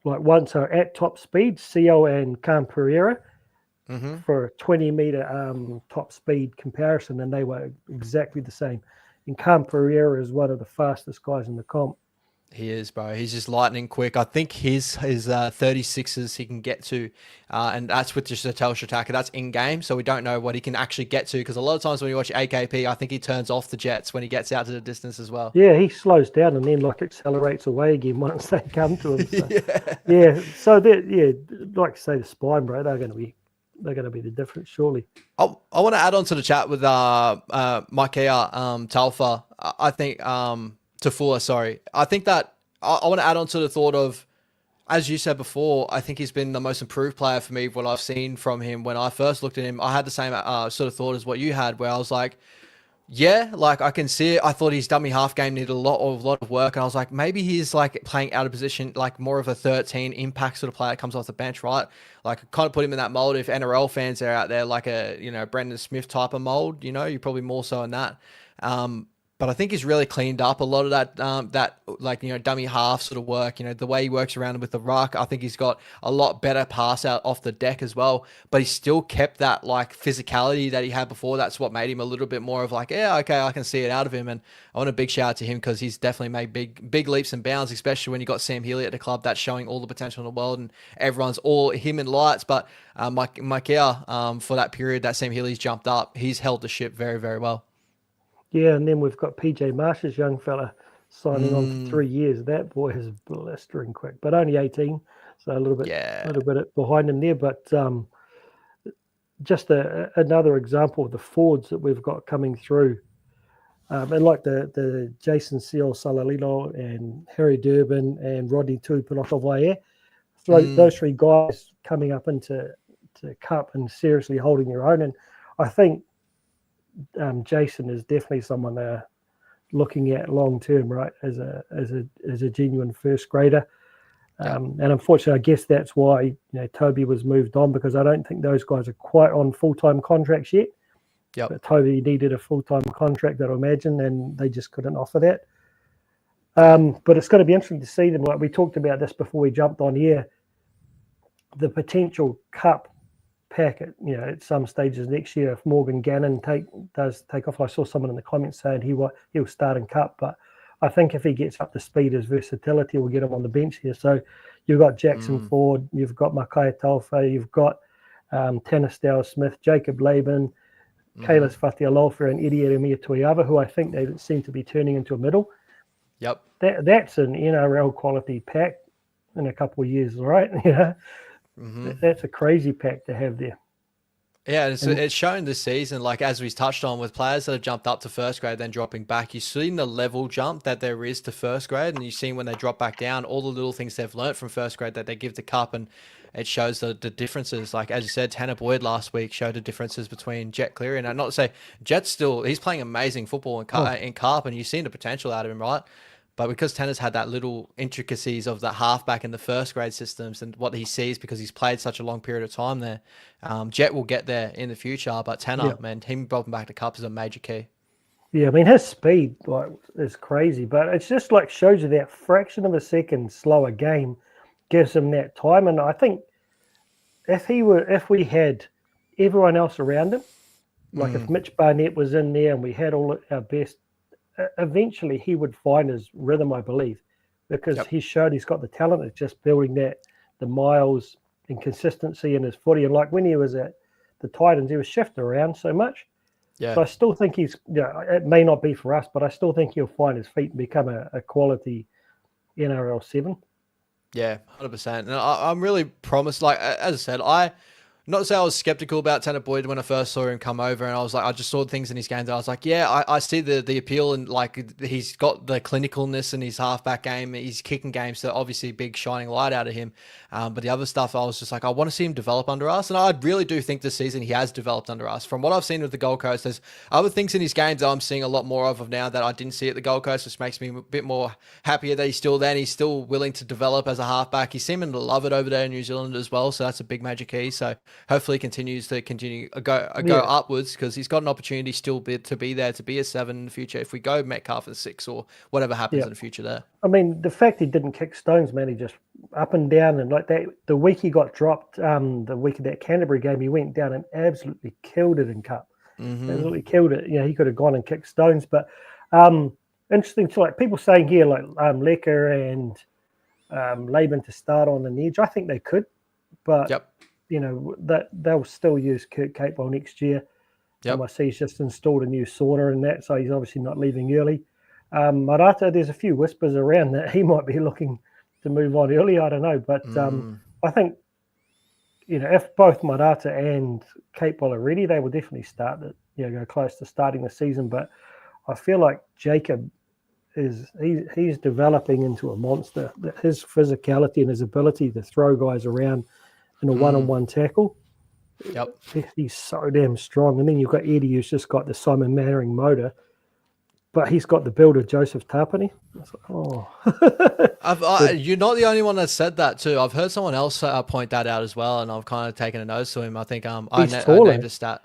like once are at top speed, CO and Cam Pereira, for a 20 meter top speed comparison, and they were exactly the same. And Cam Pereira is one of the fastest guys in the comp. He is, bro. He's just lightning quick. I think his 36s he can get to, and that's with just a Telstra attacker. That's in game, so we don't know what he can actually get to. Because a lot of times when you watch AKP, I think he turns off the jets when he gets out to the distance as well. Yeah, he slows down and then like accelerates away again once they come to him. So, yeah. So that like I say, the spine, bro, they're going to be the difference, surely. I want to add on to the chat with Mikea Talfa. I think Tafua, sorry. I think that I want to add on to the thought of, as you said before, I think he's been the most improved player for me. What I've seen from him when I first looked at him, I had the same sort of thought as what you had, where I was like, yeah, like I can see it. I thought his dummy half game needed a lot of work, and I was like, maybe he's like playing out of position, like more of a 13 impact sort of player that comes off the bench, right? Like I kind of put him in that mold. If NRL fans are out there, like a Brendan Smith type of mold, you're probably more so in that. But I think he's really cleaned up a lot of that dummy half sort of work. The way he works around with the ruck. I think he's got a lot better pass out off the deck as well. But he still kept that like physicality that he had before. That's what made him a little bit more of like, yeah, okay, I can see it out of him. And I want a big shout out to him because he's definitely made big leaps and bounds, especially when you got Sam Healy at the club. That's showing all the potential in the world, and everyone's all him in lights. But Mikea, for that period that Sam Healy's jumped up, he's held the ship very, very well. Yeah, and then we've got PJ Marsh's young fella signing on for 3 years. That boy is blistering quick, but only 18, so a little bit behind him there. But just another example of the forwards that we've got coming through, and like the Jason Seal Salalino and Harry Durbin and Rodney Tuipulotu-Vaea, those three guys coming up into Cup and seriously holding their own. And I think Jason is definitely someone they're looking at long term, right? As a genuine first grader, and unfortunately, I guess that's why Toby was moved on, because I don't think those guys are quite on full-time contracts yet. Yep. But Toby needed a full-time contract, I'd imagine, and they just couldn't offer that. But it's going to be interesting to see them. Like we talked about this before we jumped on here, the potential Cup packet, at some stages next year, if Morgan Gannon does take off. I saw someone in the comments saying he'll start in Cup, but I think if he gets up to speed, his versatility will get him on the bench here. So you've got Jackson Ford, you've got Makai Talfa, you've got Tanner Smith, Jacob Laban, Kalis Fatialofa, and Eddie Eremia Tuiava, who I think they seem to be turning into a middle. Yep. That's an NRL quality pack in a couple of years, right? That's a crazy pack to have there. Yeah, it's shown this season, like as we touched on, with players that have jumped up to first grade, then dropping back. You've seen the level jump that there is to first grade, and you've seen when they drop back down, all the little things they've learnt from first grade that they give to Cup, and it shows the differences. Like, as you said, Tanner Boyd last week showed the differences between Jet Cleary. And not to say, Jet's he's playing amazing football in Cup, and you've seen the potential out of him, right? But because Tanner's had that little intricacies of the halfback in the first grade systems and what he sees because he's played such a long period of time there, Jet will get there in the future. But Tanner, man, him dropping back to Cup is a major key. Yeah, I mean, his speed is crazy, but it's just like shows you that fraction of a second slower game gives him that time. And I think if we had everyone else around him, like if Mitch Barnett was in there and we had all our best, eventually he would find his rhythm, I believe, because he showed he's got the talent. It's just building the miles and consistency in his footy. And like when he was at the Titans, he was shifted around so much. Yeah. So I still think he's, it may not be for us, but I still think he'll find his feet and become a quality NRL 7. Yeah, 100%. And I'm really promised, like, as I said, not to say I was skeptical about Tanner Boyd when I first saw him come over, and I was like, I just saw things in his game that I was like, yeah, I see the appeal, and like he's got the clinicalness in his halfback game, his kicking game, so obviously big shining light out of him. But the other stuff, I was just like, I want to see him develop under us, and I really do think this season he has developed under us. From what I've seen with the Gold Coast, there's other things in his games that I'm seeing a lot more of now that I didn't see at the Gold Coast, which makes me a bit more happier that he's still there and he's still willing to develop as a halfback. He's seeming to love it over there in New Zealand as well, so that's a big major key. So hopefully he continues to go upwards, because he's got an opportunity still to be there, to be a 7 in the future if we go Metcalf at 6 or whatever happens in the future there. I mean, the fact he didn't kick stones, man, he just up and down, and like that. The week he got dropped, the week of that Canterbury game, he went down and absolutely killed it in Cup. Absolutely killed it. You know, he could have gone and kicked stones, but interesting to like people saying here, like Lecker and Laban to start on an edge. I think they could, but you know that they'll still use Kurt Capewell next year. I see he's just installed a new sauna and that, so he's obviously not leaving early. Marata, there's a few whispers around that he might be looking to move on early. I don't know, but I think, you know, if both Marata and Capewell are ready, they will definitely start it. You know, go close to starting the season. But I feel like Jacob he's developing into a monster. His physicality and his ability to throw guys around in a one-on-one tackle. He's so damn strong. And then you've got Eddie, who's just got the Simon Mannering motor, but he's got the build of Joseph Tapani. You're not the only one that said that too. I've heard someone else point that out as well, and I've kind of taken a notice to him. I think I named a stat.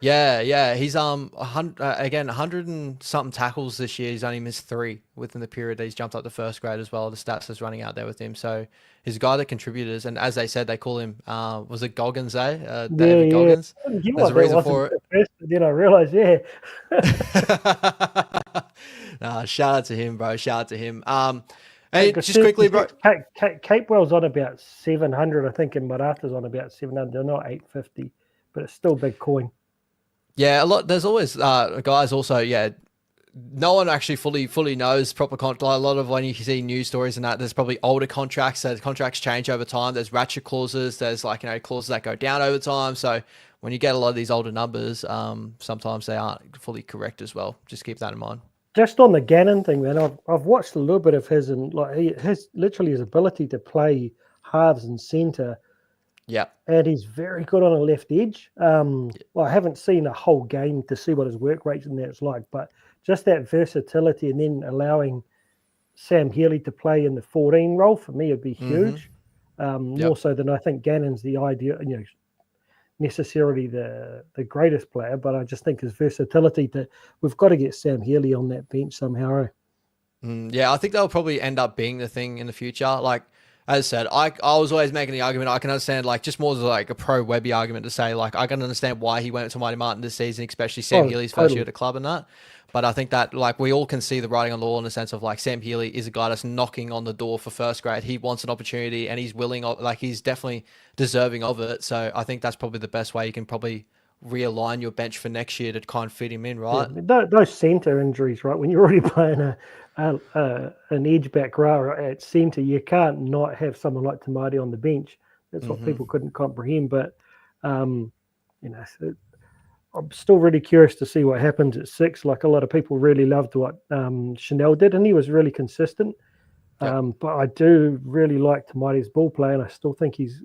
Yeah. He's 100 and something tackles this year. He's only missed 3 within the period that he's jumped up to first grade as well. The stats is running out there with him. So he's a guy that contributors, and as they said, they call him was it Goggins, David Goggins. There's a reason for it. Then I realized, shout out to him, bro. Shout out to him. Hey, just quickly, bro. Capewell's on about 700, I think, and Marata's on about 700. They're not 850, but it's still big coin. Yeah, a lot. There's always guys also. Yeah, no one actually fully knows proper contract. A lot of when you see news stories and that, there's probably older contracts. There's contracts change over time. There's ratchet clauses. There's clauses that go down over time. So when you get a lot of these older numbers, sometimes they aren't fully correct as well. Just keep that in mind. Just on the Gannon thing, man, I've watched a little bit of his, and like his ability to play halves and centre. Yeah, and he's very good on a left edge. Well, I haven't seen a whole game to see what his work rates and that's like, but just that versatility, and then allowing Sam Healy to play in the 14 role for me would be huge. More so than I think Gannon's the ideal, necessarily the greatest player, but I just think his versatility we've got to get Sam Healy on that bench somehow. Yeah, I think that'll probably end up being the thing in the future. Like, as I said, I was always making the argument. I can understand, like, just more like a pro-Webby argument to say, like, I can understand why he went to Mighty Martin this season, especially Sam Healy's first year at the club and that. But I think that, like, we all can see the writing on the wall in the sense of, like, Sam Healy is a guy that's knocking on the door for first grade. He wants an opportunity, and he's willing, like, he's definitely deserving of it. So I think that's probably the best way you can probably realign your bench for next year to kind of fit him in, right? Yeah, those centre injuries, right? When you're already playing an edge back row at centre, you can't not have someone like Tamati on the bench. That's what people couldn't comprehend. But I'm still really curious to see what happens at 6. Like, a lot of people really loved what Chanel did, and he was really consistent. But I do really like Tamati's ball play, and I still think he's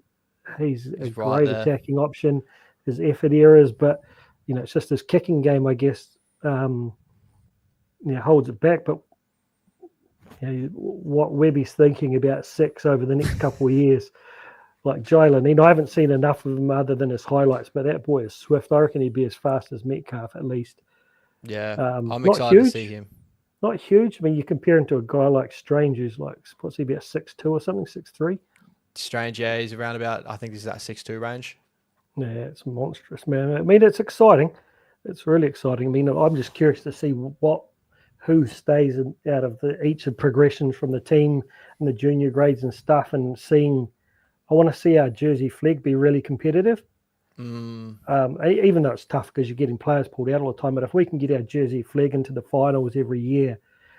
a great attacking option. His effort errors, but it's just his kicking game, I guess, holds it back. But what Webby's thinking about 6 over the next couple of years, like Jalen, I haven't seen enough of him other than his highlights, but that boy is swift. I reckon he'd be as fast as Metcalf at least. Yeah, I'm excited to see him. Not huge. I mean, you compare him to a guy like Strange, who's like, what's he, about 6'2" or something, 6'3"? Strange, yeah, he's around about, I think he's that 6'2" range. Yeah, it's monstrous, man. I mean, it's exciting. It's really exciting. I mean, I'm just curious to see who stays out of each of progressions from the team and the junior grades and stuff, and I want to see our Jersey Flegg be really competitive. Even though it's tough because you're getting players pulled out all the time, but if we can get our Jersey Flegg into the finals every year,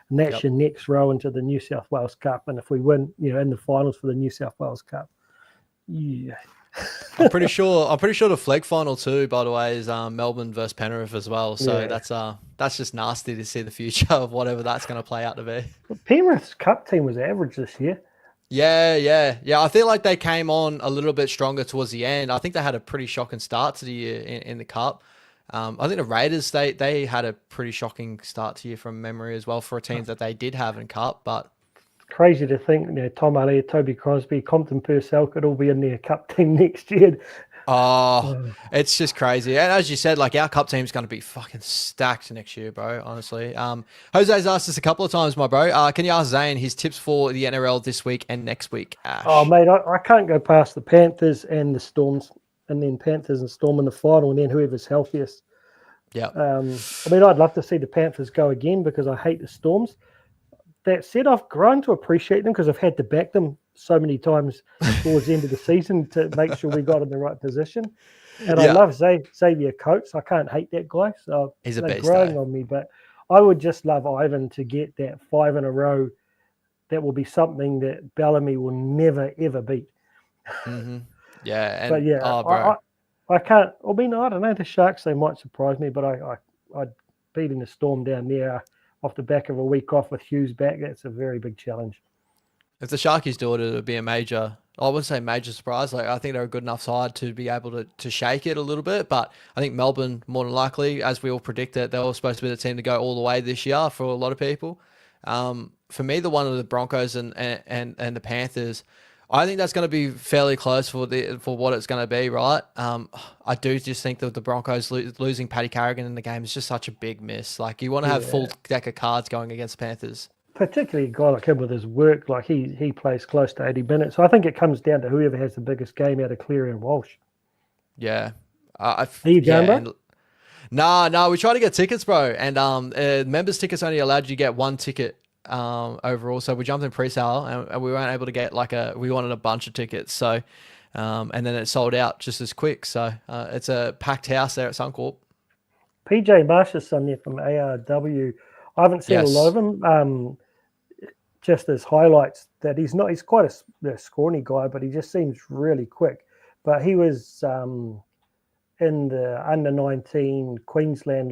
and that's your next row into the New South Wales Cup, and if we win, in the finals for the New South Wales Cup, I'm pretty sure the Flegg final too, by the way, is Melbourne versus Penrith as well. So that's just nasty to see the future of whatever that's going to play out to be. Penrith's Cup team was average this year. Yeah. I feel like they came on a little bit stronger towards the end. I think they had a pretty shocking start to the year in the Cup. I think the Raiders, they had a pretty shocking start to the year from memory as well for a team that they did have in Cup. But crazy to think, Tom Elliott, Toby Crosby, Compton Purcell could all be in their Cup team next year. It's just crazy. And as you said, like our Cup team's going to be fucking stacked next year, bro, honestly. Jose's asked us a couple of times, my bro. Can you ask Zane his tips for the NRL this week and next week, Ash? Oh, mate, I can't go past the Panthers and the Storms, and then Panthers and Storm in the final, and then whoever's healthiest. Yeah. I'd love to see the Panthers go again because I hate the Storms. That said, I've grown to appreciate them because I've had to back them so many times towards the end of the season to make sure we got in the right position. And I love Xavier Coates. I can't hate that guy. So he's a beast, growing on me. But I would just love Ivan to get that 5 in a row. That will be something that Bellamy will never, ever beat. Mm-hmm. Yeah. But yeah, I can't. I mean, I don't know. The Sharks, they might surprise me, but I'd beating the Storm down there off the back of a week off with Hughes back. That's a very big challenge. If the Sharkies do it, it would be a major, I wouldn't say major surprise. Like I think they're a good enough side to be able to shake it a little bit. But I think Melbourne, more than likely, as we all predicted, they were supposed to be the team to go all the way this year for a lot of people. For me, the one of the Broncos and the Panthers, I think that's going to be fairly close for what it's going to be, right? I do just think that the Broncos losing Paddy Carrigan in the game is just such a big miss. Like you want to have full deck of cards going against the Panthers. Particularly a guy like him with his work, like he plays close to 80 minutes. So I think it comes down to whoever has the biggest game out of Cleary and Walsh. Yeah. Are you going, bro? No, we try to get tickets, bro. And members tickets only allowed you to get one ticket overall. So we jumped in pre-sale and we weren't able to get we wanted a bunch of tickets. So, and then it sold out just as quick. So it's a packed house there at Suncorp. PJ Marsh's son there from ARW. I haven't seen a lot of him. Just as highlights that he's quite a scrawny guy, but he just seems really quick. But he was in the under-19 Queensland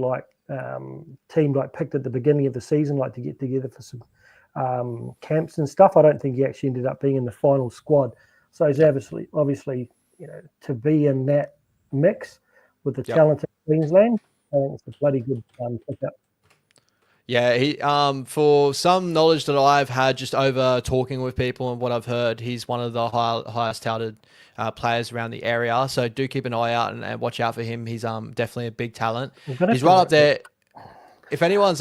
team picked at the beginning of the season, to get together for some camps and stuff. I don't think he actually ended up being in the final squad. So he's obviously to be in that mix with the talent of Queensland, I think it's a bloody good pickup. Yeah, he for some knowledge that I've had just over talking with people and what I've heard, he's one of the highest touted players around the area. So do keep an eye out and watch out for him. He's definitely a big talent. He's right up there. If anyone's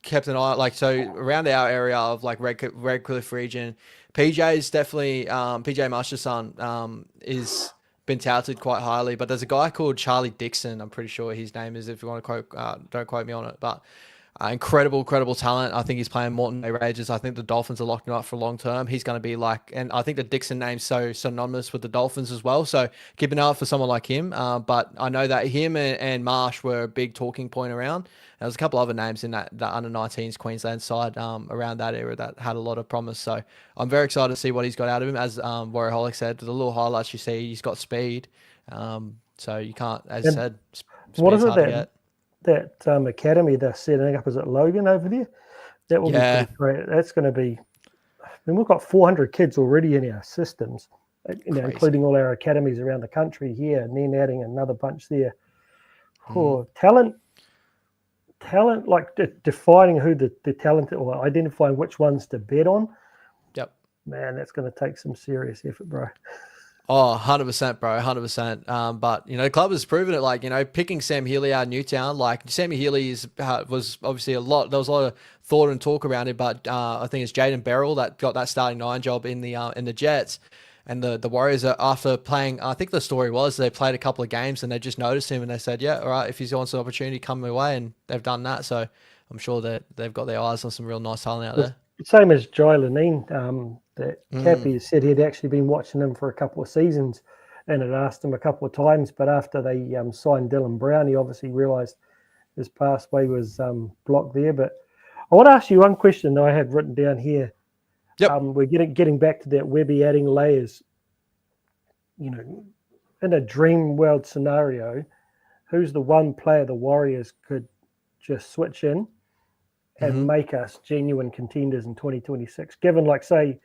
kept an eye around our area of Redcliffe region, PJ's definitely PJ Marsh's son is been touted quite highly, but there's a guy called Charlie Dixon. I'm pretty sure his name is, if you want to quote, don't quote me on it, but incredible talent. I think he's playing Moreton Bay Rages. I think the Dolphins are locking him up for long term. He's going to be and I think the Dixon name's so synonymous with the Dolphins as well. So keep an eye out for someone like him. But I know that him and Marsh were a big talking point around. There's a couple other names in that under-19s Queensland side around that area that had a lot of promise. So I'm very excited to see what he's got out of him. As Warriorholic said, the little highlights you see, he's got speed. So you can't, as I said, what is it that academy they're setting up? Is it Logan over there? That will be pretty great. That's going to be. I mean, we've got 400 kids already in our systems, including all our academies around the country here, and then adding another bunch there. Talent, defining who the talent or identifying which ones to bet on. Yep. Man, that's going to take some serious effort, bro. Oh, 100%, bro, 100%. But, the club has proven it, picking Sam Healy out of Newtown, Sam Healy was obviously there was a lot of thought and talk around it, but I think it's Jaden Beryl that got that starting 9 job in the Jets. And the Warriors, after playing, I think the story was they played a couple of games and they just noticed him and they said, yeah, all right, if he wants an opportunity, come my way. And they've done that. So I'm sure that they've got their eyes on some real nice talent out there. Same as Jai Lanine, that Cappy said he'd actually been watching him for a couple of seasons and had asked him a couple of times. But after they signed Dylan Brown, he obviously realised his pathway was blocked there. But I want to ask you one question that I had written down here. Yep. We're getting back to that Webby adding layers. in a dream world scenario, who's the one player the Warriors could just switch in and make us genuine contenders in 2026? Given, like, say,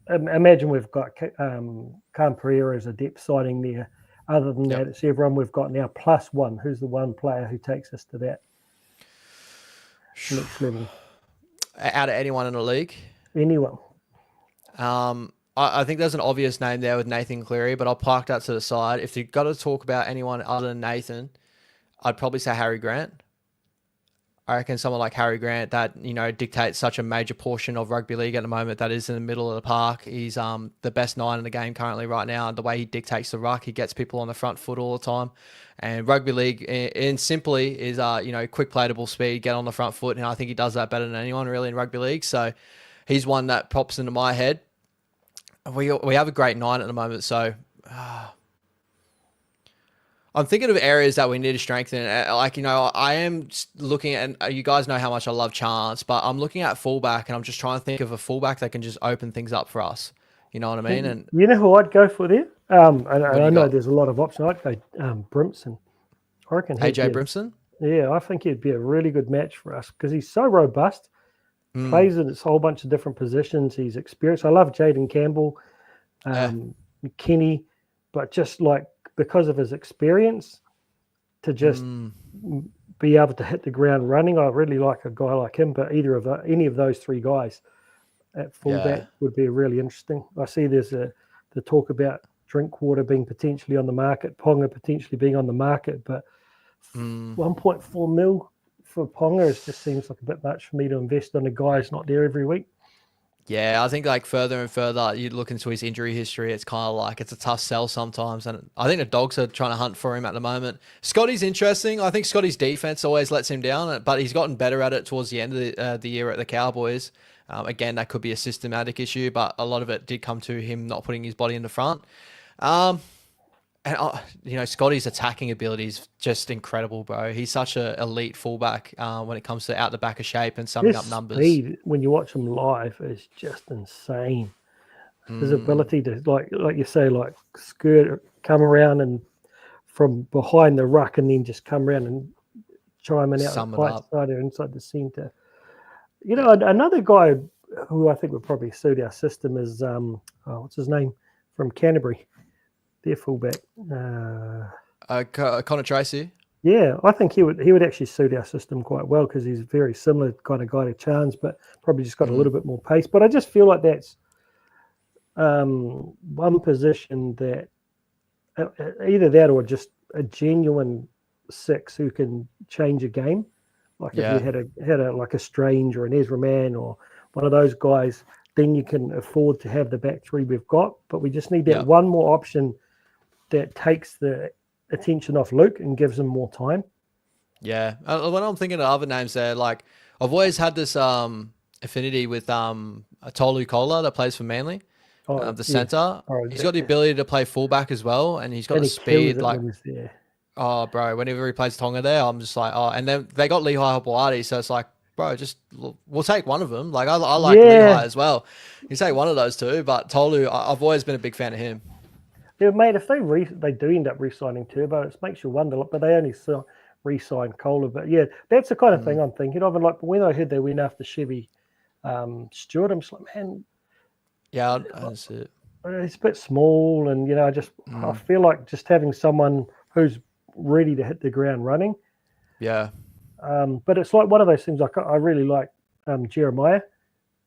imagine we've got Cam Pereira as a depth signing there. Other than that, it's everyone we've got now plus one. Who's the one player who takes us to that next level? Out of anyone in the league? Anyone. I think there's an obvious name there with Nathan Cleary, but I'll park that to the side. If you've got to talk about anyone other than Nathan, I'd probably say Harry Grant. I reckon someone like Harry Grant that, dictates such a major portion of rugby league at the moment, that is in the middle of the park. He's the best 9 in the game currently right now. The way he dictates the ruck, he gets people on the front foot all the time. And rugby league, in simply, is quick playable speed, get on the front foot, and I think he does that better than anyone really in rugby league. So he's one that pops into my head. We have a great 9 at the moment, so I'm thinking of areas that we need to strengthen. I am looking at, you guys know how much I love Chance, but I'm looking at fullback, and I'm just trying to think of a fullback that can just open things up for us. You know what I mean? And you know who I'd go for there? I know there's a lot of options. I'd go Brimson. I reckon AJ Brimson? Yeah, I think he'd be a really good match for us because he's so robust. Plays in a whole bunch of different positions. He's experienced. I love Jaden Campbell, Kenny, but just like because of his experience to just be able to hit the ground running, I really like a guy like him. But any of those 3 guys at fullback would be really interesting. I see there's the talk about Drinkwater being potentially on the market, Ponga potentially being on the market, but 1.4 mil for Ponga just seems like a bit much for me to invest on a guy who's not there every week. Yeah, I think like further and further you look into his injury history, it's kind of like it's a tough sell sometimes. And I think the Dogs are trying to hunt for him at the moment. Scotty's interesting. I think Scotty's defense always lets him down, but he's gotten better at it towards the end of the year at the Cowboys. Again, that could be a systematic issue, but a lot of it did come to him not putting his body in the front. And Scotty's attacking ability is just incredible, bro. He's such an elite fullback when it comes to out the back of shape and summing up numbers. Speed, when you watch him live, is just insane. His ability to, like you say, like come around and from behind the ruck and then just come around and chime in out the right side or inside the centre. Another guy who I think would probably suit our system is, what's his name, from Canterbury. Their fullback, Connor Tracy. Yeah, I think he would actually suit our system quite well because he's a very similar kind of guy to Chance, but probably just got a little bit more pace. But I just feel like that's one position that either that or just a genuine 6 who can change a game. Like if you had a Strange or an Ezra Mann or one of those guys, then you can afford to have the back 3 we've got. But we just need that one more option that takes the attention off Luke and gives him more time. Yeah. When I'm thinking of other names there, like I've always had this affinity with Tolu Kola that plays for Manly, the centre. He's got the ability to play fullback as well, and he's got the speed. Like, oh, bro, whenever he plays Tonga there, I'm just like, oh. And then they got Lehigh Hapuati, so it's like, bro, we'll take one of them. Like I like Lehigh as well. You take one of those 2, but Tolu, I've always been a big fan of him. Yeah, mate, if they do end up re-signing Turbo, it makes you wonder, but they only re-signed Kohler. But yeah, that's the kind of thing I'm thinking of. And like when I heard they went after Chevy Stewart, I'm just like, man. Yeah, that's it. He's a bit small, and I feel like just having someone who's ready to hit the ground running. Yeah. But it's like one of those things. Like I really like Jeremiah.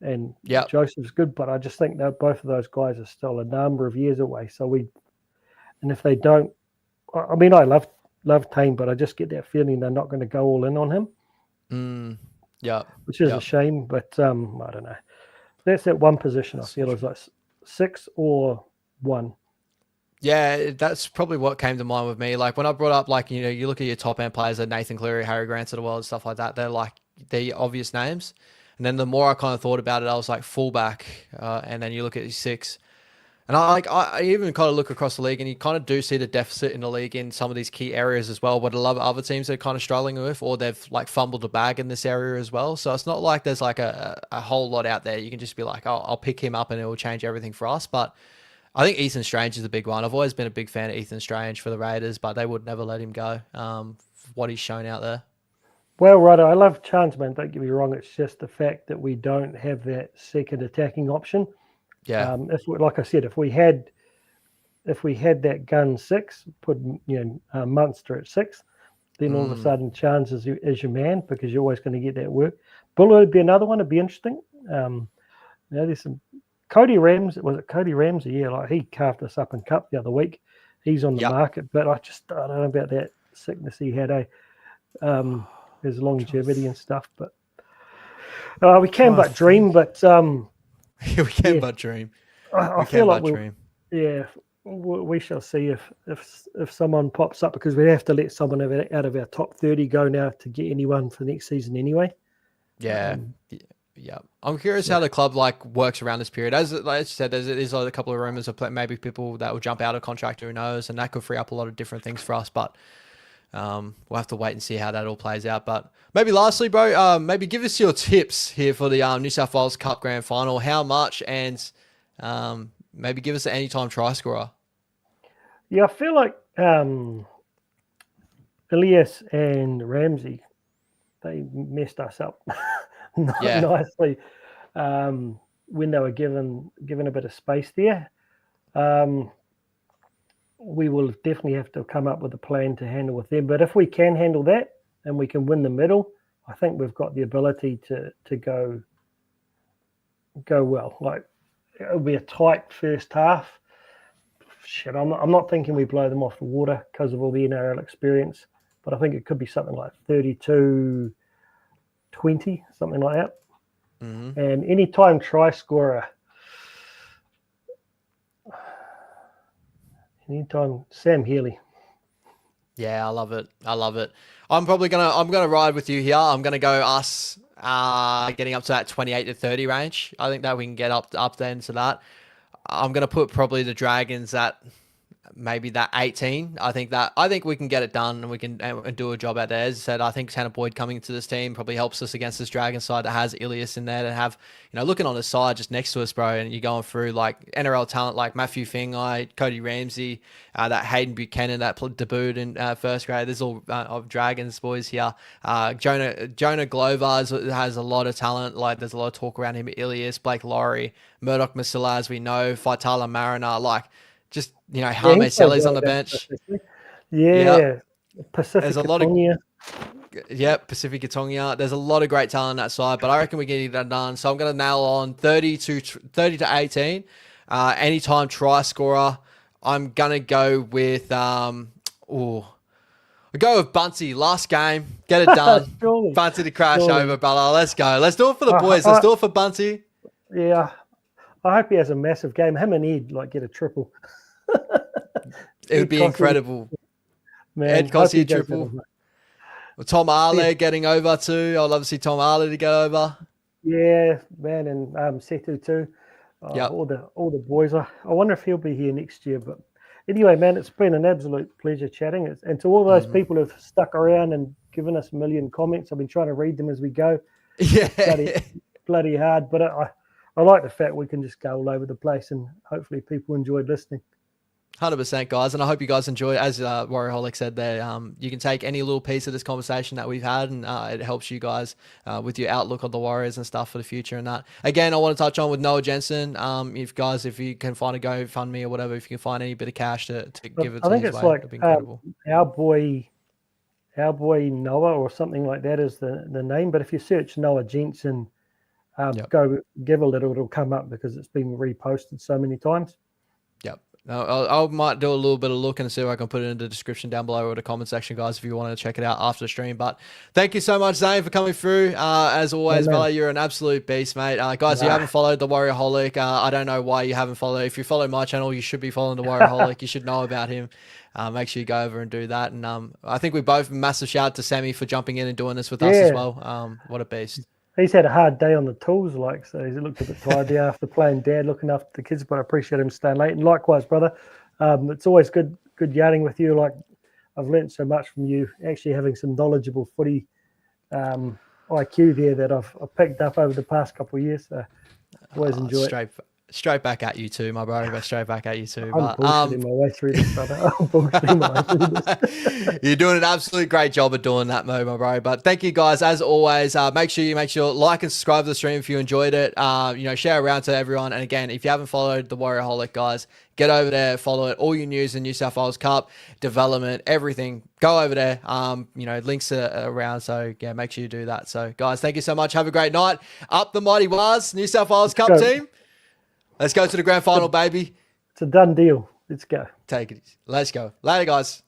And Joseph's good, but I just think that both of those guys are still a number of years away. So and if they don't, I mean, I love Tane, but I just get that feeling they're not going to go all in on him. Which is a shame, but I don't know. That's that one position I feel is like 6 or 1. Yeah, that's probably what came to mind with me. Like when I brought up, like, you look at your top end players, like Nathan Cleary, Harry Grant of the world, and stuff like that. They're like the obvious names. And then the more I kind of thought about it, I was like fullback, and then you look at these 6, and I even kind of look across the league, and you kind of do see the deficit in the league in some of these key areas as well. But a lot of other teams are kind of struggling with, or they've like fumbled the bag in this area as well. So it's not like there's like a whole lot out there. You can just be like, oh, I'll pick him up and it will change everything for us. But I think Ethan Strange is a big one. I've always been a big fan of Ethan Strange for the Raiders, but they would never let him go. What he's shown out there. Well, right, I love Chance, man. Don't get me wrong. It's just the fact that we don't have that second attacking option. Yeah. Like I said, if we had that gun 6, put Munster at 6, then all of a sudden Chance is your man, because you're always going to get that work. Buller would be another one. It'd be interesting. There's some Cody Ramsey. Was it Cody Ramsey? Yeah, like he carved us up in Cup the other week. He's on the market, but I don't know about that sickness he had. His longevity and stuff, but we can but dream. But we can but dream. I feel like we shall see if someone pops up, because we have to let someone out of our top 30 go now to get anyone for next season anyway. Yeah. Yeah, I'm curious how the club works around this period. As you said, there's a couple of rumors of maybe people that will jump out of contract, who knows, and that could free up a lot of different things for us. But we'll have to wait and see how that all plays out. But maybe lastly, bro, maybe give us your tips here for the New South Wales Cup Grand Final. How much, and maybe give us an anytime try scorer. Yeah, I feel like Elias and Ramsey, they messed us up nicely when they were given a bit of space there. We will definitely have to come up with a plan to handle with them. But if we can handle that and we can win the medal, I think we've got the ability to go well. Like, it'll be a tight first half. Shit, I'm not thinking we blow them off the water because of all the NRL experience, but I think it could be something like 32-20, something like that. Mm-hmm. And anytime try scorer, anytime Sam Healy. Yeah, I love it. I'm gonna ride with you here. I'm gonna go us getting up to that 28 to 30 range. I think that we can get up then to that. I'm gonna put probably the Dragons at maybe that 18. I think we can get it done, and we can do a job out there. As I said, I think Tanner Boyd coming into this team probably helps us against this Dragon side that has Ilias in there, to have, looking on the side just next to us, bro, and you're going through like NRL talent like Matthew Fingai, Cody Ramsey, that Hayden Buchanan that debuted in first grade. There's all of Dragons boys here. Jonah Glover has a lot of talent. Like, there's a lot of talk around him. Ilias, Blake Laurie, Murdoch Masilla, as we know, Faitala Mariner, just, Hame Selly's on the bench. Yeah. Pacific There's a lot of Pacific Katonga. There's a lot of great talent on that side, but I reckon we can get that done. So I'm going to nail on 30 to 18. Anytime try scorer. I'm going to go with we'll go with Bunty. Last game. Get it done. Bunty to crash over, brother. Let's go. Let's do it for the boys. Let's do it for Bunty. Yeah. I hope he has a massive game. Him and Ed get a triple. It would be incredible. Man, Ed Cossie triple. Tom Arle getting over too. I'd love to see Tom Arle to go over. Yeah, man, and Setu too. All the boys. I wonder if he'll be here next year. But anyway, man, it's been an absolute pleasure chatting. And to all those people who've stuck around and given us a million comments, I've been trying to read them as we go. Yeah, bloody hard. But I like the fact we can just go all over the place, and hopefully people enjoyed listening. 100%, guys, and I hope you guys enjoy it. As Warriorholic said there, you can take any little piece of this conversation that we've had, and it helps you guys with your outlook on the Warriors and stuff for the future and that. Again, I want to touch on with Noah Jensen. If you can find a GoFundMe or whatever, if you can find any bit of cash to give it to his way, it'd be incredible. Our boy Noah or something like that is the name, but if you search Noah Jensen, go give a little, it'll come up because it's been reposted so many times. Yep. I might do a little bit of looking and see if I can put it in the description down below or the comment section, guys, if you want to check it out after the stream. But thank you so much, Zane, for coming through. As always, brother, you're an absolute beast, mate. Guys, if you haven't followed the Warriorholic, I don't know why you haven't followed. If you follow my channel, you should be following the Warriorholic. You should know about him. Make sure you go over and do that. And I think we both, massive shout out to Sammy for jumping in and doing this with us as well. What a beast. He's had a hard day on the tools, so he looked a bit tired there after playing dad, looking after the kids, but I appreciate him staying late. And likewise, brother, it's always good yarning with you. Like, I've learned so much from you, actually having some knowledgeable footy IQ there that I've picked up over the past couple of years. So always enjoy it. Straight back at you too, my bro. Straight back at you too. I'm But bullshitting my way through this, brother. I'm bullshitting my way through this. you're doing an absolute great job of doing that, Mo, my bro. But thank you guys as always. Make sure like and subscribe to the stream if you enjoyed it. Share around to everyone. And again, if you haven't followed the Warriorholic, guys, get over there, follow it. All your news in New South Wales Cup development, everything. Go over there. Links are around. So yeah, make sure you do that. So guys, thank you so much. Have a great night. Up the mighty Wars, New South Wales Cup team. Let's go to the grand final, baby. It's a done deal. Let's go. Take it easy. Let's go. Later, guys.